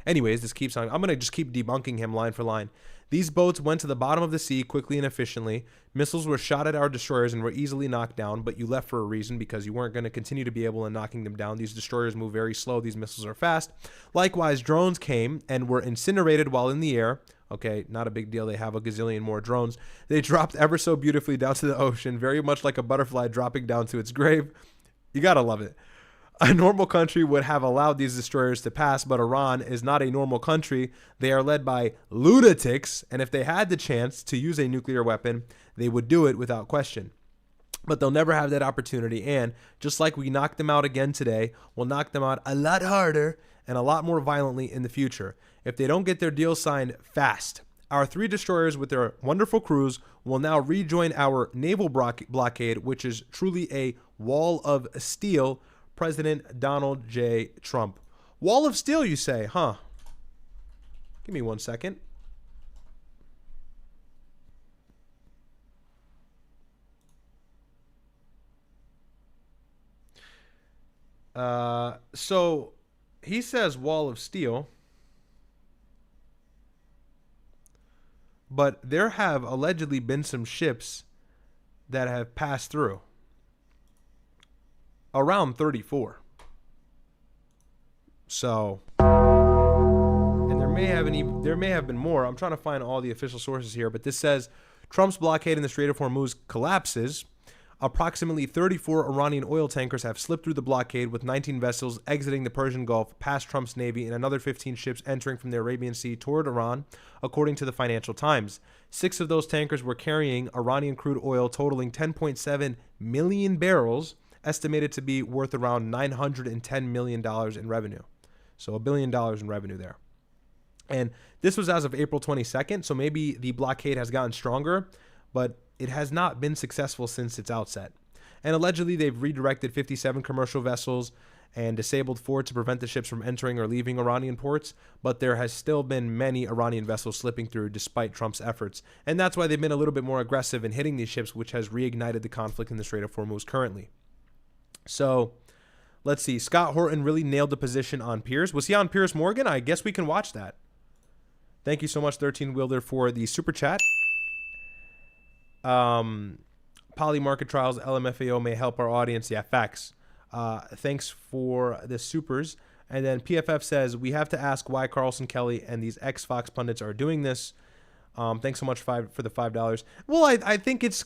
Speaker 1: Anyways, this keeps on. I'm going to just keep debunking him line for line. These boats went to the bottom of the sea quickly and efficiently. Missiles were shot at our destroyers and were easily knocked down, but you left for a reason because you weren't going to continue to be able to knocking them down. These destroyers move very slow. These missiles are fast. Likewise, drones came and were incinerated while in the air. Okay, not a big deal. They have a gazillion more drones. They dropped ever so beautifully down to the ocean, very much like a butterfly dropping down to its grave. You got to love it. A normal country would have allowed these destroyers to pass, but Iran is not a normal country. They are led by lunatics, and if they had the chance to use a nuclear weapon, they would do it without question. But they'll never have that opportunity, and just like we knocked them out again today, we'll knock them out a lot harder and a lot more violently in the future. If they don't get their deal signed fast, our 3 destroyers with their wonderful crews will now rejoin our naval blockade, which is truly a wall of steel. President Donald J. Trump. Wall of steel, you say, huh? Give me 1 second. So he says wall of steel, but there have allegedly been some ships that have passed through. Around 34. So, and there may have been more. I'm trying to find all the official sources here, but this says Trump's blockade in the Strait of Hormuz collapses. Approximately 34 Iranian oil tankers have slipped through the blockade, with 19 vessels exiting the Persian Gulf past Trump's Navy and another 15 ships entering from the Arabian Sea toward Iran, according to the Financial Times. 6 of those tankers were carrying Iranian crude oil totaling 10.7 million barrels, estimated to be worth around $910 million in revenue. So $1 billion in revenue there. And this was as of April 22nd, so maybe the blockade has gotten stronger, but it has not been successful since its outset. And allegedly, they've redirected 57 commercial vessels and disabled 4 to prevent the ships from entering or leaving Iranian ports, but there has still been many Iranian vessels slipping through despite Trump's efforts. And that's why they've been a little bit more aggressive in hitting these ships, which has reignited the conflict in the Strait of Hormuz currently. So let's see. Scott Horton really nailed the position on Piers. Was he on Piers Morgan? I guess we can watch that. Thank you so much, 13 Wilder, for the super chat. Poly market trials, LMFAO may help our audience. Yeah, facts. Thanks for the supers. And then PFF says, we have to ask why Carlson Kelly and these ex-Fox pundits are doing this. Thanks so much for the $5. Well, I think it's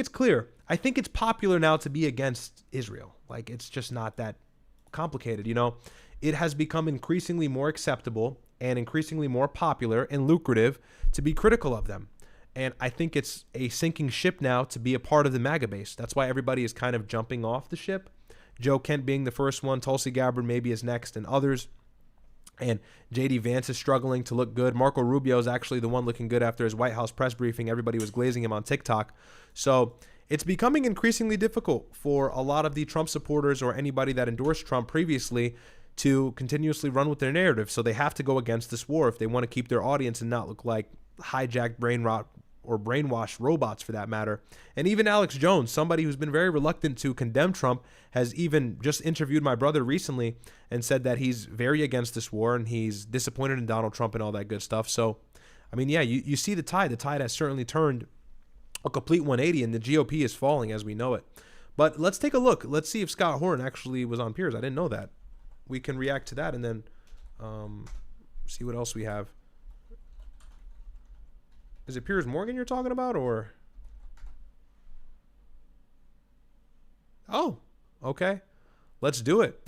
Speaker 1: clear. I think it's popular now to be against Israel. Like, it's just not that complicated, you know. It has become increasingly more acceptable and increasingly more popular and lucrative to be critical of them. And I think it's a sinking ship now to be a part of the MAGA base. That's why everybody is kind of jumping off the ship. Joe Kent being the first one, Tulsi Gabbard maybe is next, and others. And J.D. Vance is struggling to look good. Marco Rubio is actually the one looking good after his White House press briefing. Everybody was glazing him on TikTok. So it's becoming increasingly difficult for a lot of the Trump supporters or anybody that endorsed Trump previously to continuously run with their narrative. So they have to go against this war if they want to keep their audience and not look like hijacked brain rot or brainwashed robots for that matter. And even Alex Jones, somebody who's been very reluctant to condemn Trump, has even just interviewed my brother recently and said that he's very against this war and he's disappointed in Donald Trump and all that good stuff. So, I mean, yeah, you see the tide. The tide has certainly turned a complete 180 and the GOP is falling as we know it. But let's take a look. Let's see if Scott Horton actually was on Piers. I didn't know that. We can react to that and then see what else we have. Is it Piers Morgan you're talking about, or? Oh, okay. Let's do it.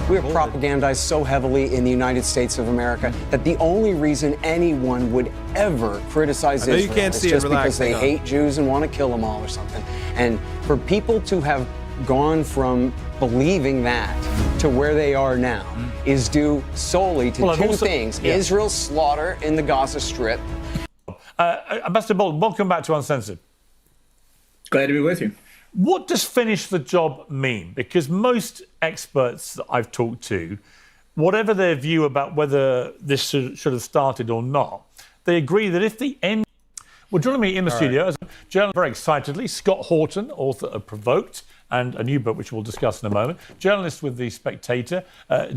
Speaker 6: We are propagandized so heavily in the United States of America that the only reason anyone would ever criticize Israel is just because they hate Jews and want to kill them all or something. And for people to have gone from believing that to where they are now is due solely to two things. Yeah. Israel's slaughter in the Gaza Strip.
Speaker 7: Ambassador Bolton, welcome back to Uncensored.
Speaker 8: Glad to be with you.
Speaker 7: What does finish the job mean? Because most experts that I've talked to, whatever their view about whether this should have started or not, they agree that if the end... Well, joining me in the studio, as a journalist, very excitedly, Scott Horton, author of Provoked, and a new book which we'll discuss in a moment, journalist with The Spectator,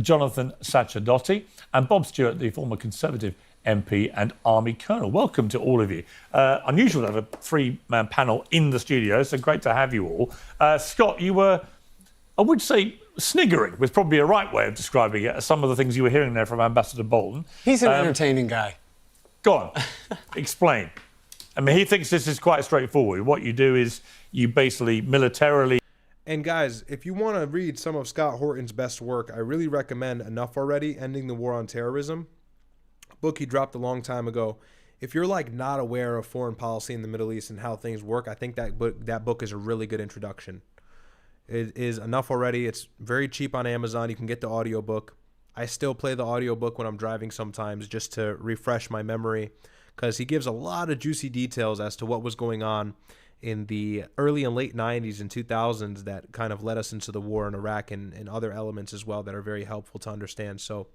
Speaker 7: Jonathan Sacerdoti, and Bob Stewart, the former Conservative MP and Army Colonel. Welcome to all of you. Unusual to have a three-man panel in the studio, so great to have you all. Scott, you were, I would say, sniggering, was probably a right way of describing it, some of the things you were hearing there from Ambassador Bolton.
Speaker 6: He's an entertaining guy.
Speaker 7: Go on, explain. I mean, he thinks this is quite straightforward. What you do is you basically militarily...
Speaker 1: And guys, if you want to read some of Scott Horton's best work, I really recommend Enough Already, Ending the War on Terrorism. Book he dropped a long time ago. If you're like not aware of foreign policy in the Middle East and how things work, I think that book is a really good introduction. It is Enough Already. It's very cheap on Amazon. You can get the audiobook. I still play the audiobook when I'm driving sometimes just to refresh my memory because he gives a lot of juicy details as to what was going on in the early and late 90s and 2000s that kind of led us into the war in Iraq and other elements as well that are very helpful to understand. So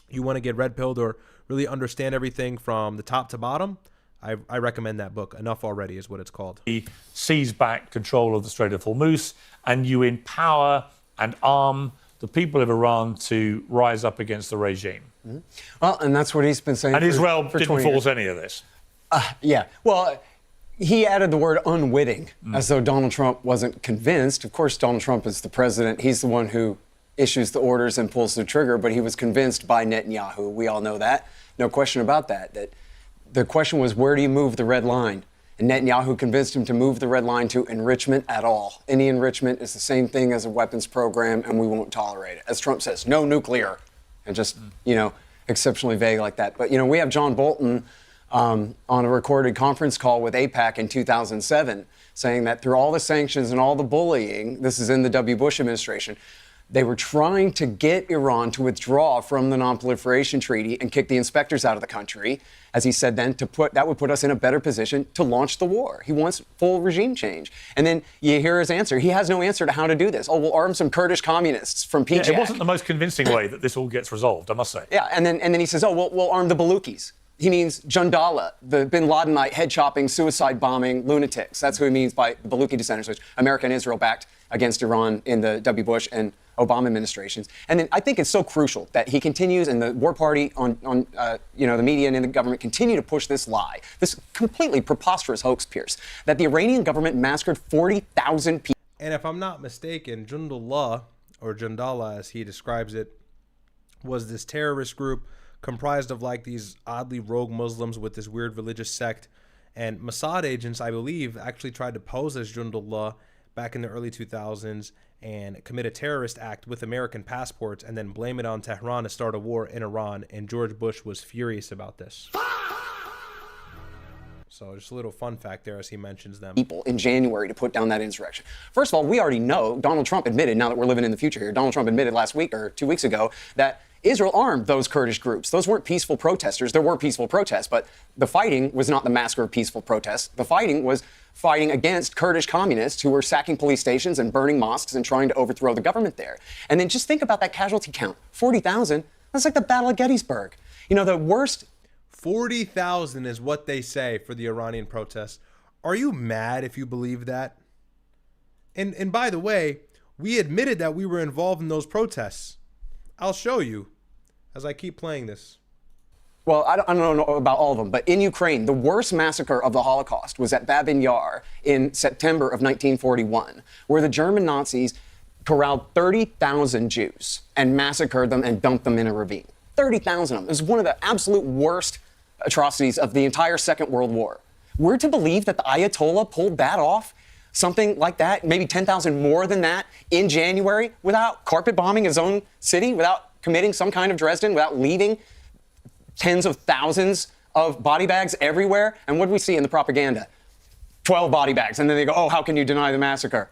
Speaker 1: you want to get red-pilled or really understand everything from the top to bottom, I recommend that book. Enough Already is what it's called.
Speaker 7: He seized back control of the Strait of Hormuz, and you empower and arm the people of Iran to rise up against the regime.
Speaker 6: Mm-hmm. Well, and that's what he's been saying.
Speaker 7: And Israel
Speaker 6: for
Speaker 7: didn't force any of this.
Speaker 6: Yeah. Well, he added the word unwitting, as though Donald Trump wasn't convinced. Of course, Donald Trump is the president. He's the one who issues the orders and pulls the trigger, but he was convinced by Netanyahu. We all know that. No question about that. That the question was, where do you move the red line? And Netanyahu convinced him to move the red line to enrichment at all. Any enrichment is the same thing as a weapons program, and we won't tolerate it. As Trump says, no nuclear. And just, exceptionally vague like that. But, we have John Bolton on a recorded conference call with AIPAC in 2007 saying that through all the sanctions and all the bullying, this is in the W. Bush administration, They were trying to get Iran to withdraw from the Non-Proliferation Treaty and kick the inspectors out of the country, as he said then, that would put us in a better position to launch the war. He wants full regime change. And then you hear his answer. He has no answer to how to do this. Oh, we'll arm some Kurdish communists from PJAK.
Speaker 7: Yeah, it wasn't the most convincing way that this all gets resolved, I must say.
Speaker 6: Yeah, and then he says, oh, we'll arm the Balukis. He means Jandala, the bin Ladenite head-chopping, suicide-bombing lunatics. That's who he means by the Baluchi dissenters, which America and Israel backed against Iran in the W. Bush and Obama administrations. And then I think it's so crucial that he continues, and the war party on the media and in the government continue to push this lie, this completely preposterous hoax, Pierce, that the Iranian government massacred 40,000 people.
Speaker 1: And if I'm not mistaken, Jundullah, or Jandala as he describes it, was this terrorist group comprised of like these oddly rogue Muslims with this weird religious sect. And Mossad agents, I believe, actually tried to pose as Jundullah back in the early 2000s and commit a terrorist act with American passports and then blame it on Tehran to start a war in Iran. And George Bush was furious about this. So just a little fun fact there as he mentions them.
Speaker 6: People in January to put down that insurrection. First of all, we already know, Donald Trump admitted, now that we're living in the future here, Donald Trump admitted last week or 2 weeks ago that Israel armed those Kurdish groups. Those weren't peaceful protesters. There were peaceful protests, but the fighting was not the massacre of peaceful protests. The fighting was fighting against Kurdish communists who were sacking police stations and burning mosques and trying to overthrow the government there. And then just think about that casualty count, 40,000. That's like the Battle of Gettysburg. You know, the worst.
Speaker 1: 40,000 is what they say for the Iranian protests. Are you mad if you believe that? And by the way, we admitted that we were involved in those protests. I'll show you as I keep playing this.
Speaker 6: Well, I don't know about all of them, but in Ukraine, the worst massacre of the Holocaust was at Babin Yar in September of 1941, where the German Nazis corralled 30,000 Jews and massacred them and dumped them in a ravine. 30,000 of them. It was one of the absolute worst atrocities of the entire Second World War. We're to believe that the Ayatollah pulled that off, something like that, maybe 10,000 more than that, in January, without carpet bombing his own city, without committing some kind of Dresden, without leaving tens of thousands of body bags everywhere. And what do we see in the propaganda? 12 body bags. And then they go, oh, how can you deny the massacre?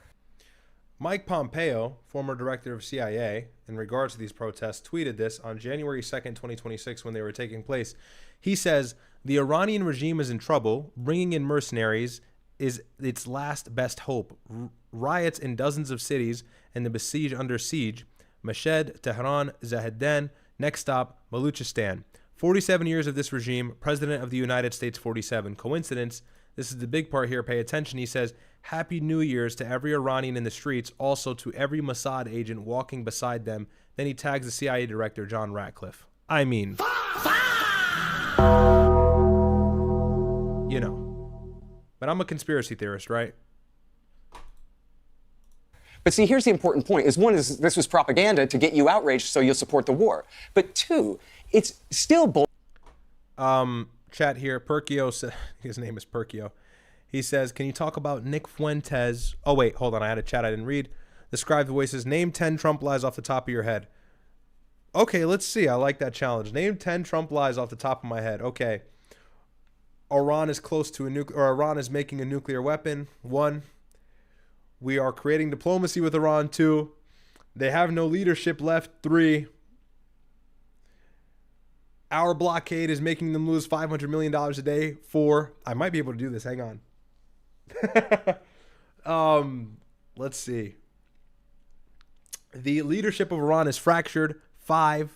Speaker 1: Mike Pompeo, former director of CIA, in regards to these protests, tweeted this on January 2nd, 2026, when they were taking place. He says, the Iranian regime is in trouble. Bringing in mercenaries is its last best hope. Riots in dozens of cities and the besieged under siege. Mashhad, Tehran, Zahedan. Next stop, Baluchistan. 47 years of this regime, President of the United States 47. Coincidence? This is the big part here. Pay attention. He says, Happy New Year's to every Iranian in the streets, also to every Mossad agent walking beside them. Then he tags the CIA director, John Ratcliffe. I mean, you know. But I'm a conspiracy theorist, right?
Speaker 6: But see, here's the important point. One is this was propaganda to get you outraged so you'll support the war. But two, it's still bull.
Speaker 1: Chat here, Perkio, his name is Perkio. He says, can you talk about Nick Fuentes? Oh, wait, hold on. I had a chat I didn't read. Describe the voices. Name 10 Trump lies off the top of your head. Okay, let's see. I like that challenge. Name 10 Trump lies off the top of my head. Okay. Iran is close to Iran is making a nuclear weapon. 1. We are creating diplomacy with Iran. 2. They have no leadership left. 3. Our blockade is making them lose $500 million a day. 4. I might be able to do this. Hang on. Let's see. The leadership of Iran is fractured. 5.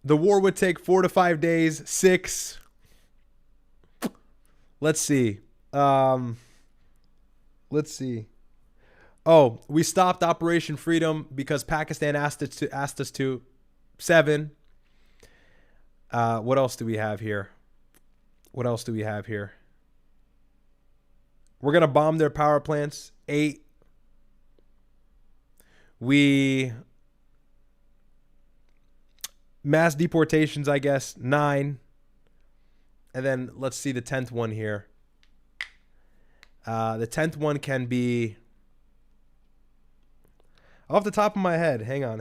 Speaker 1: The war would take 4 to 5 days. 6. Let's see. Let's see. Oh, we stopped Operation Freedom because Pakistan asked us to. 7. What else do we have here? We're going to bomb their power plants. 8. We mass deportations, I guess. 9. And then let's see the 10th one here. The 10th one can be off the top of my head. Hang on.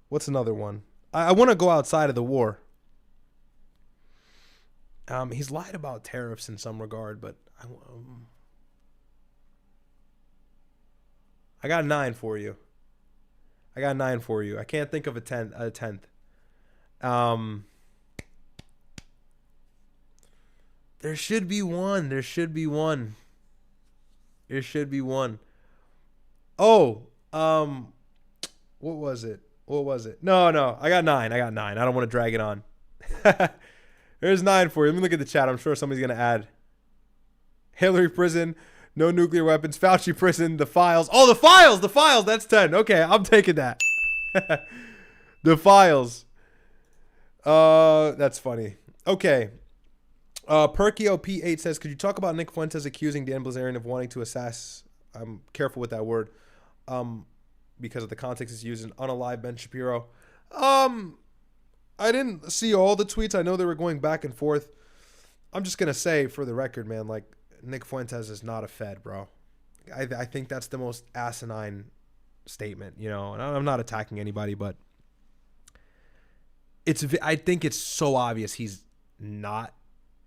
Speaker 1: What's another one? I want to go outside of the war. He's lied about tariffs in some regard, but I got 9 for you. I can't think of a 10th. There should be one. Oh, what was it? No, I got 9. I don't want to drag it on. There's 9 for you. Let me look at the chat. I'm sure somebody's going to add. Hillary prison, no nuclear weapons. Fauci prison, the files. Oh, the files. That's 10. Okay, I'm taking that. The files. That's funny. Okay. Perkio P8 says, could you talk about Nick Fuentes accusing Dan Bilzerian of wanting to assassinate? I'm careful with that word. Because of the context it's used in unalive Ben Shapiro. I didn't see all the tweets. I know they were going back and forth. I'm just gonna say for the record, man, like Nick Fuentes is not a Fed, bro. I think that's the most asinine statement, you know. And I'm not attacking anybody, but I think it's so obvious he's not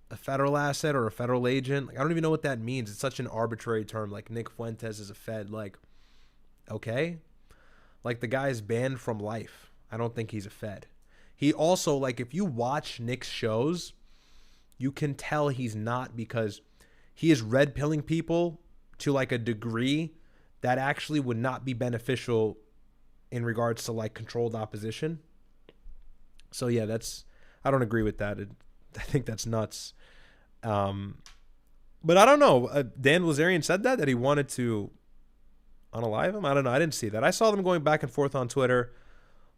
Speaker 1: a federal asset or a federal agent. Like I don't even know what that means. It's such an arbitrary term. Like Nick Fuentes is a Fed. Like, okay, like the guy's banned from life. I don't think he's a Fed. He also, like, if you watch Nick's shows, you can tell he's not, because he is red pilling people to like a degree that actually would not be beneficial in regards to like controlled opposition. So yeah, I don't agree with that. I think that's nuts. But I don't know. Dan Bilzerian said that he wanted to unalive him. I don't know. I didn't see that. I saw them going back and forth on Twitter.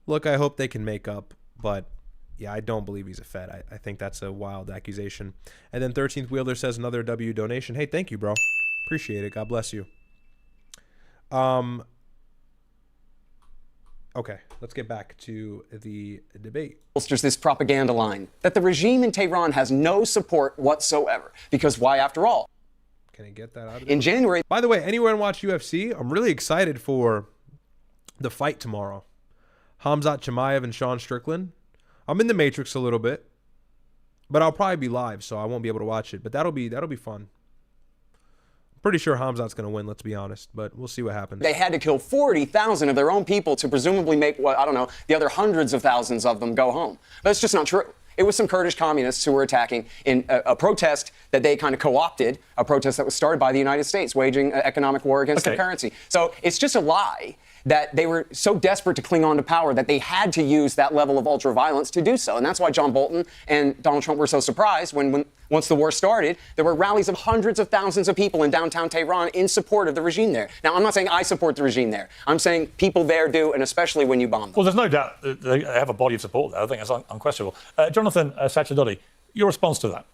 Speaker 1: Look, I hope they can make up. But yeah, I don't believe he's a Fed. I think that's a wild accusation. And then 13th Wheeler says another W donation. Hey, thank you, bro. Appreciate it. God bless you. Okay, let's get back to the debate.
Speaker 6: Bolsters this propaganda line that the regime in Tehran has no support whatsoever. Because why, after all?
Speaker 1: Can I get that out of there?
Speaker 6: In January.
Speaker 1: By the way, anyone watch UFC? I'm really excited for the fight tomorrow. Khamzat Chimaev and Sean Strickland. I'm in the Matrix a little bit, but I'll probably be live, so I won't be able to watch it. But that'll be fun. I'm pretty sure Khamzat's going to win, let's be honest, but we'll see what happens.
Speaker 6: They had to kill 40,000 of their own people to presumably make, what, I don't know, the other hundreds of thousands of them go home. That's just not true. It was some Kurdish communists who were attacking in a protest that they kind of co-opted, a protest that was started by the United States, waging economic war against their currency. So it's just a lie that they were so desperate to cling on to power that they had to use that level of ultra-violence to do so. And that's why John Bolton and Donald Trump were so surprised when once the war started, there were rallies of hundreds of thousands of people in downtown Tehran in support of the regime there. Now, I'm not saying I support the regime there. I'm saying people there do, and especially when you bomb them.
Speaker 7: Well, there's no doubt that they have a body of support there. I think that's unquestionable. Jonathan Sachdoti, your response to that?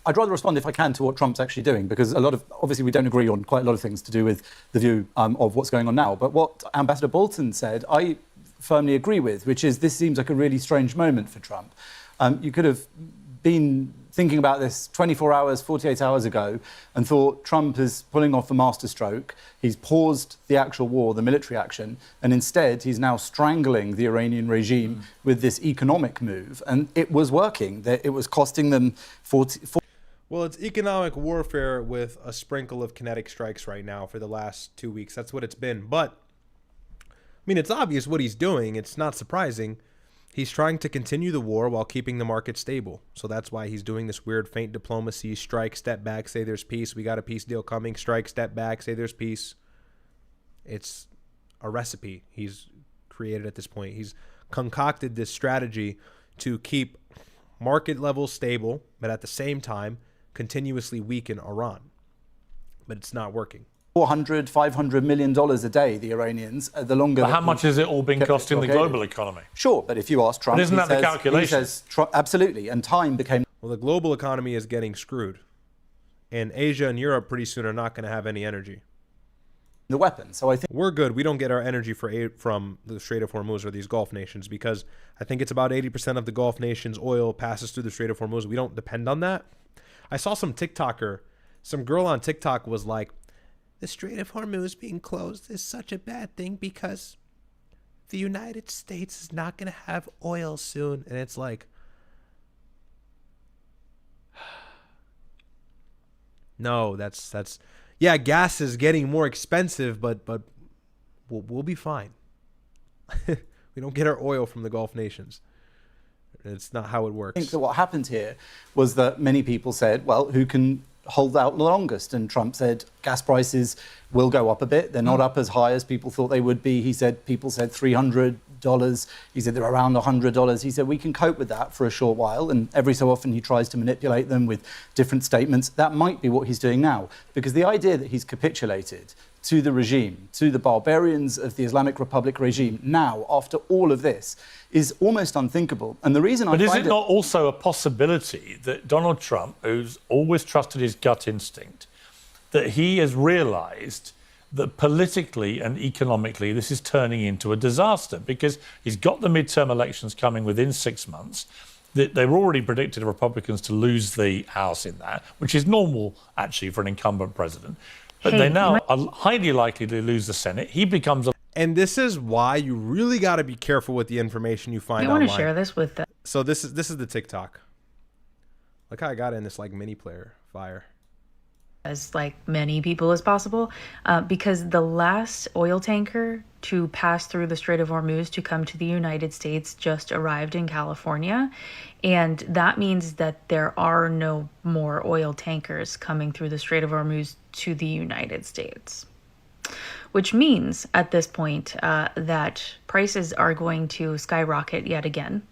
Speaker 9: I'd rather respond, if I can, to what Trump's actually doing, because obviously we don't agree on quite a lot of things to do with the view of what's going on now. But what Ambassador Bolton said, I firmly agree with, which is this seems like a really strange moment for Trump. You could have been thinking about this 24 hours, 48 hours ago, and thought Trump is pulling off a masterstroke. He's paused the actual war, the military action, and instead he's now strangling the Iranian regime with this economic move. And it was working. It was costing them 40.
Speaker 1: Well, it's economic warfare with a sprinkle of kinetic strikes right now for the last 2 weeks. That's what it's been. But, I mean, it's obvious what he's doing. It's not surprising. He's trying to continue the war while keeping the market stable. So that's why he's doing this weird feint diplomacy, strike, step back, say there's peace. We got a peace deal coming. Strike, step back, say there's peace. It's a recipe he's created at this point. He's concocted this strategy to keep market levels stable, but at the same time, continuously weaken Iran. But it's not working.
Speaker 9: $400, $500 million a day, the Iranians, the longer...
Speaker 7: But how much has it all been costing the global economy?
Speaker 9: Sure, but if you ask Trump...
Speaker 7: But isn't that the calculation?
Speaker 9: He says, absolutely, and time became...
Speaker 1: Well, the global economy is getting screwed. And Asia and Europe pretty soon are not going to have any energy.
Speaker 9: The weapon, so I think...
Speaker 1: We're good. We don't get our energy from the Strait of Hormuz or these Gulf nations, because I think it's about 80% of the Gulf nations' oil passes through the Strait of Hormuz. We don't depend on that. I saw some girl on TikTok was like, the Strait of Hormuz being closed is such a bad thing because the United States is not going to have oil soon. And it's like, no, that's yeah, gas is getting more expensive, but we'll be fine. We don't get our oil from the Gulf nations. It's not how it works.
Speaker 9: I think that what happened here was that many people said, well, who can hold out the longest? And Trump said gas prices will go up a bit. They're not up as high as people thought they would be. He said, people said $300. He said they're around $100. He said we can cope with that for a short while. And every so often he tries to manipulate them with different statements. That might be what he's doing now, because the idea that he's capitulated to the regime, to the barbarians of the Islamic Republic regime now, after all of this, is almost unthinkable. And the reason
Speaker 7: But is it not also a possibility that Donald Trump, who's always trusted his gut instinct, that he has realised that politically and economically this is turning into a disaster? Because he's got the midterm elections coming within 6 months. They've already predicted Republicans to lose the House in that, which is normal, actually, for an incumbent president. But they now are highly likely to lose the Senate. He becomes a...
Speaker 1: And this is why you really got to be careful with the information you find online.
Speaker 10: I want to share this with them.
Speaker 1: So this is the TikTok. Look how I got in this like mini player fire.
Speaker 10: As like many people as possible, because the last oil tanker to pass through the Strait of Hormuz to come to the United States just arrived in California. And that means that there are no more oil tankers coming through the Strait of Hormuz to the United States. Which means at this point that prices are going to skyrocket yet again.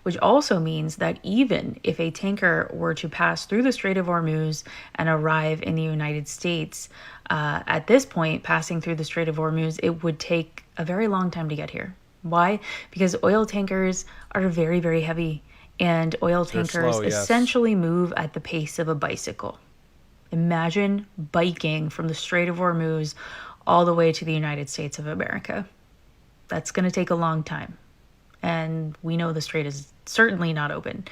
Speaker 10: Which also means that even if a tanker were to pass through the Strait of Hormuz and arrive in the United States, at this point, passing through the Strait of Hormuz, it would take a very long time to get here. Why? Because oil tankers are very, very heavy, and oil tankers essentially move at the pace of a bicycle. Imagine biking from the Strait of Hormuz all the way to the United States of America. That's going to take a long time. And we know the strait is certainly not open.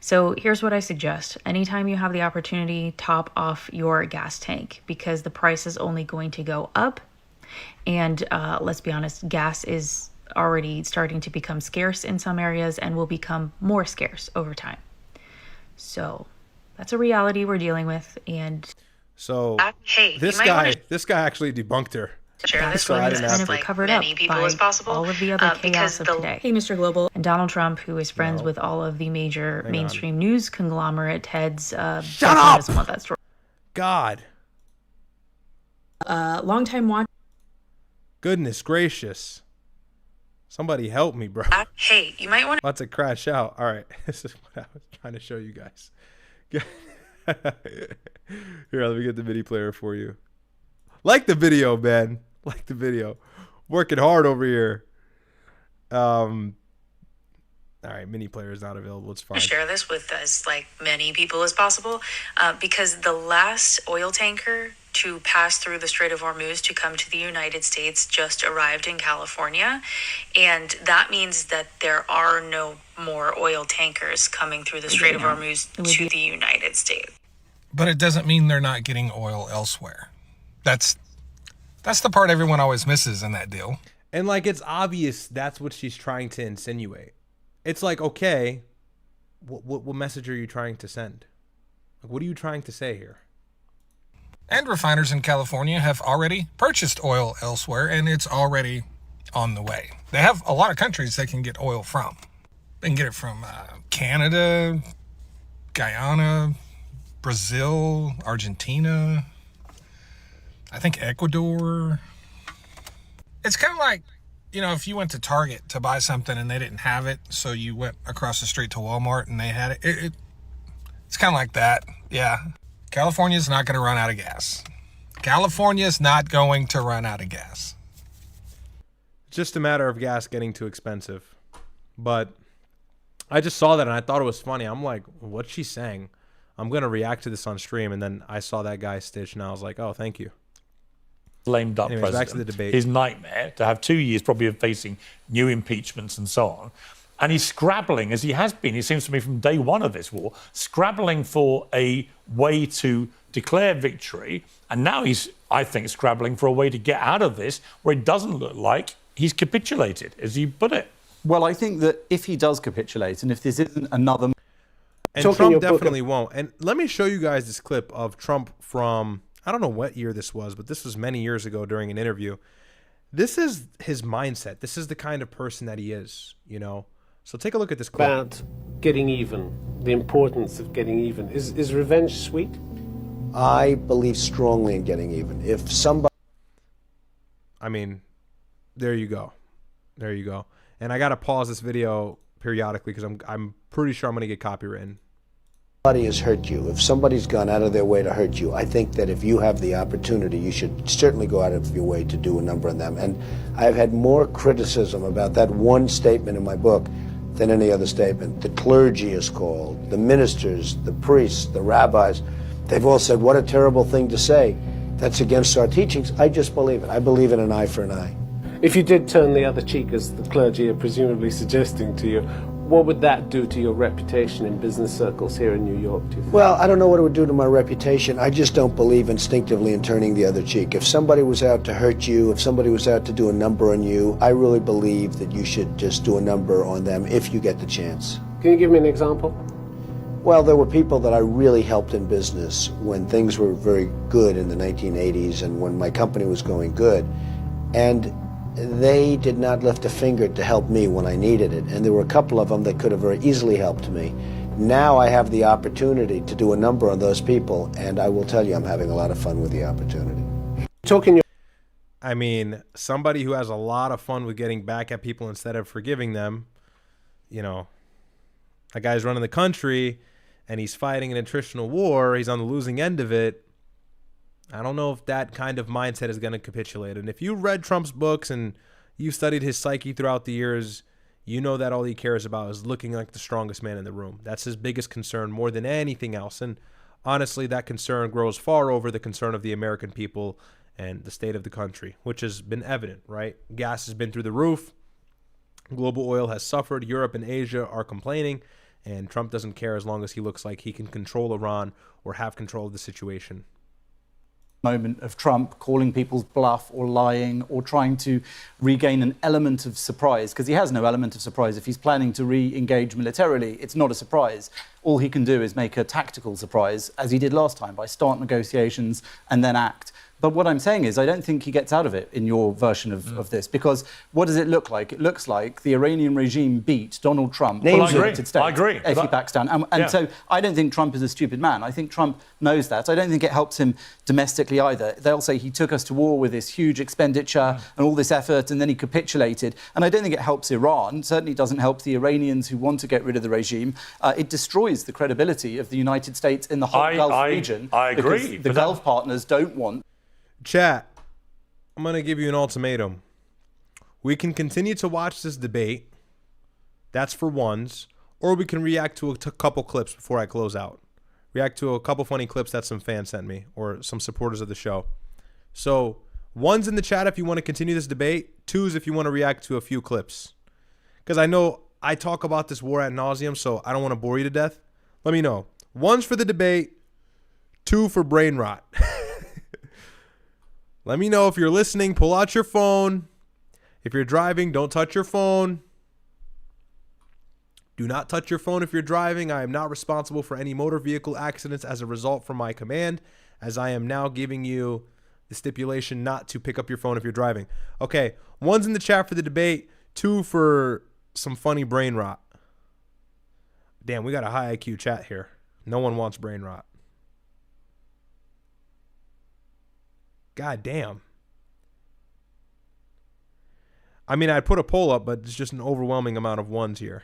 Speaker 10: So here's what I suggest. Anytime you have the opportunity, top off your gas tank, because the price is only going to go up. And let's be honest, gas is already starting to become scarce in some areas and will become more scarce over time. So that's a reality we're dealing with. And
Speaker 1: so this guy actually debunked her.
Speaker 10: Share this with kind of covered up by all of the other chaos of today. Hey, Mr. Global. And Donald Trump, who is friends with all of the major mainstream news conglomerate heads.
Speaker 1: Shut up!
Speaker 10: Doesn't want that story.
Speaker 1: God.
Speaker 10: Longtime watch.
Speaker 1: Goodness gracious. Somebody help me, bro.
Speaker 10: Hey, you might want
Speaker 1: about to crash out. All right. This is what I was trying to show you guys. Here, let me get the mini player for you. Like the video, man. Like the video. Working hard over here. All right, mini player is not available. It's fine.
Speaker 10: Share this with as like many people as possible, because the last oil tanker to pass through the Strait of Hormuz to come to the United States just arrived in California. And that means that there are no more oil tankers coming through the Strait of Hormuz to the United States.
Speaker 11: But it doesn't mean they're not getting oil elsewhere. That's the part everyone always misses in that deal.
Speaker 1: And like, it's obvious that's what she's trying to insinuate. It's like, okay, what message are you trying to send? Like, what are you trying to say here?
Speaker 11: And refiners in California have already purchased oil elsewhere, and it's already on the way. They have a lot of countries they can get oil from. They can get it from Canada, Guyana, Brazil, Argentina, I think Ecuador. It's kind of like, you know, if you went to Target to buy something and they didn't have it, so you went across the street to Walmart and they had it. It's kind of like that. Yeah. California's not going to run out of gas. California's not going to run out of gas.
Speaker 1: It's just a matter of gas getting too expensive. But I just saw that and I thought it was funny. I'm like, what's she saying? I'm going to react to this on stream. And then I saw that guy stitch and I was like, oh, thank you.
Speaker 7: Lamed up
Speaker 1: Anyways,
Speaker 7: president.
Speaker 1: back to the debate.
Speaker 7: His nightmare to have 2 years probably of facing new impeachments and so on. And he's scrabbling, as he has been, it seems to me, from day one of this war, scrabbling for a way to declare victory. And now he's, I think, scrabbling for a way to get out of this where it doesn't look like he's capitulated, as you put it.
Speaker 9: Well, I think that if he does capitulate and if this isn't another...
Speaker 1: And Trump definitely won't. And let me show you guys this clip of Trump from... I don't know what year this was, but this was many years ago during an interview. This is his mindset. This is the kind of person that he is, you know. So take a look at this clip.
Speaker 12: About getting even, the importance of getting even. Is revenge sweet?
Speaker 13: I believe strongly in getting even. If somebody...
Speaker 1: I mean, there you go. There you go. And I got to pause this video periodically because I'm pretty sure I'm going to get copywritten.
Speaker 13: Somebody has hurt you, if somebody's gone out of their way to hurt you, I think that if you have the opportunity, you should certainly go out of your way to do a number on them. And I've had more criticism about that one statement in my book than any other statement. The clergy is called, the ministers, the priests, the rabbis. They've all said, what a terrible thing to say. That's against our teachings. I just believe it. I believe in an eye for an eye.
Speaker 12: If you did turn the other cheek, as the clergy are presumably suggesting to you, what would that do to your reputation in business circles here in New York, do you think?
Speaker 13: Well, I don't know what it would do to my reputation. I just don't believe instinctively in turning the other cheek. If somebody was out to hurt you, if somebody was out to do a number on you, I really believe that you should just do a number on them if you get the chance.
Speaker 12: Can you give me an example?
Speaker 13: Well, there were people that I really helped in business when things were very good in the 1980s and when my company was going good. And they did not lift a finger to help me when I needed it. And there were a couple of them that could have very easily helped me. Now I have the opportunity to do a number on those people, and I will tell you I'm having a lot of fun with the opportunity.
Speaker 1: I mean, somebody who has a lot of fun with getting back at people instead of forgiving them, you know, a guy's running the country and he's fighting an attritional war, he's on the losing end of it. I don't know if that kind of mindset is going to capitulate. And if you read Trump's books and you studied his psyche throughout the years, you know that all he cares about is looking like the strongest man in the room. That's his biggest concern more than anything else. And honestly, that concern grows far over the concern of the American people and the state of the country, which has been evident, right? Gas has been through the roof. Global oil has suffered. Europe and Asia are complaining. And Trump doesn't care as long as he looks like he can control Iran or have control of the situation.
Speaker 9: Moment of Trump calling people's bluff or lying or trying to regain an element of surprise, because he has no element of surprise. If he's planning to re-engage militarily, it's not a surprise. All he can do is make a tactical surprise, as he did last time, by start negotiations and then act. But what I'm saying is I don't think he gets out of it in your version of this, because what does it look like? It looks like the Iranian regime beat Donald Trump in the United States.
Speaker 7: I agree.
Speaker 9: If he backs down. And so I don't think Trump is a stupid man. I think Trump knows that. I don't think it helps him domestically either. They'll say he took us to war with this huge expenditure and all this effort, and then he capitulated. And I don't think it helps Iran. It certainly doesn't help the Iranians who want to get rid of the regime. It destroys the credibility of the United States in the whole Gulf region.
Speaker 7: I agree.
Speaker 9: Because the Gulf partners don't want...
Speaker 1: Chat, I'm going to give you an ultimatum. We can continue to watch this debate. That's for ones. Or we can react to a couple clips before I close out. React to a couple funny clips that some fans sent me or some supporters of the show. So, ones in the chat if you want to continue this debate. Twos if you want to react to a few clips. Because I know I talk about this war ad nauseum, so I don't want to bore you to death. Let me know. One's for the debate. Two for brain rot. Let me know if you're listening. Pull out your phone. If you're driving, don't touch your phone. Do not touch your phone if you're driving. I am not responsible for any motor vehicle accidents as a result from my command, as I am now giving you the stipulation not to pick up your phone if you're driving. Okay, one's in the chat for the debate. Two for some funny brain rot. Damn, we got a high IQ chat here. No one wants brain rot. God damn. I mean, I'd put a poll up, but it's just an overwhelming amount of ones here.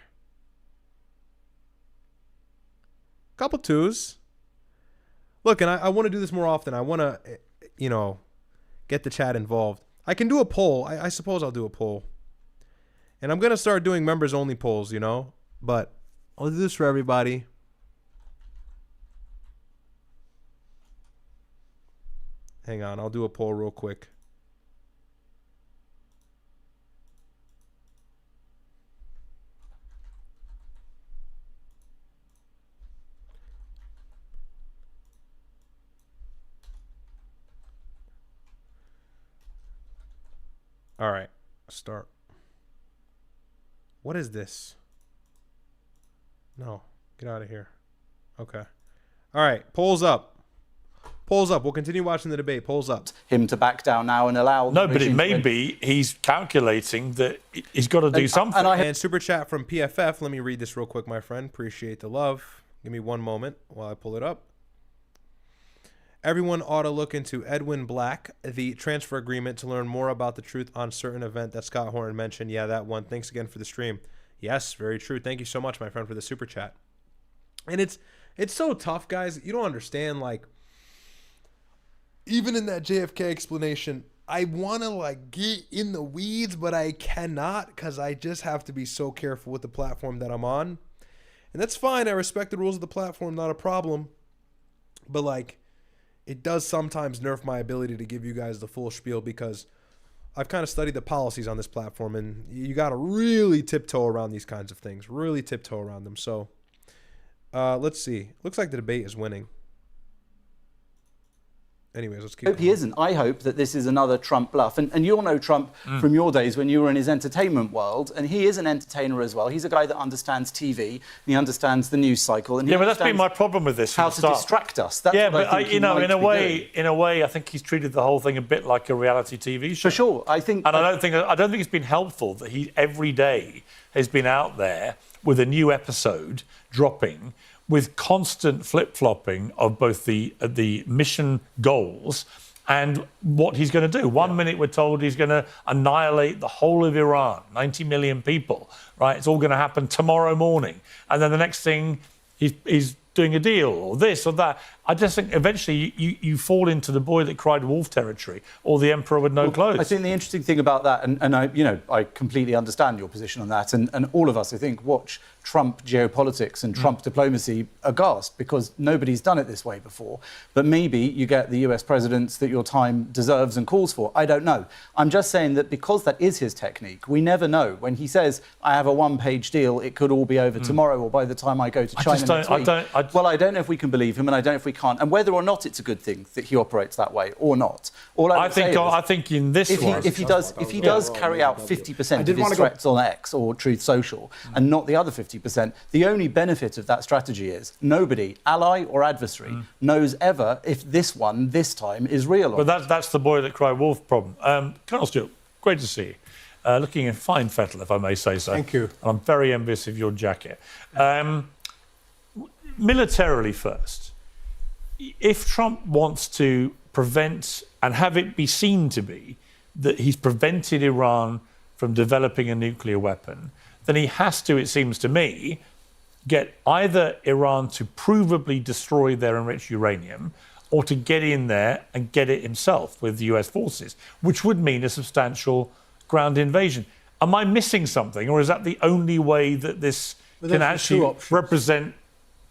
Speaker 1: Couple twos. Look, and I want to do this more often. I want to, you know, get the chat involved. I can do a poll. I suppose I'll do a poll. And I'm going to start doing members-only polls, you know. But I'll do this for everybody. Hang on, I'll do a poll real quick. All right, start. What is this? No, get out of here. Okay. All right, polls up. Polls up. We'll continue watching the debate. Polls up.
Speaker 9: Him to back down now and allow...
Speaker 7: No, but it may be he's calculating that he's got to do something.
Speaker 1: And super chat from PFF. Let me read this real quick, my friend. Appreciate the love. Give me one moment while I pull it up. Everyone ought to look into Edwin Black, the transfer agreement, to learn more about the truth on certain event that Scott Horton mentioned. Yeah, that one. Thanks again for the stream. Yes, very true. Thank you so much, my friend, for the super chat. And it's so tough, guys. You don't understand, like, even in that JFK explanation, I want to, like, get in the weeds, but I cannot because I just have to be so careful with the platform that I'm on. And that's fine. I respect the rules of the platform, not a problem. But, like, it does sometimes nerf my ability to give you guys the full spiel because I've kind of studied the policies on this platform, and you got to really tiptoe around these kinds of things, really tiptoe around them. So let's see. Looks like the debate is winning. Anyways, let's keep
Speaker 9: I hope he isn't. I hope that this is another Trump bluff. And you all know Trump from your days when you were in his entertainment world, and he is an entertainer as well. He's a guy that understands TV, and he understands the news cycle. And
Speaker 7: yeah, but that's been my problem with this.
Speaker 9: How to distract us. That's
Speaker 7: yeah,
Speaker 9: what
Speaker 7: but
Speaker 9: I think
Speaker 7: in a way, I think he's treated the whole thing a bit like a reality TV show.
Speaker 9: For sure, I think.
Speaker 7: And I don't think it's been helpful that he every day has been out there with a new episode dropping, with constant flip-flopping of both the mission goals and what he's going to do. One minute we're told he's going to annihilate the whole of Iran, 90 million people, right? It's all going to happen tomorrow morning. And then the next thing, he's doing a deal or this or that. I just think eventually you fall into the boy that cried wolf territory or the emperor with no clothes.
Speaker 9: I think the interesting thing about that, and I completely understand your position on that, and all of us, I think, watch Trump geopolitics and Trump diplomacy aghast because nobody's done it this way before. But maybe you get the US presidents that your time deserves and calls for. I don't know. I'm just saying that because that is his technique, we never know. When he says, I have a one-page deal, it could all be over tomorrow or by the time I go to China next week. Well, I don't know if we can believe him and I don't know if we can't. And whether or not it's a good thing that he operates that way or not.
Speaker 7: I think in this one...
Speaker 9: If he does carry out 50% of his threats on X or Truth Social and not the other 50%, the only benefit of that strategy is nobody, ally or adversary, knows ever if this time is real or
Speaker 7: not. But that's the boy that cried wolf problem. Colonel Stewart, great to see you. Looking in fine fettle, if I may say so.
Speaker 14: Thank you.
Speaker 7: And I'm very envious of your jacket. Militarily first, if Trump wants to prevent and have it be seen to be that he's prevented Iran from developing a nuclear weapon, then he has to, it seems to me, get either Iran to provably destroy their enriched uranium or to get in there and get it himself with the US forces, which would mean a substantial ground invasion. Am I missing something, or is that the only way that this can actually represent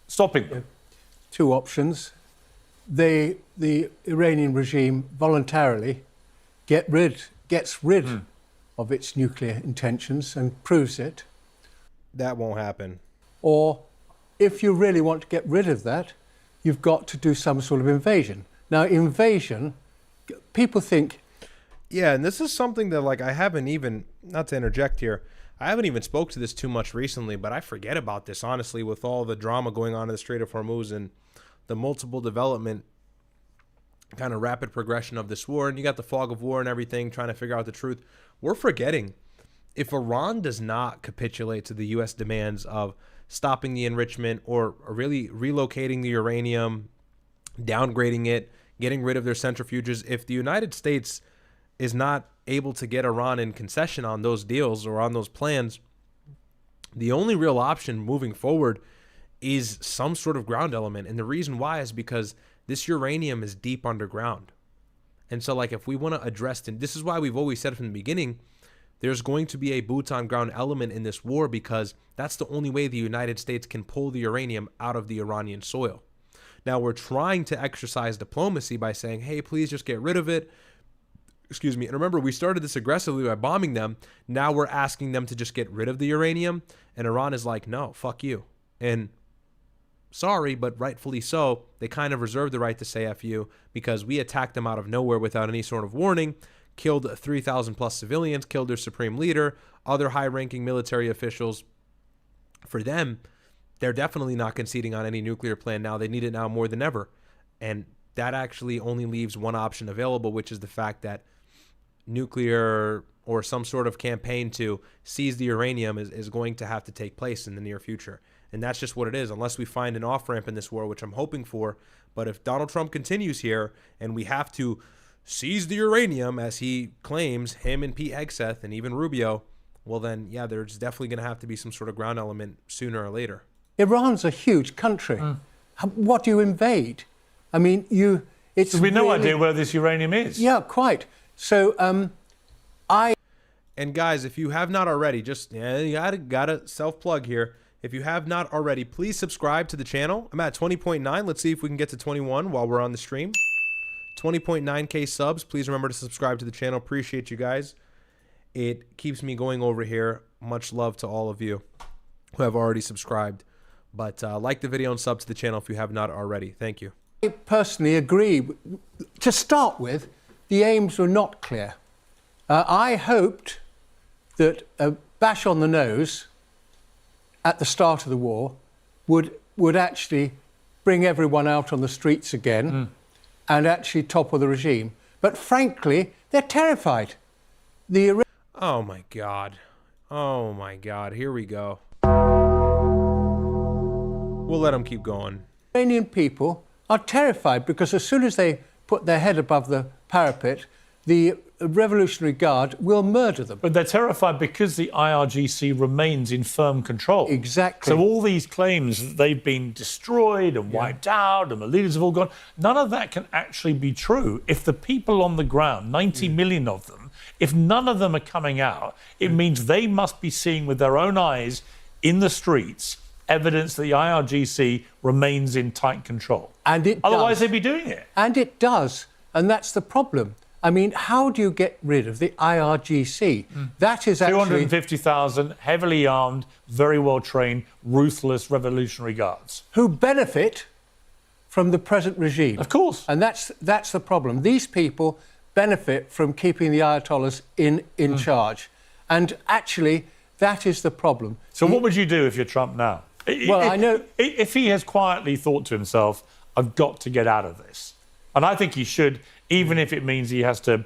Speaker 7: stopping them?
Speaker 14: Two options. The Iranian regime voluntarily gets rid of its nuclear intentions and proves it.
Speaker 1: That won't happen.
Speaker 14: Or if you really want to get rid of that, you've got to do some sort of invasion. Now, invasion, people think...
Speaker 1: Yeah, and this is something that, like, I haven't even, not to interject here, I haven't even spoke to this too much recently, but I forget about this, honestly, with all the drama going on in the Strait of Hormuz and the multiple development, kind of rapid progression of this war. And you got the fog of war and everything, trying to figure out the truth. We're forgetting, if Iran does not capitulate to the U.S. demands of stopping the enrichment or really relocating the uranium, downgrading it, getting rid of their centrifuges, if the United States is not able to get Iran in concession on those deals or on those plans, the only real option moving forward is some sort of ground element. And the reason why is because this uranium is deep underground. And so, like, if we want to address, and this is why we've always said from the beginning, there's going to be a boots on ground element in this war, because that's the only way the United States can pull the uranium out of the Iranian soil. Now, we're trying to exercise diplomacy by saying, hey, please just get rid of it. Excuse me. And remember, we started this aggressively by bombing them. Now we're asking them to just get rid of the uranium. And Iran is like, no, fuck you. And sorry, but rightfully so, they kind of reserve the right to say F you, because we attacked them out of nowhere without any sort of warning, killed 3,000 plus civilians, killed their supreme leader, other high-ranking military officials. For them, they're definitely not conceding on any nuclear plan now. They need it now more than ever. And that actually only leaves one option available, which is the fact that nuclear or some sort of campaign to seize the uranium is going to have to take place in the near future. And that's just what it is, unless we find an off-ramp in this war, which I'm hoping for. But if Donald Trump continues here and we have to seize the uranium, as he claims, him and Pete Hegseth and even Rubio, well then, yeah, there's definitely going to have to be some sort of ground element sooner or later.
Speaker 14: Iran's a huge country. What do you invade? I mean, it's
Speaker 7: So we have no
Speaker 14: really-
Speaker 7: idea where this uranium is.
Speaker 14: Yeah, quite. So
Speaker 1: And guys, if you have not already, you gotta self-plug here. If you have not already, please subscribe to the channel. I'm at 20.9. Let's see if we can get to 21 while we're on the stream. 20.9K subs. Please remember to subscribe to the channel. Appreciate you guys. It keeps me going over here. Much love to all of you who have already subscribed. But like the video and sub to the channel if you have not already. Thank you.
Speaker 14: I personally agree. To start with, the aims were not clear. I hoped that a bash on the nose at the start of the war would actually bring everyone out on the streets again and actually topple the regime. But frankly, they're terrified.
Speaker 1: Oh my God. Oh my God. Here we go. We'll let them keep going.
Speaker 14: Iranian people are terrified because as soon as they put their head above the parapet, the Revolutionary Guard will murder them.
Speaker 7: But they're terrified because the IRGC remains in firm control.
Speaker 14: Exactly.
Speaker 7: So all these claims that they've been destroyed and wiped out and the leaders have all gone, none of that can actually be true if the people on the ground, 90 million of them, if none of them are coming out, it means they must be seeing with their own eyes in the streets evidence that the IRGC remains in tight control.
Speaker 14: And it
Speaker 7: Otherwise,
Speaker 14: does.
Speaker 7: they'd be doing it.
Speaker 14: And it does. And that's the problem. I mean, how do you get rid of the IRGC? That is actually
Speaker 7: 250,000 heavily armed, very well trained, ruthless Revolutionary Guards.
Speaker 14: who benefit from the present regime.
Speaker 7: Of course.
Speaker 14: And that's the problem. These people benefit from keeping the Ayatollahs in charge. And actually, that is the problem.
Speaker 7: So what would you do if you're Trump now?
Speaker 14: Well, I know
Speaker 7: If he has quietly thought to himself, I've got to get out of this. And I think he should, even if it means he has to,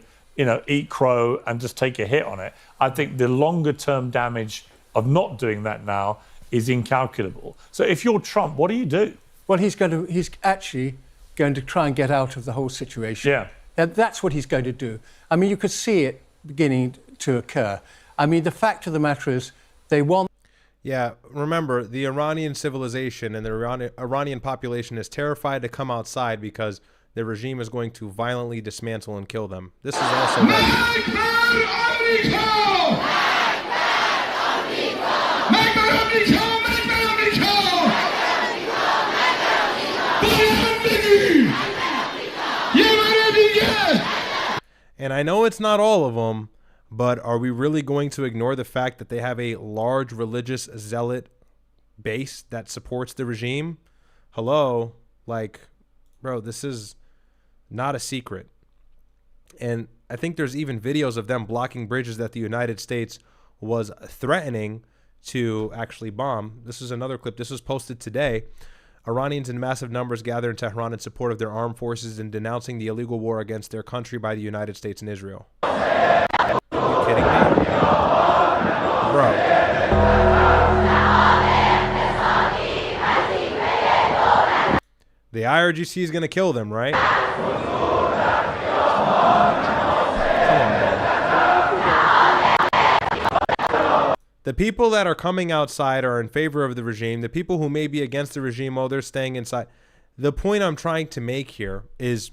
Speaker 7: eat crow and just take a hit on it. I think the longer term damage of not doing that now is incalculable. So if you're Trump, what do you do?
Speaker 14: Well, he's actually going to try and get out of the whole situation.
Speaker 7: Yeah.
Speaker 14: And that's what he's going to do. I mean, you could see it beginning to occur. I mean, the fact of the matter is they want...
Speaker 1: Yeah, remember, the Iranian civilization and the Iranian population is terrified to come outside because the regime is going to violently dismantle and kill them. This is also... And I know it's not all of them, but are we really going to ignore the fact that they have a large religious zealot base that supports the regime? Hello? Like, bro, this is not a secret. And I think there's even videos of them blocking bridges that the United States was threatening to actually bomb. This is another clip. This was posted today. Iranians in massive numbers gather in Tehran in support of their armed forces and denouncing the illegal war against their country by the United States and Israel. Are you kidding me? Bro. The IRGC is going to kill them, right? The people that are coming outside are in favor of the regime. The people who may be against the regime, oh, they're staying inside. The point I'm trying to make here is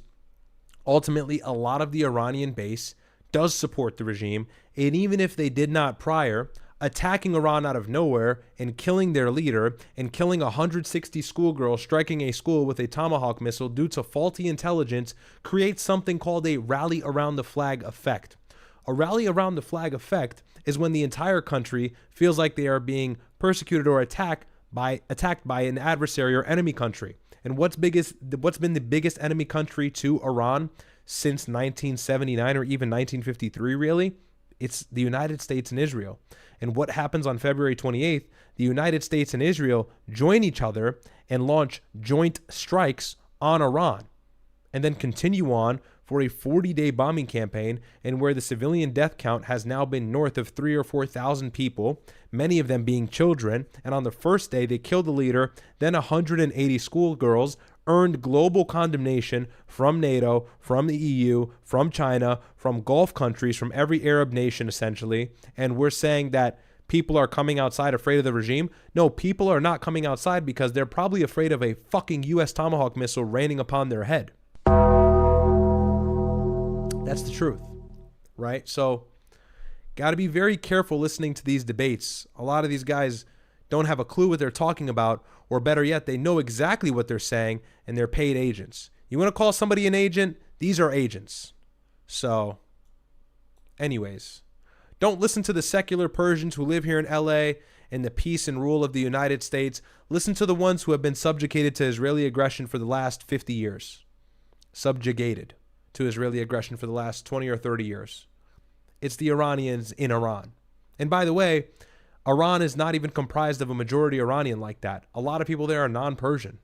Speaker 1: ultimately a lot of the Iranian base does support the regime. And even if they did not prior, attacking Iran out of nowhere and killing their leader and killing 160 schoolgirls, striking a school with a Tomahawk missile due to faulty intelligence creates something called a rally around the flag effect. A rally around the flag effect is when the entire country feels like they are being persecuted or attacked by an adversary or enemy country. And what's been the biggest enemy country to Iran since 1979 or even 1953, really? It's the United States and Israel. And what happens on February 28th? The United States and Israel join each other and launch joint strikes on Iran. and then continue on for a 40-day bombing campaign, and where the civilian death count has now been north of 3,000 or 4,000 people, many of them being children. And on the first day, they killed the leader, then 180 schoolgirls, earned global condemnation from NATO, from the EU, from China, from Gulf countries, from every Arab nation, essentially. And we're saying that people are coming outside afraid of the regime. No, people are not coming outside because they're probably afraid of a fucking U.S. Tomahawk missile raining upon their head. That's the truth, right? So, got to be very careful listening to these debates. A lot of these guys don't have a clue what they're talking about, or better yet, they know exactly what they're saying, and they're paid agents. You want to call somebody an agent? These are agents. So, anyways, don't listen to the secular Persians who live here in LA and the peace and rule of the United States. Listen to the ones who have been subjugated to Israeli aggression for the last 50 years. Subjugated to Israeli aggression for the last 20 or 30 years. It's the Iranians in Iran. And by the way, Iran is not even comprised of a majority Iranian like that. A lot of people there are non-Persian.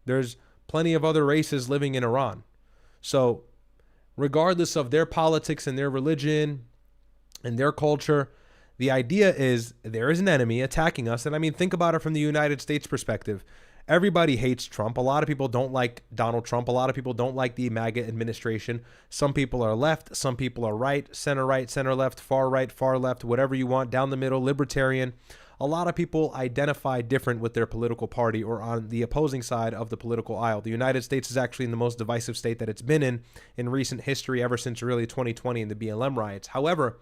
Speaker 1: There's plenty of other races living in Iran. So regardless of their politics and their religion and their culture, the idea is there is an enemy attacking us. And I mean, think about it from the United States perspective. Everybody hates Trump. A lot of people don't like Donald Trump. A lot of people don't like the MAGA administration. Some people are left. Some people are right, center left, far right, far left, whatever you want, down the middle, libertarian. A lot of people identify different with their political party or on the opposing side of the political aisle. The United States is actually in the most divisive state that it's been in recent history, ever since really 2020 and the BLM riots. However,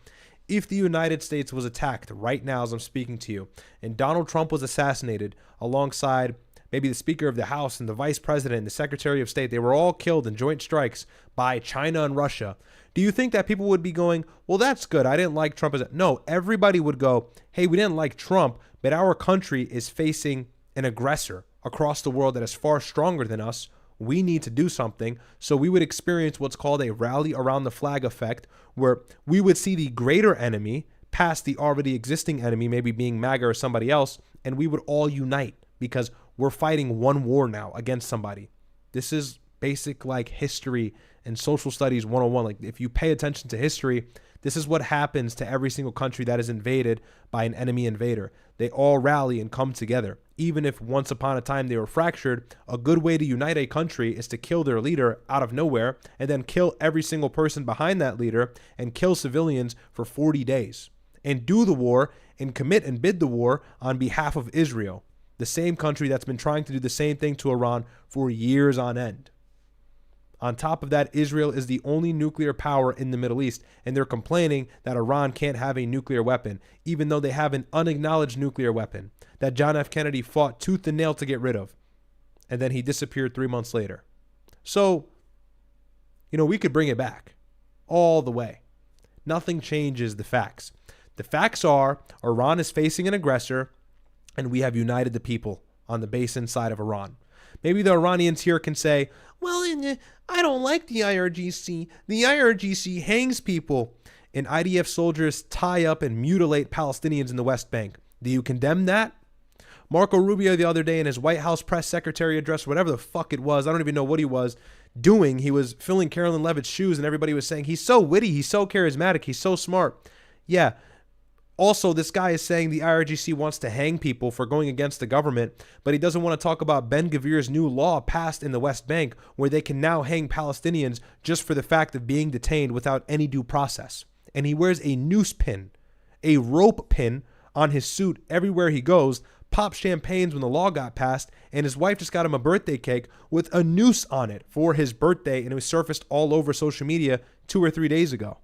Speaker 1: if the United States was attacked right now as I'm speaking to you, and Donald Trump was assassinated alongside maybe the Speaker of the House and the Vice President and the Secretary of State, they were all killed in joint strikes by China and Russia, do you think that people would be going, well, that's good, I didn't like Trump? No, everybody would go, hey, we didn't like Trump, but our country is facing an aggressor across the world that is far stronger than us. We need to do something. So we would experience what's called a rally around the flag effect, where we would see the greater enemy past the already existing enemy, maybe being MAGA or somebody else, and we would all unite because we're fighting one war now against somebody. This is basic like history and social studies 101. Like if you pay attention to history, this is what happens to every single country that is invaded by an enemy invader. They all rally and come together. Even if once upon a time they were fractured, a good way to unite a country is to kill their leader out of nowhere and then kill every single person behind that leader and kill civilians for 40 days and do the war and commit and bid the war on behalf of Israel, the same country that's been trying to do the same thing to Iran for years on end. On top of that, Israel is the only nuclear power in the Middle East, and they're complaining that Iran can't have a nuclear weapon, even though they have an unacknowledged nuclear weapon that John F. Kennedy fought tooth and nail to get rid of, and then he disappeared 3 months later. So, we could bring it back all the way. Nothing changes the facts. The facts are Iran is facing an aggressor, and we have united the people on the base inside of Iran. Maybe the Iranians here can say, well, I don't like the IRGC. The IRGC hangs people, and IDF soldiers tie up and mutilate Palestinians in the West Bank. Do you condemn that? Marco Rubio the other day in his White House press secretary address, whatever the fuck it was, I don't even know what he was doing. He was filling Carolyn Levitt's shoes, and everybody was saying, he's so witty, he's so charismatic, he's so smart. Yeah. Also, this guy is saying the IRGC wants to hang people for going against the government, but he doesn't want to talk about Ben Gvir's new law passed in the West Bank where they can now hang Palestinians just for the fact of being detained without any due process. And he wears a noose pin, a rope pin on his suit everywhere he goes, pops champagnes when the law got passed, and his wife just got him a birthday cake with a noose on it for his birthday, and it was surfaced all over social media 2 or 3 days ago.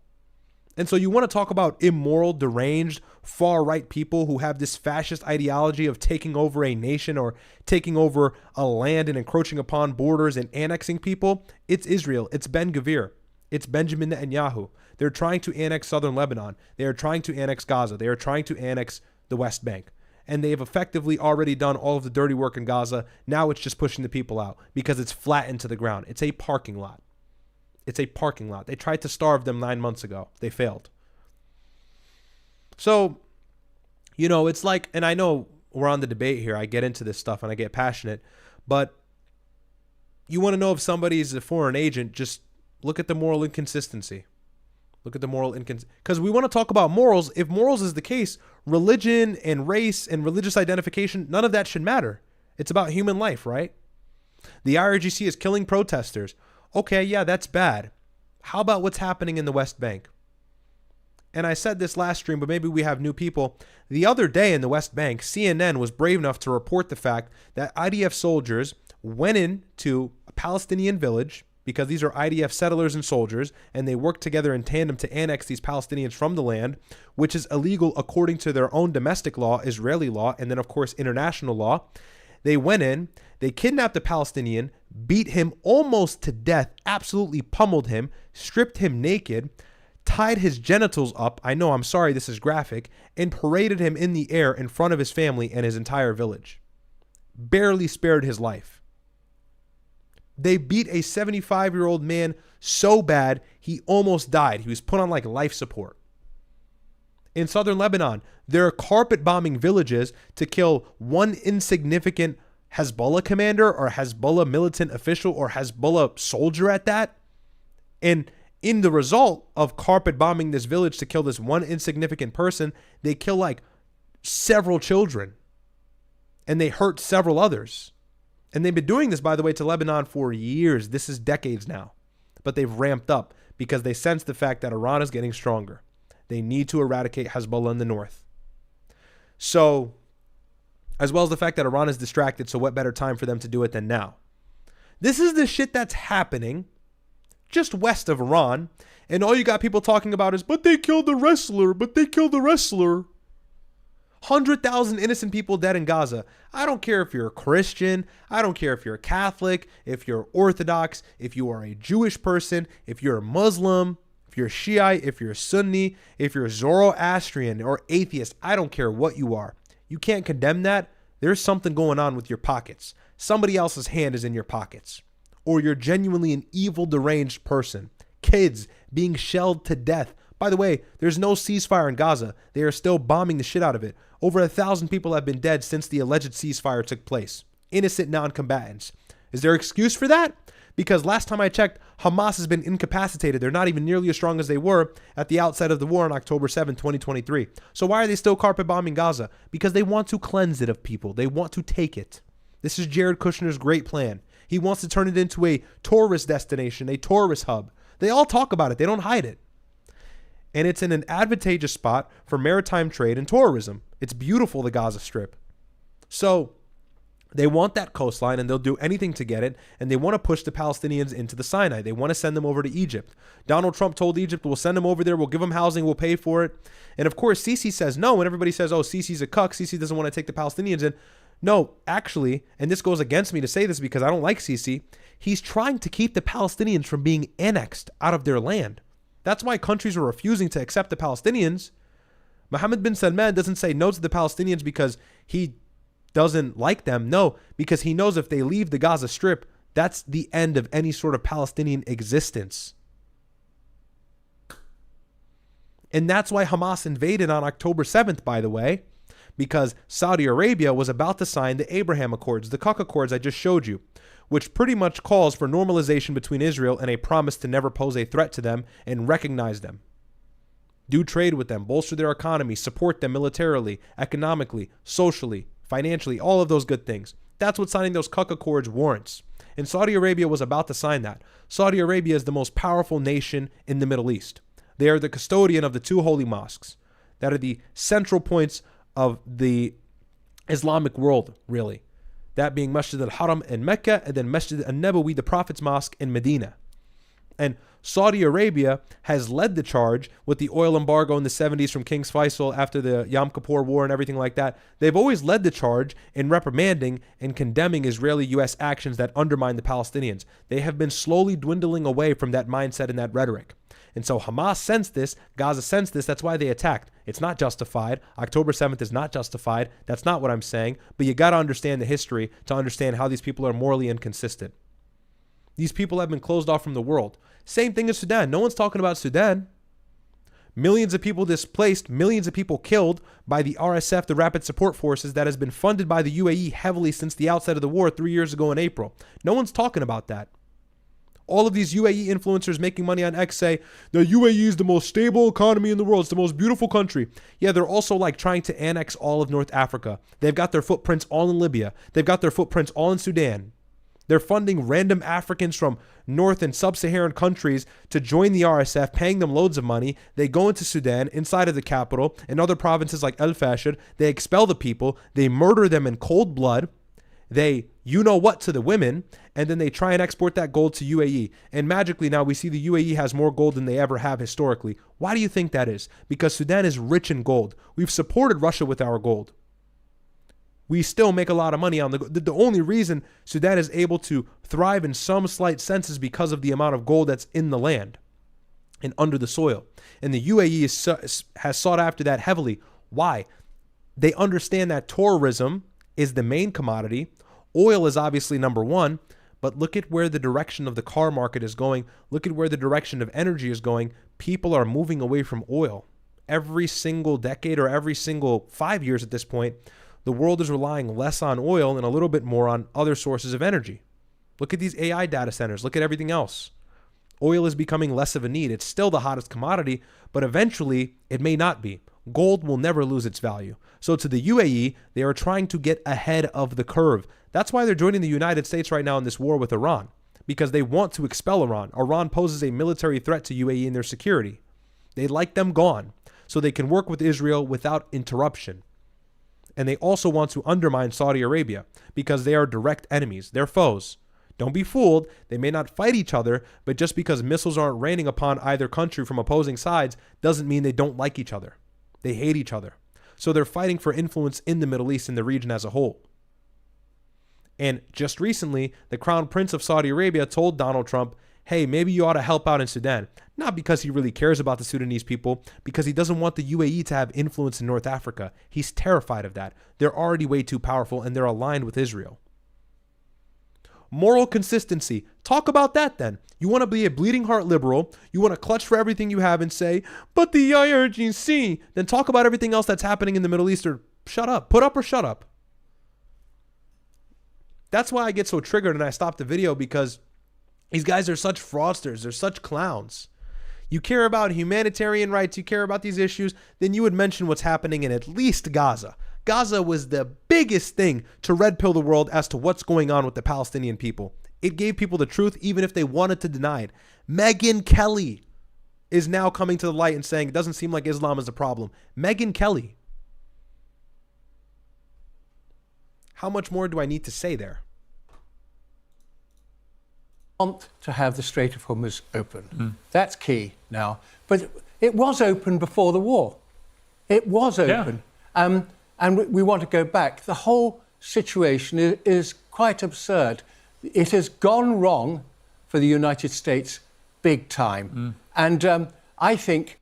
Speaker 1: And so you want to talk about immoral, deranged, far-right people who have this fascist ideology of taking over a nation or taking over a land and encroaching upon borders and annexing people? It's Israel. It's Ben Gvir. It's Benjamin Netanyahu. They're trying to annex southern Lebanon. They are trying to annex Gaza. They are trying to annex the West Bank. And they have effectively already done all of the dirty work in Gaza. Now it's just pushing the people out because it's flattened to the ground. It's a parking lot. It's a parking lot. They tried to starve them 9 months ago. They failed. So, it's like, and I know we're on the debate here. I get into this stuff and I get passionate, but you want to know if somebody's a foreign agent, just look at the moral inconsistency. Look at the moral inconsistency. Because we want to talk about morals. If morals is the case, religion and race and religious identification, none of that should matter. It's about human life, right? The IRGC is killing protesters. Okay, yeah, that's bad. How about what's happening in the West Bank? And I said this last stream, but maybe we have new people. The other day in the West Bank, CNN was brave enough to report the fact that IDF soldiers went into a Palestinian village, because these are IDF settlers and soldiers, and they worked together in tandem to annex these Palestinians from the land, which is illegal according to their own domestic law, Israeli law, and then, of course, international law. They went in, they kidnapped a Palestinian, beat him almost to death, absolutely pummeled him, stripped him naked, tied his genitals up, I know, I'm sorry, this is graphic, and paraded him in the air in front of his family and his entire village. Barely spared his life. They beat a 75-year-old man so bad, he almost died. He was put on like life support. In southern Lebanon, they're carpet bombing villages to kill one insignificant Hezbollah commander or Hezbollah militant official or Hezbollah soldier at that. And in the result of carpet bombing this village to kill this one insignificant person, they kill like several children and they hurt several others. And they've been doing this, by the way, to Lebanon for years. This is decades now. But they've ramped up because they sense the fact that Iran is getting stronger. They need to eradicate Hezbollah in the north. So, as well as the fact that Iran is distracted, so what better time for them to do it than now? This is the shit that's happening just west of Iran. And all you got people talking about is, but they killed the wrestler, but they killed the wrestler. 100,000 innocent people dead in Gaza. I don't care if you're a Christian. I don't care if you're a Catholic, if you're Orthodox, if you are a Jewish person, if you're a Muslim, if you're Shiite, if you're Sunni, if you're Zoroastrian or atheist. I don't care what you are. You can't condemn that. There's something going on with your pockets. Somebody else's hand is in your pockets. Or you're genuinely an evil, deranged person. Kids being shelled to death. By the way, there's no ceasefire in Gaza. They are still bombing the shit out of it. Over 1,000 people have been dead since the alleged ceasefire took place. Innocent non-combatants. Is there excuse for that? Because last time I checked, Hamas has been incapacitated. They're not even nearly as strong as they were at the outset of the war on October 7, 2023. So why are they still carpet bombing Gaza? Because they want to cleanse it of people. They want to take it. This is Jared Kushner's great plan. He wants to turn it into a tourist destination, a tourist hub. They all talk about it. They don't hide it. And it's in an advantageous spot for maritime trade and tourism. It's beautiful, the Gaza Strip. So they want that coastline and they'll do anything to get it. And they want to push the Palestinians into the Sinai. They want to send them over to Egypt. Donald Trump told Egypt, we'll send them over there. We'll give them housing. We'll pay for it. And of course, Sisi says no. When everybody says, oh, Sisi's a cuck. Sisi doesn't want to take the Palestinians in. No, actually, and this goes against me to say this because I don't like Sisi, he's trying to keep the Palestinians from being annexed out of their land. That's why countries are refusing to accept the Palestinians. Mohammed bin Salman doesn't say no to the Palestinians because he doesn't like them. No, because he knows if they leave the Gaza Strip, that's the end of any sort of Palestinian existence. And that's why Hamas invaded on October 7th, by the way, because Saudi Arabia was about to sign the Abraham Accords, the Cuck Accords I just showed you, which pretty much calls for normalization between Israel and a promise to never pose a threat to them and recognize them. Do trade with them, bolster their economy, support them militarily, economically, socially, financially, all of those good things. That's what signing those Cuck Accords warrants. And Saudi Arabia was about to sign that. Saudi Arabia is the most powerful nation in the Middle East. They are the custodian of the two holy mosques that are the central points of the Islamic world, really. That being Masjid al-Haram in Mecca and then Masjid al-Nabawi, the Prophet's Mosque in Medina. And Saudi Arabia has led the charge with the oil embargo in the 70s from King Faisal after the Yom Kippur War and everything like that. They've always led the charge in reprimanding and condemning Israeli-U.S. actions that undermine the Palestinians. They have been slowly dwindling away from that mindset and that rhetoric. And so Hamas sensed this, Gaza sensed this, that's why they attacked. It's not justified. October 7th is not justified. That's not what I'm saying. But you got to understand the history to understand how these people are morally inconsistent. These people have been closed off from the world. Same thing as Sudan. No one's talking about Sudan. Millions of people displaced, millions of people killed by the RSF, the Rapid Support Forces, that has been funded by the UAE heavily since the outset of the war 3 years ago in April. No one's talking about that. All of these UAE influencers making money on X say the UAE is the most stable economy in the world. It's the most beautiful country. Yeah, they're also like trying to annex all of North Africa. They've got their footprints all in Libya. They've got their footprints all in Sudan. They're funding random Africans from North and Sub-Saharan countries to join the RSF, paying them loads of money. They go into Sudan, inside of the capital, and other provinces like El Fasher. They expel the people. They murder them in cold blood. They you-know-what to the women, and then they try and export that gold to UAE. And magically now we see the UAE has more gold than they ever have historically. Why do you think that is? Because Sudan is rich in gold. We've supported Russia with our gold. We still make a lot of money on the only reason Sudan is able to thrive in some slight sense is because of the amount of gold that's in the land and under the soil. And the UAE has sought after that heavily. Why? They understand that tourism is the main commodity. Oil is obviously number one, but look at where the direction of the car market is going. Look at where the direction of energy is going. People are moving away from oil. Every single decade or every single 5 years at this point, the world is relying less on oil and a little bit more on other sources of energy. Look at these AI data centers. Look at everything else. Oil is becoming less of a need. It's still the hottest commodity, but eventually it may not be. Gold will never lose its value. So to the UAE, they are trying to get ahead of the curve. That's why they're joining the United States right now in this war with Iran, because they want to expel Iran. Iran poses a military threat to UAE and their security. They like them gone so they can work with Israel without interruption. And they also want to undermine Saudi Arabia because they are direct enemies. They're foes. Don't be fooled. They may not fight each other, but just because missiles aren't raining upon either country from opposing sides doesn't mean they don't like each other. They hate each other. So they're fighting for influence in the Middle East and the region as a whole. And just recently, the Crown Prince of Saudi Arabia told Donald Trump, hey, maybe you ought to help out in Sudan. Not because he really cares about the Sudanese people, because he doesn't want the UAE to have influence in North Africa. He's terrified of that. They're already way too powerful and they're aligned with Israel. Moral consistency. Talk about that then. You want to be a bleeding heart liberal. You want to clutch for everything you have and say, but the IRGC. Then talk about everything else that's happening in the Middle East or shut up. Put up or shut up. That's why I get so triggered and I stop the video, because these guys are such fraudsters. They're such clowns. You care about humanitarian rights. You care about these issues. Then you would mention what's happening in at least Gaza. Gaza was the biggest thing to red pill the world as to what's going on with the Palestinian people. It gave people the truth even if they wanted to deny it. Megyn Kelly is now coming to the light and saying it doesn't seem like Islam is the problem. Megyn Kelly. How much more do I need to say there?
Speaker 14: Want to have the Strait of Hormuz open. That's key now. But it was open before the war. It was open. Yeah. And we want to go back. The whole situation is quite absurd. It has gone wrong for the United States big time. And I think...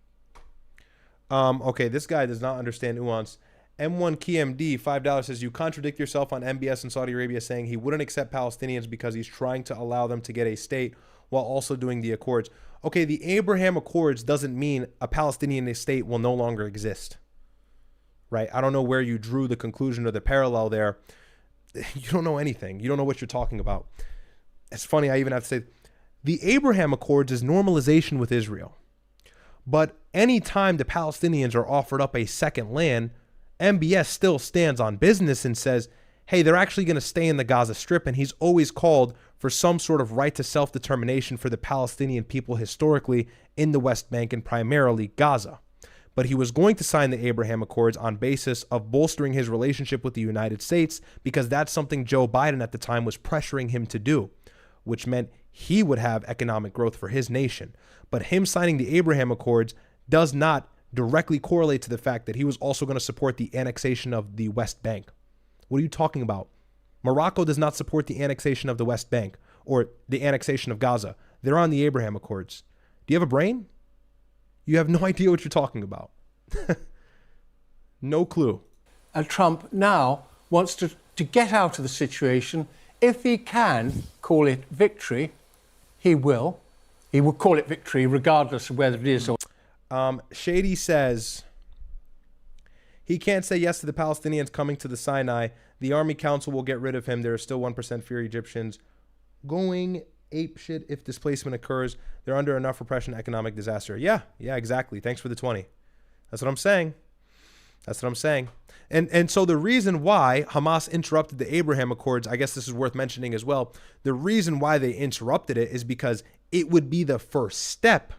Speaker 1: Okay, this guy does not understand nuance. M1KMD, $5 says, you contradict yourself on MBS in Saudi Arabia saying he wouldn't accept Palestinians because he's trying to allow them to get a state while also doing the Accords. Okay, the Abraham Accords doesn't mean a Palestinian state will no longer exist. Right? I don't know where you drew the conclusion or the parallel there. You don't know anything. You don't know what you're talking about. It's funny, I even have to say, the Abraham Accords is normalization with Israel. But anytime the Palestinians are offered up a second land, MBS still stands on business and says, hey, they're actually going to stay in the Gaza Strip, and he's always called for some sort of right to self-determination for the Palestinian people historically in the West Bank and primarily Gaza. But he was going to sign the Abraham Accords on basis of bolstering his relationship with the United States, because that's something Joe Biden at the time was pressuring him to do, which meant he would have economic growth for his nation. But him signing the Abraham Accords does not directly correlate to the fact that he was also going to support the annexation of the West Bank. What are you talking about? Morocco does not support the annexation of the West Bank or the annexation of Gaza. They're on the Abraham Accords. Do you have a brain? You have no idea what you're talking about. No clue.
Speaker 14: And Trump now wants to get out of the situation. If he can call it victory, he will. He will call it victory regardless of whether it is or...
Speaker 1: Shady says he can't say yes to the Palestinians coming to the Sinai. The Army Council will get rid of him. There is still 1% fear Egyptians going ape shit if displacement occurs. They're under enough repression, economic disaster. Yeah, exactly. Thanks for the 20. That's what I'm saying. And so the reason why Hamas interrupted the Abraham Accords, I guess this is worth mentioning as well. The reason why they interrupted it is because it would be the first step,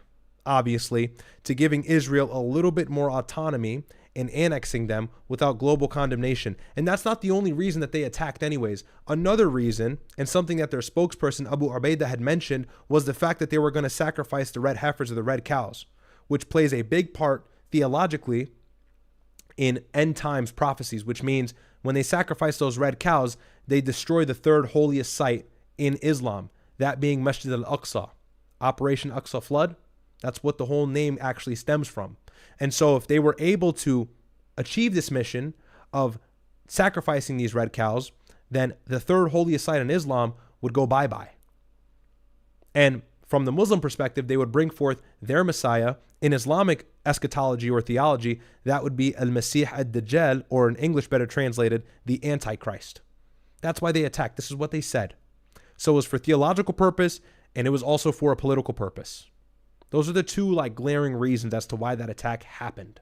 Speaker 1: obviously, to giving Israel a little bit more autonomy and annexing them without global condemnation. And that's not the only reason that they attacked anyways. Another reason, and something that their spokesperson Abu Ubaidah had mentioned, was the fact that they were going to sacrifice the red heifers or the red cows, which plays a big part theologically in end times prophecies, which means when they sacrifice those red cows, they destroy the third holiest site in Islam, that being Masjid al-Aqsa. Operation Aqsa Flood, that's what the whole name actually stems from. And so if they were able to achieve this mission of sacrificing these red cows, then the third holiest site in Islam would go bye-bye. And from the Muslim perspective, they would bring forth their Messiah. In Islamic eschatology or theology, that would be Al-Masih ad-Dajjal, or in English better translated, the Antichrist. That's why they attacked. This is what they said. So it was for theological purpose, and it was also for a political purpose. Those are the two glaring reasons as to why that attack happened.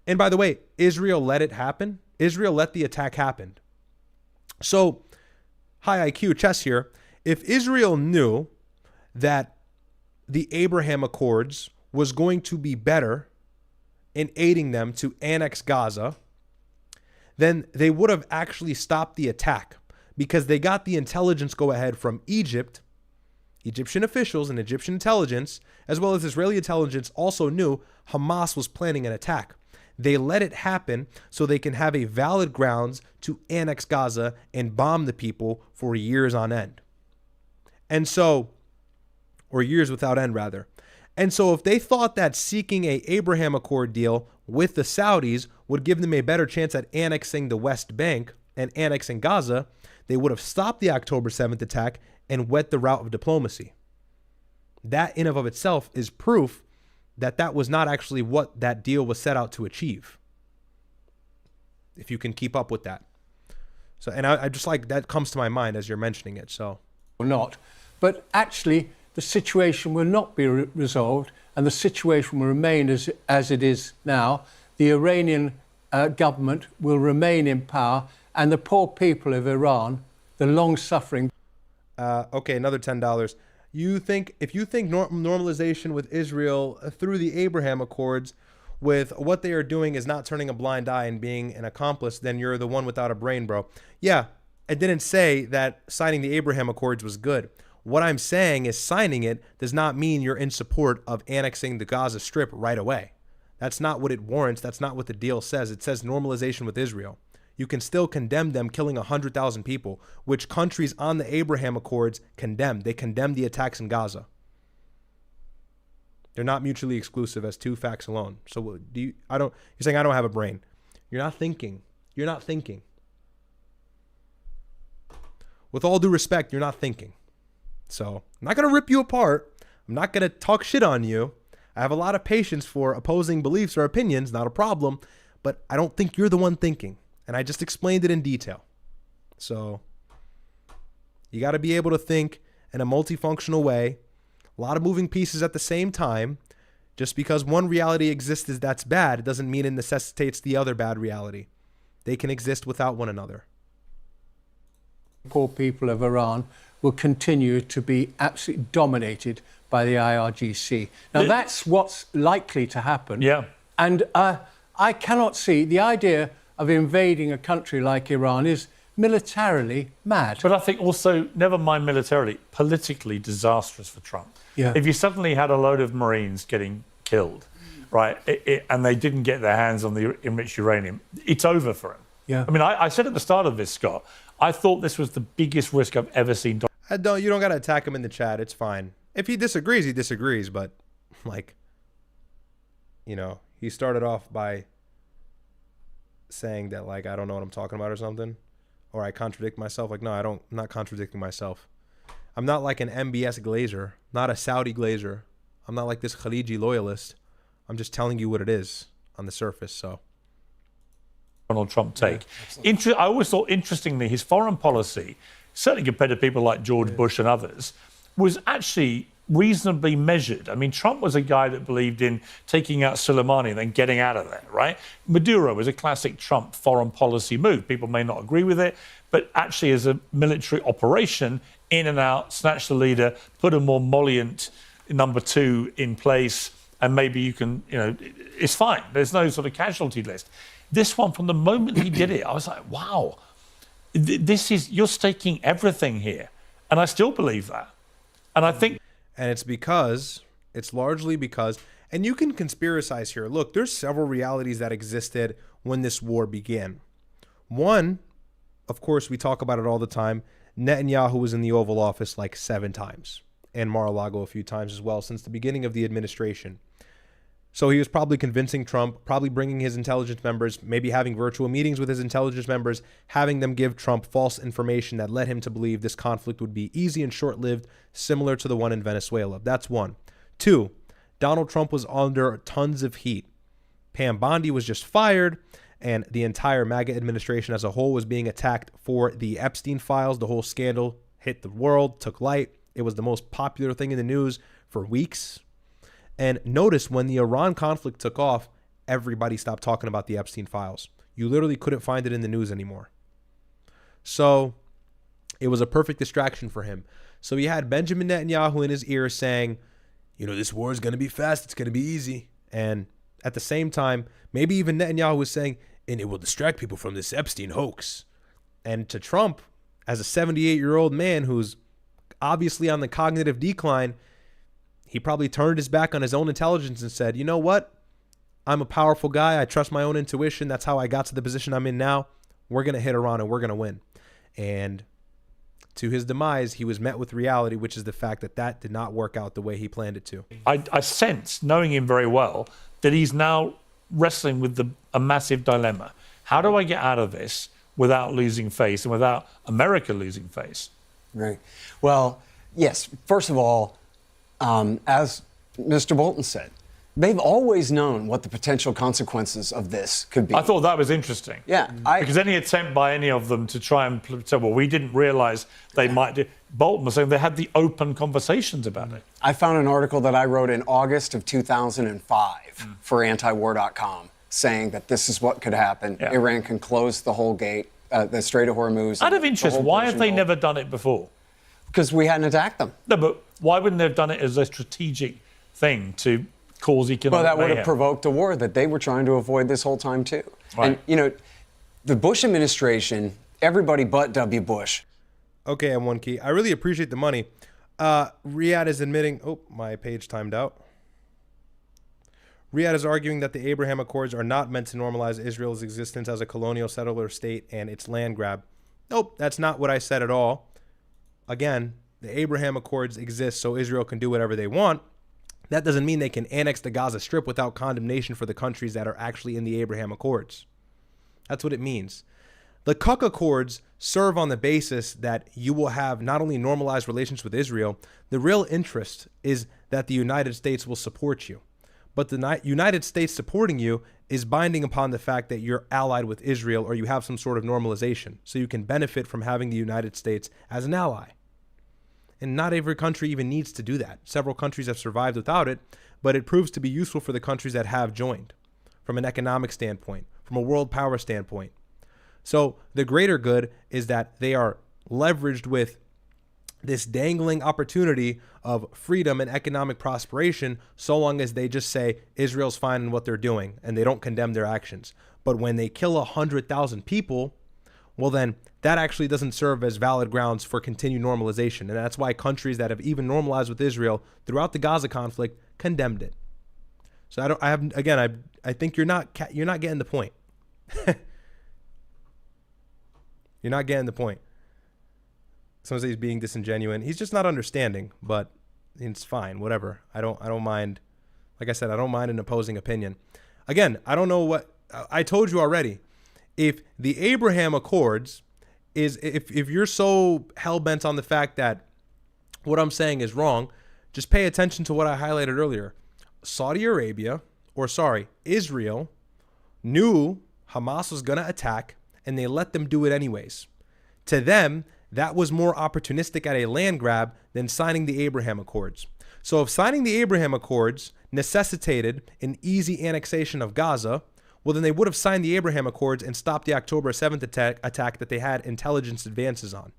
Speaker 1: And by the way, Israel let it happen. Israel let the attack happen. So, high IQ chess here. If Israel knew that the Abraham Accords was going to be better in aiding them to annex Gaza, then they would have actually stopped the attack, because they got the intelligence go ahead from Egypt. Egyptian officials and Egyptian intelligence, as well as Israeli intelligence, also knew Hamas was planning an attack. They let it happen so they can have a valid grounds to annex Gaza and bomb the people for years on end. And so, or years without end, rather. And so if they thought that seeking a Abraham Accord deal with the Saudis would give them a better chance at annexing the West Bank and annexing Gaza, they would have stopped the October 7th attack and went the route of diplomacy. That in and of itself is proof that that was not actually what that deal was set out to achieve. If you can keep up with that. So, and I just that comes to my mind as you're mentioning it. So,
Speaker 14: or not, but actually the situation will not be resolved, and the situation will remain as it is now. The Iranian government will remain in power, and the poor people of Iran, the long-suffering.
Speaker 1: Okay, another $10. If you think normalization with Israel through the Abraham Accords, with what they are doing is not turning a blind eye and being an accomplice, then you're the one without a brain, bro. Yeah, I didn't say that signing the Abraham Accords was good. What I'm saying is signing it does not mean you're in support of annexing the Gaza Strip right away. That's not what it warrants. That's not what the deal says. It says normalization with Israel. You can still condemn them killing 100,000 people, which countries on the Abraham Accords condemned. They condemned the attacks in Gaza. They're not mutually exclusive as two facts alone. So you're saying I don't have a brain. You're not thinking. You're not thinking. With all due respect, you're not thinking. So I'm not going to rip you apart. I'm not going to talk shit on you. I have a lot of patience for opposing beliefs or opinions, not a problem, but I don't think you're the one thinking. And I just explained it in detail. So you got to be able to think in a multifunctional way, a lot of moving pieces at the same time. Just because one reality exists that's bad, it doesn't mean it necessitates the other bad reality. They can exist without one another.
Speaker 14: Poor people of Iran will continue to be absolutely dominated by the IRGC. Now, that's what's likely to happen.
Speaker 7: Yeah.
Speaker 14: And I cannot see the idea of invading a country like Iran is militarily mad.
Speaker 7: But I think also, never mind militarily, politically disastrous for Trump.
Speaker 14: Yeah.
Speaker 7: If you suddenly had a load of Marines getting killed, right, and they didn't get their hands on the enriched uranium, it's over for him.
Speaker 14: Yeah.
Speaker 7: I mean, I said at the start of this, Scott, I thought this was the biggest risk I've ever seen.
Speaker 1: You don't got to attack him in the chat. It's fine. If he disagrees, he disagrees. But, he started off by saying that, I don't know what I'm talking about or something. Or I contradict myself. No, I'm not contradicting myself. I'm not like an MBS glazer, not a Saudi glazer. I'm not like this Khaliji loyalist. I'm just telling you what it is on the surface. So
Speaker 7: Donald Trump take. I always thought, interestingly, his foreign policy, certainly compared to people like George Bush and others, was actually reasonably measured. I mean, Trump was a guy that believed in taking out Soleimani and then getting out of there, right? Maduro was a classic Trump foreign policy move. People may not agree with it, but actually as a military operation, in and out, snatch the leader, put a more mollient number two in place, and maybe you can, it's fine. There's no sort of casualty list. This one, from the moment he did it, I was like, wow, you're staking everything here. And I still believe that. And I think...
Speaker 1: And it's largely because, and you can conspiracize here. Look, there's several realities that existed when this war began. One, of course, we talk about it all the time. Netanyahu was in the Oval Office like 7 times, and Mar-a-Lago a few times as well since the beginning of the administration. So he was probably convincing Trump, probably bringing his intelligence members, maybe having virtual meetings with his intelligence members, having them give Trump false information that led him to believe this conflict would be easy and short-lived, similar to the one in Venezuela. That's one. 2, Donald Trump was under tons of heat. Pam Bondi was just fired, and the entire MAGA administration as a whole was being attacked for the Epstein files. The whole scandal hit the world, took light. It was the most popular thing in the news for weeks. And notice when the Iran conflict took off, everybody stopped talking about the Epstein files. You literally couldn't find it in the news anymore. So it was a perfect distraction for him. So he had Benjamin Netanyahu in his ear saying, this war is going to be fast. It's going to be easy. And at the same time, maybe even Netanyahu was saying, and it will distract people from this Epstein hoax. And to Trump, as a 78-year-old man who's obviously on the cognitive decline, he probably turned his back on his own intelligence and said, you know what? I'm a powerful guy. I trust my own intuition. That's how I got to the position I'm in now. We're going to hit Iran and we're going to win. And to his demise, he was met with reality, which is the fact that did not work out the way he planned it to.
Speaker 7: I sense, knowing him very well, that he's now wrestling with a massive dilemma. How do I get out of this without losing face and without America losing face?
Speaker 6: Right. Well, yes, first of all, as Mr. Bolton said, they've always known what the potential consequences of this could be.
Speaker 7: I thought that was interesting.
Speaker 6: Yeah.
Speaker 7: Because any attempt by any of them to try and say, well, we didn't realize they might do. Bolton was saying they had the open conversations about it.
Speaker 6: I found an article that I wrote in August of 2005 for antiwar.com saying that this is what could happen. Yeah. Iran can close the whole gate, the Strait of Hormuz.
Speaker 7: Out of interest, why have they never done it before?
Speaker 6: Because we hadn't attacked them.
Speaker 7: No, but why wouldn't they have done it as a strategic thing to cause economic
Speaker 6: Well, that would
Speaker 7: mayhem?
Speaker 6: have provoked a war that they were trying to avoid this whole time, too. Right. And, the Bush administration, everybody but W. Bush.
Speaker 1: Okay, I'm one key. I really appreciate the money. Riyadh is admitting... Oh, my page timed out. Riyadh is arguing that the Abraham Accords are not meant to normalize Israel's existence as a colonial settler state and its land grab. Nope, that's not what I said at all. Again, the Abraham Accords exist so Israel can do whatever they want. That doesn't mean they can annex the Gaza Strip without condemnation for the countries that are actually in the Abraham Accords. That's what it means. The Cook Accords serve on the basis that you will have not only normalized relations with Israel, the real interest is that the United States will support you. But the United States supporting you is binding upon the fact that you're allied with Israel or you have some sort of normalization, so you can benefit from having the United States as an ally. And not every country even needs to do that. Several countries have survived without it, but it proves to be useful for the countries that have joined from an economic standpoint, from a world power standpoint. So the greater good is that they are leveraged with this dangling opportunity of freedom and economic prosperation so long as they just say Israel's fine in what they're doing and they don't condemn their actions. But when they kill 100,000 people, well then that actually doesn't serve as valid grounds for continued normalization. And that's why countries that have even normalized with Israel throughout the Gaza conflict condemned it. So I think you're not getting the point. You're not getting the point. Someone says he's being disingenuous. He's just not understanding, but it's fine, whatever. I don't mind. Like I said, I don't mind an opposing opinion. Again, I don't know what I told you already. If the Abraham Accords if you're so hell-bent on the fact that what I'm saying is wrong, Just pay attention to what I highlighted earlier. Israel knew Hamas was going to attack, and they let them do it anyways. To them, that was more opportunistic at a land grab than signing the Abraham Accords. So if signing the Abraham Accords necessitated an easy annexation of Gaza, well, then they would have signed the Abraham Accords and stopped the October 7th attack that they had intelligence advances on.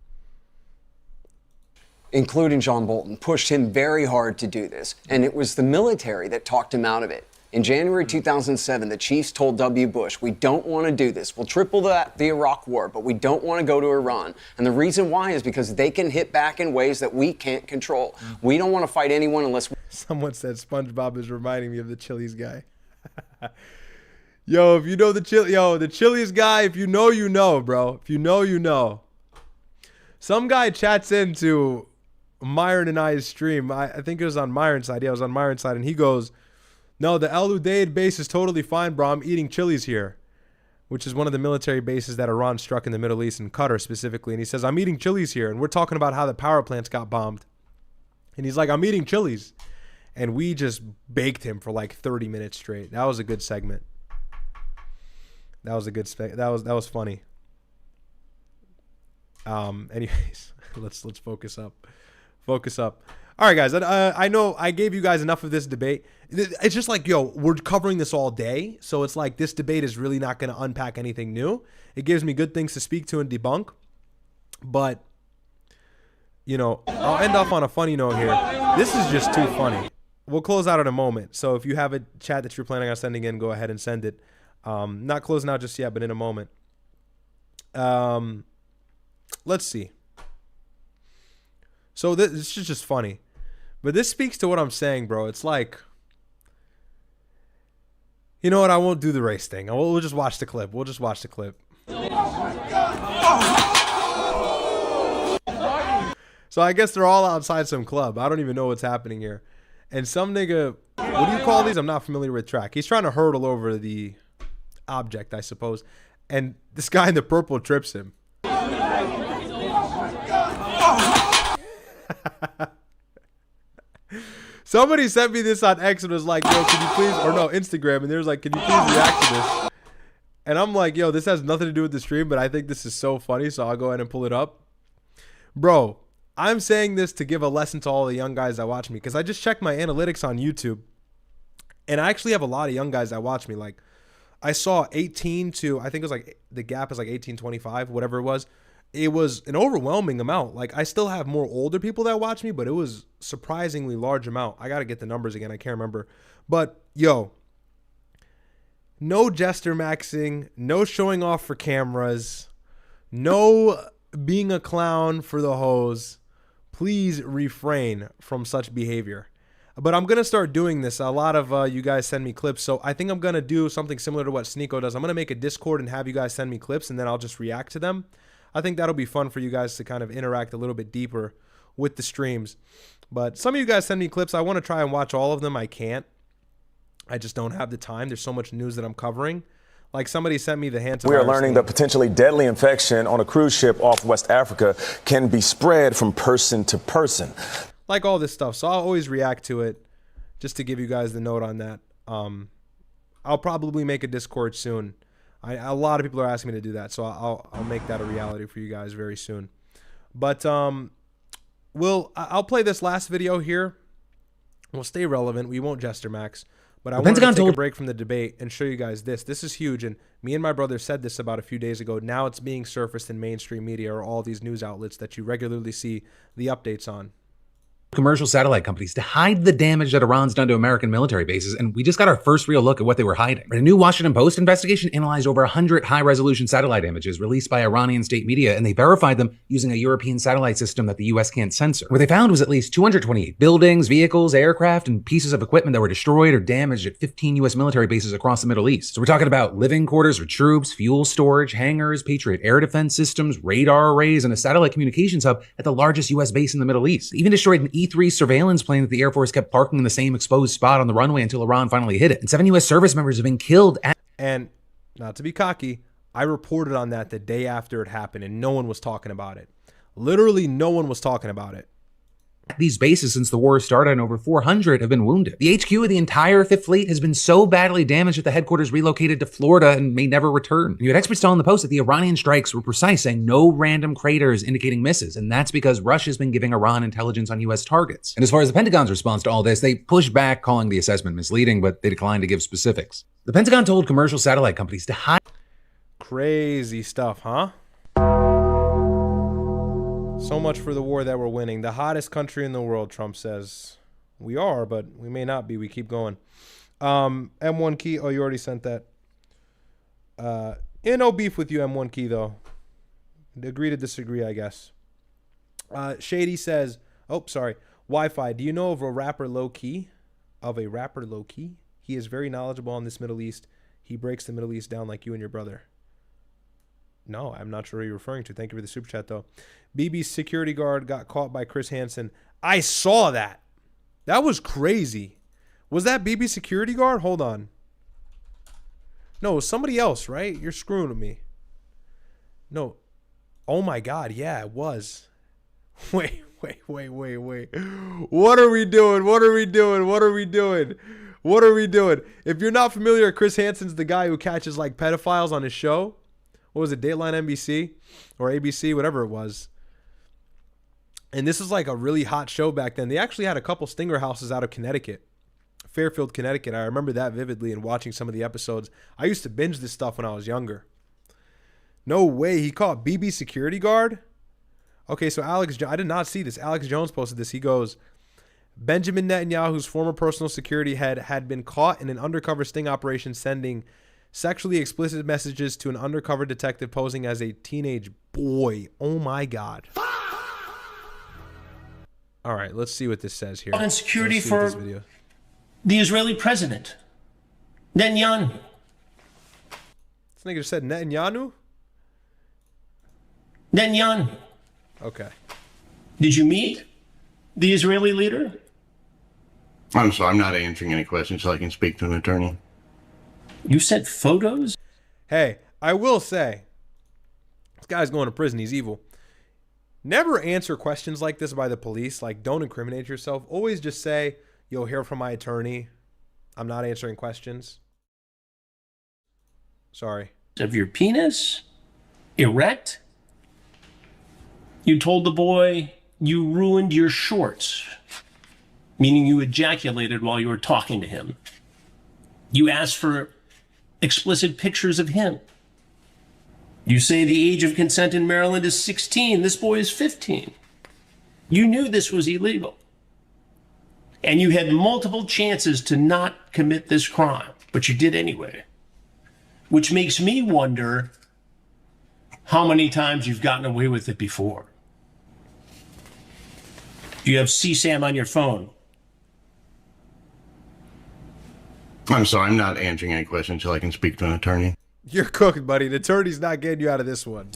Speaker 6: Including John Bolton, pushed him very hard to do this. And it was the military that talked him out of it. In January 2007, the chiefs told W. Bush, we don't want to do this. We'll triple the Iraq war, but we don't want to go to Iran. And the reason why is because they can hit back in ways that we can't control. We don't want to fight anyone unless...
Speaker 1: Someone said SpongeBob is reminding me of the Chili's guy. Yo, if you know the Chili's guy, if you know, you know, bro. If you know, you know. Some guy chats into Myron and I's stream. I think it was on Myron's side. Yeah, it was on Myron's side. And he goes, no, the El Udeid base is totally fine, bro. I'm eating Chili's here, which is one of the military bases that Iran struck in the Middle East, in Qatar specifically. And he says, I'm eating Chili's here. And we're talking about how the power plants got bombed. And he's like, I'm eating Chili's. And we just baked him for like 30 minutes straight. That was a good segment. That was a good that was funny. Anyways, let's focus up. Focus up. All right, guys. I know I gave you guys enough of this debate. It's just like, yo, we're covering this all day, so it's like this debate is really not going to unpack anything new. It gives me good things to speak to and debunk, but you know, I'll end off on a funny note here. This is just too funny. We'll close out in a moment. So if you have a chat that you're planning on sending in, go ahead and send it. Not closing out just yet, but in a moment. Let's see. So this is just funny. But this speaks to what I'm saying, bro. It's like, you know what? I won't do the race thing. We'll just watch the clip. We'll just watch the clip. So I guess they're all outside some club. I don't even know what's happening here. And some nigga, what do you call these? I'm not familiar with track. He's trying to hurdle over the object, I suppose. And this guy in the purple trips him. Somebody sent me this on X and was like, yo, can you please, or no, Instagram, and there's like, can you please react to this? And I'm like, yo, this has nothing to do with the stream, but I think this is so funny, so I'll go ahead and pull it up. Bro, I'm saying this to give a lesson to all the young guys that watch me, because I just checked my analytics on YouTube, and I actually have a lot of young guys that watch me. Like, I saw 18 to, I think it was like, the gap is like 18-25, whatever it was. It was an overwhelming amount. Like, I still have more older people that watch me, but it was surprisingly large amount. I got to get the numbers again. I can't remember. But, yo, no jester maxing, no showing off for cameras, no being a clown for the hoes. Please refrain from such behavior. But I'm going to start doing this. A lot of you guys send me clips, so I think I'm going to do something similar to what Sneo does. I'm going to make a Discord and have you guys send me clips, and then I'll just react to them. I think that'll be fun for you guys to kind of interact a little bit deeper with the streams. But some of you guys send me clips. I want to try and watch all of them. I can't. I just don't have the time. There's so much news that I'm covering. Like somebody sent me the hantavirus.
Speaker 15: We are learning that potentially deadly infection on a cruise ship off West Africa can be spread from person to person.
Speaker 1: Like all this stuff. So I'll always react to it just to give you guys the note on that. I'll probably make a Discord soon. A lot of people are asking me to do that, so I'll make that a reality for you guys very soon. But I'll play this last video here. We'll stay relevant. We won't jester max, but I want to take a break from the debate and show you guys this. This is huge, and me and my brother said this about a few days ago. Now it's being surfaced in mainstream media or all these news outlets that you regularly see the updates on.
Speaker 16: Commercial satellite companies to hide the damage that Iran's done to American military bases, and we just got our first real look at what they were hiding. A new Washington Post investigation analyzed over 100 high-resolution satellite images released by Iranian state media, and they verified them using a European satellite system that the U.S. can't censor. What they found was at least 228 buildings, vehicles, aircraft, and pieces of equipment that were destroyed or damaged at 15 U.S. military bases across the Middle East. So we're talking about living quarters for troops, fuel storage, hangars, Patriot air defense systems, radar arrays, and a satellite communications hub at the largest U.S. base in the Middle East. They even destroyed an E-3 surveillance plane that the Air Force kept parking in the same exposed spot on the runway until Iran finally hit it. And 7 U.S. service members have been killed.
Speaker 1: And not to be cocky, I reported on that the day after it happened, and no one was talking about it. Literally, no one was talking about it.
Speaker 16: these bases since the war started, and over 400 have been wounded. The HQ of the entire Fifth Fleet has been so badly damaged that the headquarters relocated to Florida and may never return. You had experts telling the Post that the Iranian strikes were precise, saying no random craters indicating misses, and that's because Russia's been giving Iran intelligence on U.S. targets. And as far as the Pentagon's response to all this, they pushed back, calling the assessment misleading, but they declined to give specifics. The Pentagon told commercial satellite companies to hide.
Speaker 1: Crazy stuff, huh? So much for the war that we're winning. The hottest country in the world, Trump says. We are, but we may not be. We keep going. M1 Key. Oh, you already sent that. No beef with you, M1 Key, though. Agree to disagree, I guess. Shady says, oh, sorry. Wi-Fi. Do you know of a rapper low key? He is very knowledgeable on this Middle East. He breaks the Middle East down like you and your brother. No, I'm not sure who you're referring to. Thank you for the super chat, though. BB's security guard got caught by Chris Hansen. I saw that. That was crazy. Was that BB's security guard? Hold on. No, it was somebody else, right? You're screwing with me. No. Oh, my God. Yeah, it was. Wait. What are we doing? If you're not familiar, Chris Hansen's the guy who catches, like, pedophiles on his show. What was it, Dateline NBC or ABC, whatever it was. And this was like a really hot show back then. They actually had a couple stinger houses out of Connecticut, Fairfield, Connecticut. I remember that vividly and watching some of the episodes. I used to binge this stuff when I was younger. No way. He caught BB security guard. Okay, so I did not see this. Alex Jones posted this. He goes, Benjamin Netanyahu's former personal security head had been caught in an undercover sting operation sending sexually explicit messages to an undercover detective posing as a teenage boy. Oh my God. All right, let's see what this says here.
Speaker 17: And security for the Israeli president, Netanyahu.
Speaker 1: This nigga just said Netanyahu?
Speaker 17: Netanyahu.
Speaker 1: Okay.
Speaker 17: Did you meet the Israeli leader?
Speaker 18: I'm sorry, I'm not answering any questions so I can speak to an attorney.
Speaker 17: You sent photos?
Speaker 1: Hey, I will say, this guy's going to prison. He's evil. Never answer questions like this by the police. Like, don't incriminate yourself. Always just say, you'll hear from my attorney. I'm not answering questions. Sorry.
Speaker 17: Of your penis? Erect? You told the boy you ruined your shorts, meaning you ejaculated while you were talking to him. You asked for explicit pictures of him. You say the age of consent in Maryland is 16. This boy is 15. You knew this was illegal. And you had multiple chances to not commit this crime, but you did anyway. Which makes me wonder how many times you've gotten away with it before. Do you have CSAM on your phone?
Speaker 18: I'm sorry, I'm not answering any questions until I can speak to an attorney.
Speaker 1: You're cooked, buddy. The attorney's not getting you out of this one.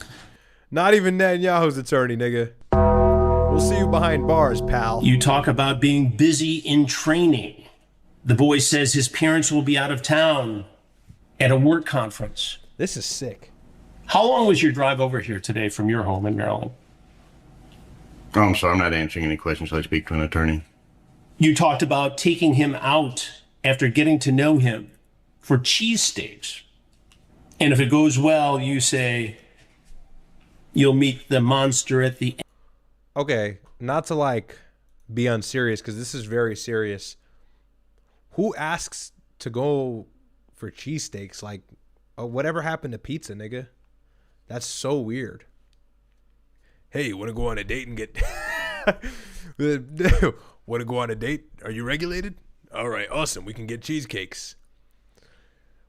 Speaker 1: Not even Netanyahu's attorney, nigga. We'll see you behind bars, pal.
Speaker 17: You talk about being busy in training. The boy says his parents will be out of town at a work conference.
Speaker 1: This is sick.
Speaker 17: How long was your drive over here today from your home in Maryland?
Speaker 18: Oh, I'm sorry, I'm not answering any questions until I speak to an attorney.
Speaker 17: You talked about taking him out after getting to know him for cheesesteaks. And if it goes well, you say you'll meet the monster at the end.
Speaker 1: Okay, not to like be unserious, because this is very serious. Who asks to go for cheesesteaks? Like, whatever happened to pizza, nigga? That's so weird. Hey, you want to go on a date and get... Want to go on a date? Are you regulated? All right, awesome. We can get cheesecakes.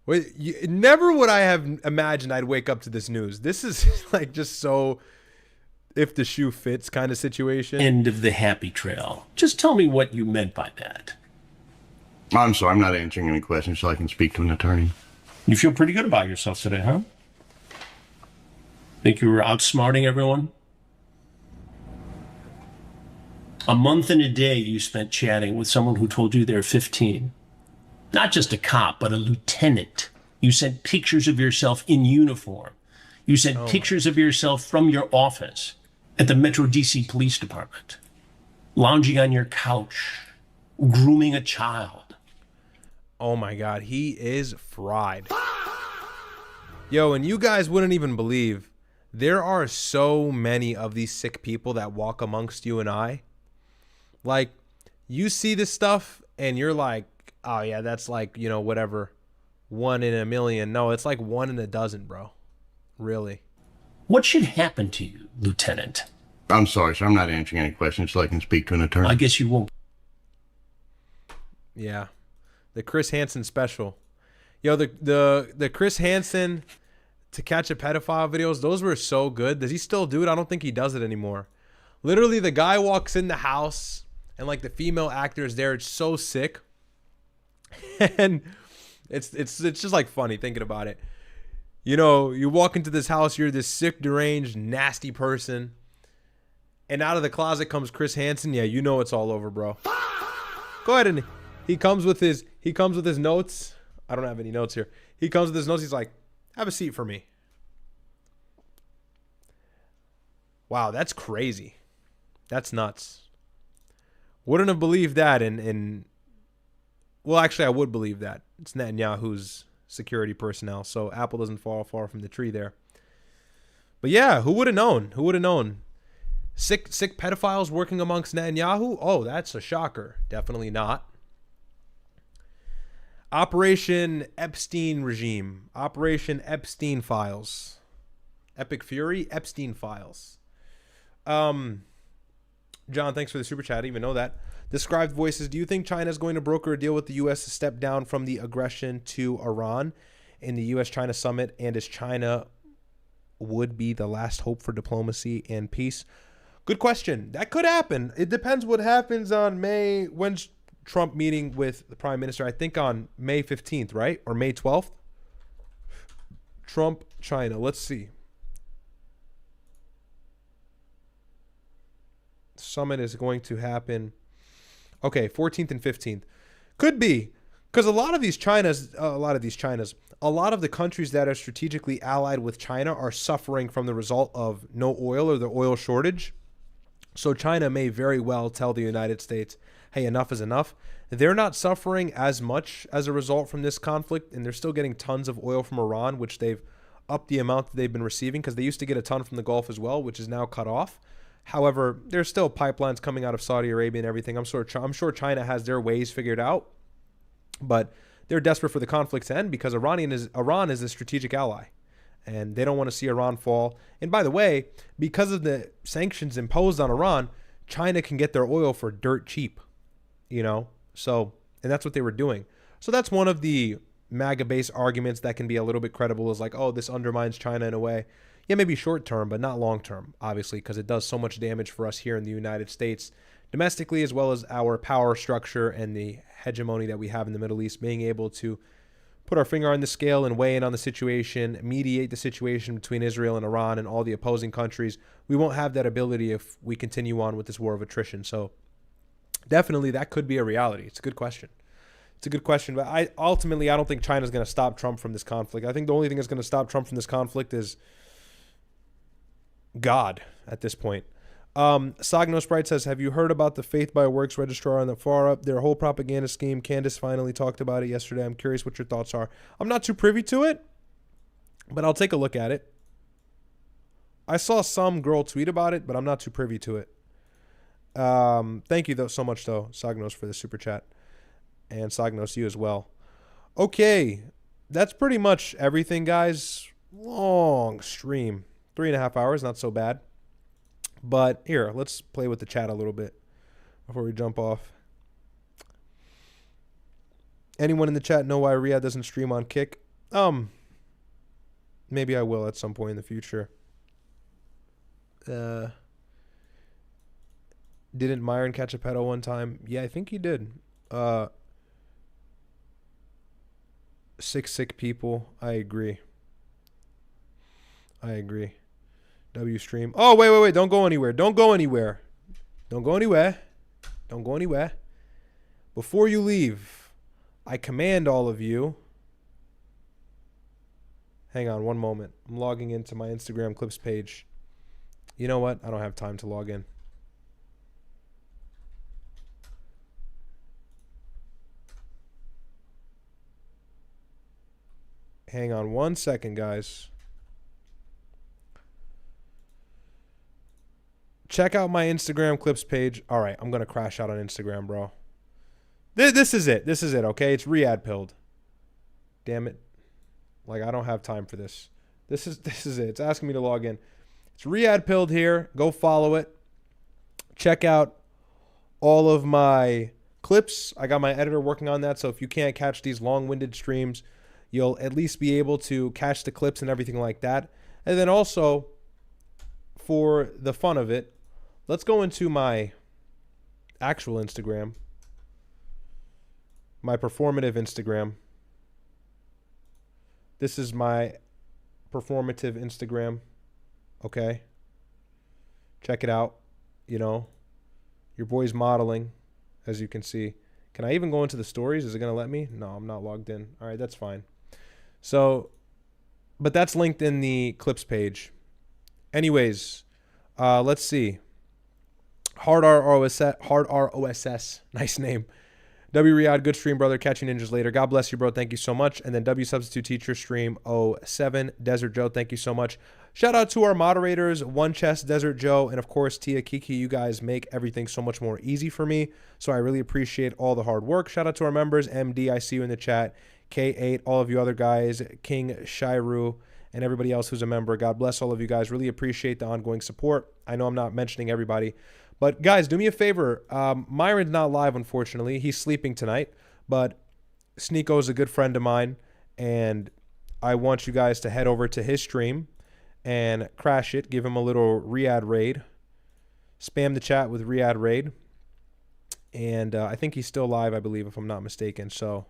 Speaker 1: Wait, never would I have imagined I'd wake up to this news. This is like just so if the shoe fits kind of situation.
Speaker 17: End of the happy trail. Just tell me what you meant by that.
Speaker 18: I'm sorry, I'm not answering any questions so I can speak to an attorney.
Speaker 17: You feel pretty good about yourself today, huh? Think you were outsmarting everyone? A month and a day you spent chatting with someone who told you they're 15. Not just a cop, but a lieutenant. You sent pictures of yourself in uniform. You sent pictures of yourself from your office at the Metro DC Police Department. lounging on your couch, grooming a child.
Speaker 1: Oh my God, he is fried. Yo, and you guys wouldn't even believe, there are so many of these sick people that walk amongst you and I. Like, you see this stuff and you're like, oh yeah, that's like, you know, whatever, 1 in a million. No, it's like 1 in a dozen, bro. Really.
Speaker 17: What should happen to you, Lieutenant?
Speaker 18: I'm sorry, sir. I'm not answering any questions so I can speak to an attorney.
Speaker 17: I guess you won't.
Speaker 1: Yeah. The Chris Hansen special. Yo, the Chris Hansen To Catch a Pedophile videos, those were so good. Does he still do it? I don't think he does it anymore. Literally, the guy walks in the house and like the female actor is there. It's so sick. And it's just like funny thinking about it. You know, you walk into this house, you're this sick, deranged, nasty person. And out of the closet comes Chris Hansen. Yeah, you know it's all over, bro. Go ahead, and he comes with his notes. I don't have any notes here. He comes with his notes. He's like, have a seat for me. Wow, that's crazy. That's nuts. Wouldn't have believed that well, actually, I would believe that. It's Netanyahu's security personnel, so apple doesn't fall far from the tree there. But yeah, who would have known? Who would have known? Sick pedophiles working amongst Netanyahu? Oh, that's a shocker. Definitely not. Operation Epstein regime. Operation Epstein files. Epic Fury, Epstein files. John, thanks for the super chat. I didn't even know that. Described Voices, do you think China is going to broker a deal with the U.S. to step down from the aggression to Iran in the U.S.-China summit? And is China would be the last hope for diplomacy and peace? Good question. That could happen. It depends what happens on May. When's Trump meeting with the prime minister? I think on May 15th, right? Or May 12th? Trump, China. Let's see. Summit is going to happen. Okay, 14th and 15th. Could be. Because a lot of the countries that are strategically allied with China are suffering from the result of no oil or the oil shortage. So China may very well tell the United States, hey, enough is enough. They're not suffering as much as a result from this conflict, and they're still getting tons of oil from Iran, which they've upped the amount that they've been receiving, because they used to get a ton from the Gulf as well, which is now cut off. However, there's still pipelines coming out of Saudi Arabia and everything. I'm sure China has their ways figured out, but they're desperate for the conflict to end because Iran is a strategic ally, and they don't want to see Iran fall. And by the way, because of the sanctions imposed on Iran, China can get their oil for dirt cheap, you know? So, and that's what they were doing. So that's one of the MAGA-based arguments that can be a little bit credible, is like, oh, this undermines China in a way. Yeah, maybe short term, but not long term, obviously, because it does so much damage for us here in the United States, domestically, as well as our power structure and the hegemony that we have in the Middle East, being able to put our finger on the scale and weigh in on the situation, mediate the situation between Israel and Iran and all the opposing countries. We won't have that ability if we continue on with this war of attrition. So definitely that could be a reality. It's a good question. But I don't think China's going to stop Trump from this conflict. I think the only thing that's going to stop Trump from this conflict is God at this point. Sagno Sprite says, have you heard about the Faith by Works registrar on the far up? Their whole propaganda scheme. Candace finally talked about it yesterday. I'm curious what your thoughts are. I'm not too privy to it, but I'll take a look at it. I saw some girl tweet about it, but I'm not too privy to it. Thank you so much, though, Sagnos, for the super chat. And Sagnos, you as well. Okay, that's pretty much everything, guys. Long stream. 3.5 hours, not so bad. But here, let's play with the chat a little bit before we jump off. Anyone in the chat know why Riyadh doesn't stream on Kick? Maybe I will at some point in the future. Didn't Myron catch a pedo one time? Yeah, I think he did. 6 sick people. I agree. W stream. Oh, wait. Don't go anywhere. Before you leave, I command all of you. Hang on one moment. I'm logging into my Instagram clips page. You know what? I don't have time to log in. Hang on one second, guys. Check out my Instagram clips page. All right, I'm going to crash out on Instagram, bro. This is it. This is it, okay? It's Riyadh pilled. Damn it. Like, I don't have time for this. This is it. It's asking me to log in. It's Riyadh pilled here. Go follow it. Check out all of my clips. I got my editor working on that, so if you can't catch these long-winded streams, you'll at least be able to catch the clips and everything like that. And then also, for the fun of it, let's go into my actual Instagram, my performative Instagram. This is my performative Instagram, okay? Check it out. You know, your boy's modeling, as you can see. Can I even go into the stories? Is it going to let me? No, I'm not logged in. All right, that's fine. So, but that's linked in the clips page. Anyways, let's see. Hard ROSS, nice name. W Riyadh, good stream, brother. Catch you ninjas later. God bless you, bro. Thank you so much. And then W Substitute Teacher stream 07. Desert Joe, thank you so much. Shout out to our moderators, One Chest, Desert Joe, and of course Tia Kiki. You guys make everything so much more easy for me. So I really appreciate all the hard work. Shout out to our members, MD, I see you in the chat. K8, all of you other guys, King Shairu, and everybody else who's a member. God bless all of you guys. Really appreciate the ongoing support. I know I'm not mentioning everybody. But guys, do me a favor. Myron's not live, unfortunately. He's sleeping tonight. But Sneo is a good friend of mine. And I want you guys to head over to his stream and crash it. Give him a little Riyadh raid. Spam the chat with Riyadh raid. And I think he's still live, I believe, if I'm not mistaken. So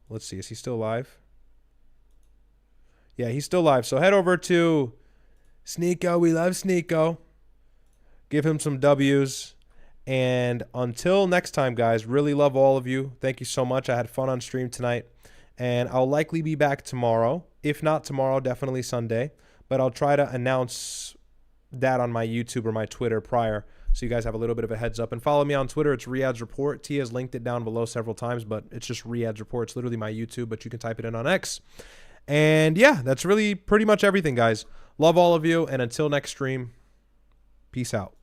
Speaker 1: let's see. Is he still live? Yeah, he's still live. So head over to Sneo. We love Sneo. Give him some W's. And until next time, guys, really love all of you. Thank you so much. I had fun on stream tonight. And I'll likely be back tomorrow. If not tomorrow, definitely Sunday. But I'll try to announce that on my YouTube or my Twitter prior, so you guys have a little bit of a heads up. And follow me on Twitter. It's Riyadh's Report. Tia's linked it down below several times, but it's just Riyadh's Report. It's literally my YouTube, but you can type it in on X. And yeah, that's really pretty much everything, guys. Love all of you. And until next stream, peace out.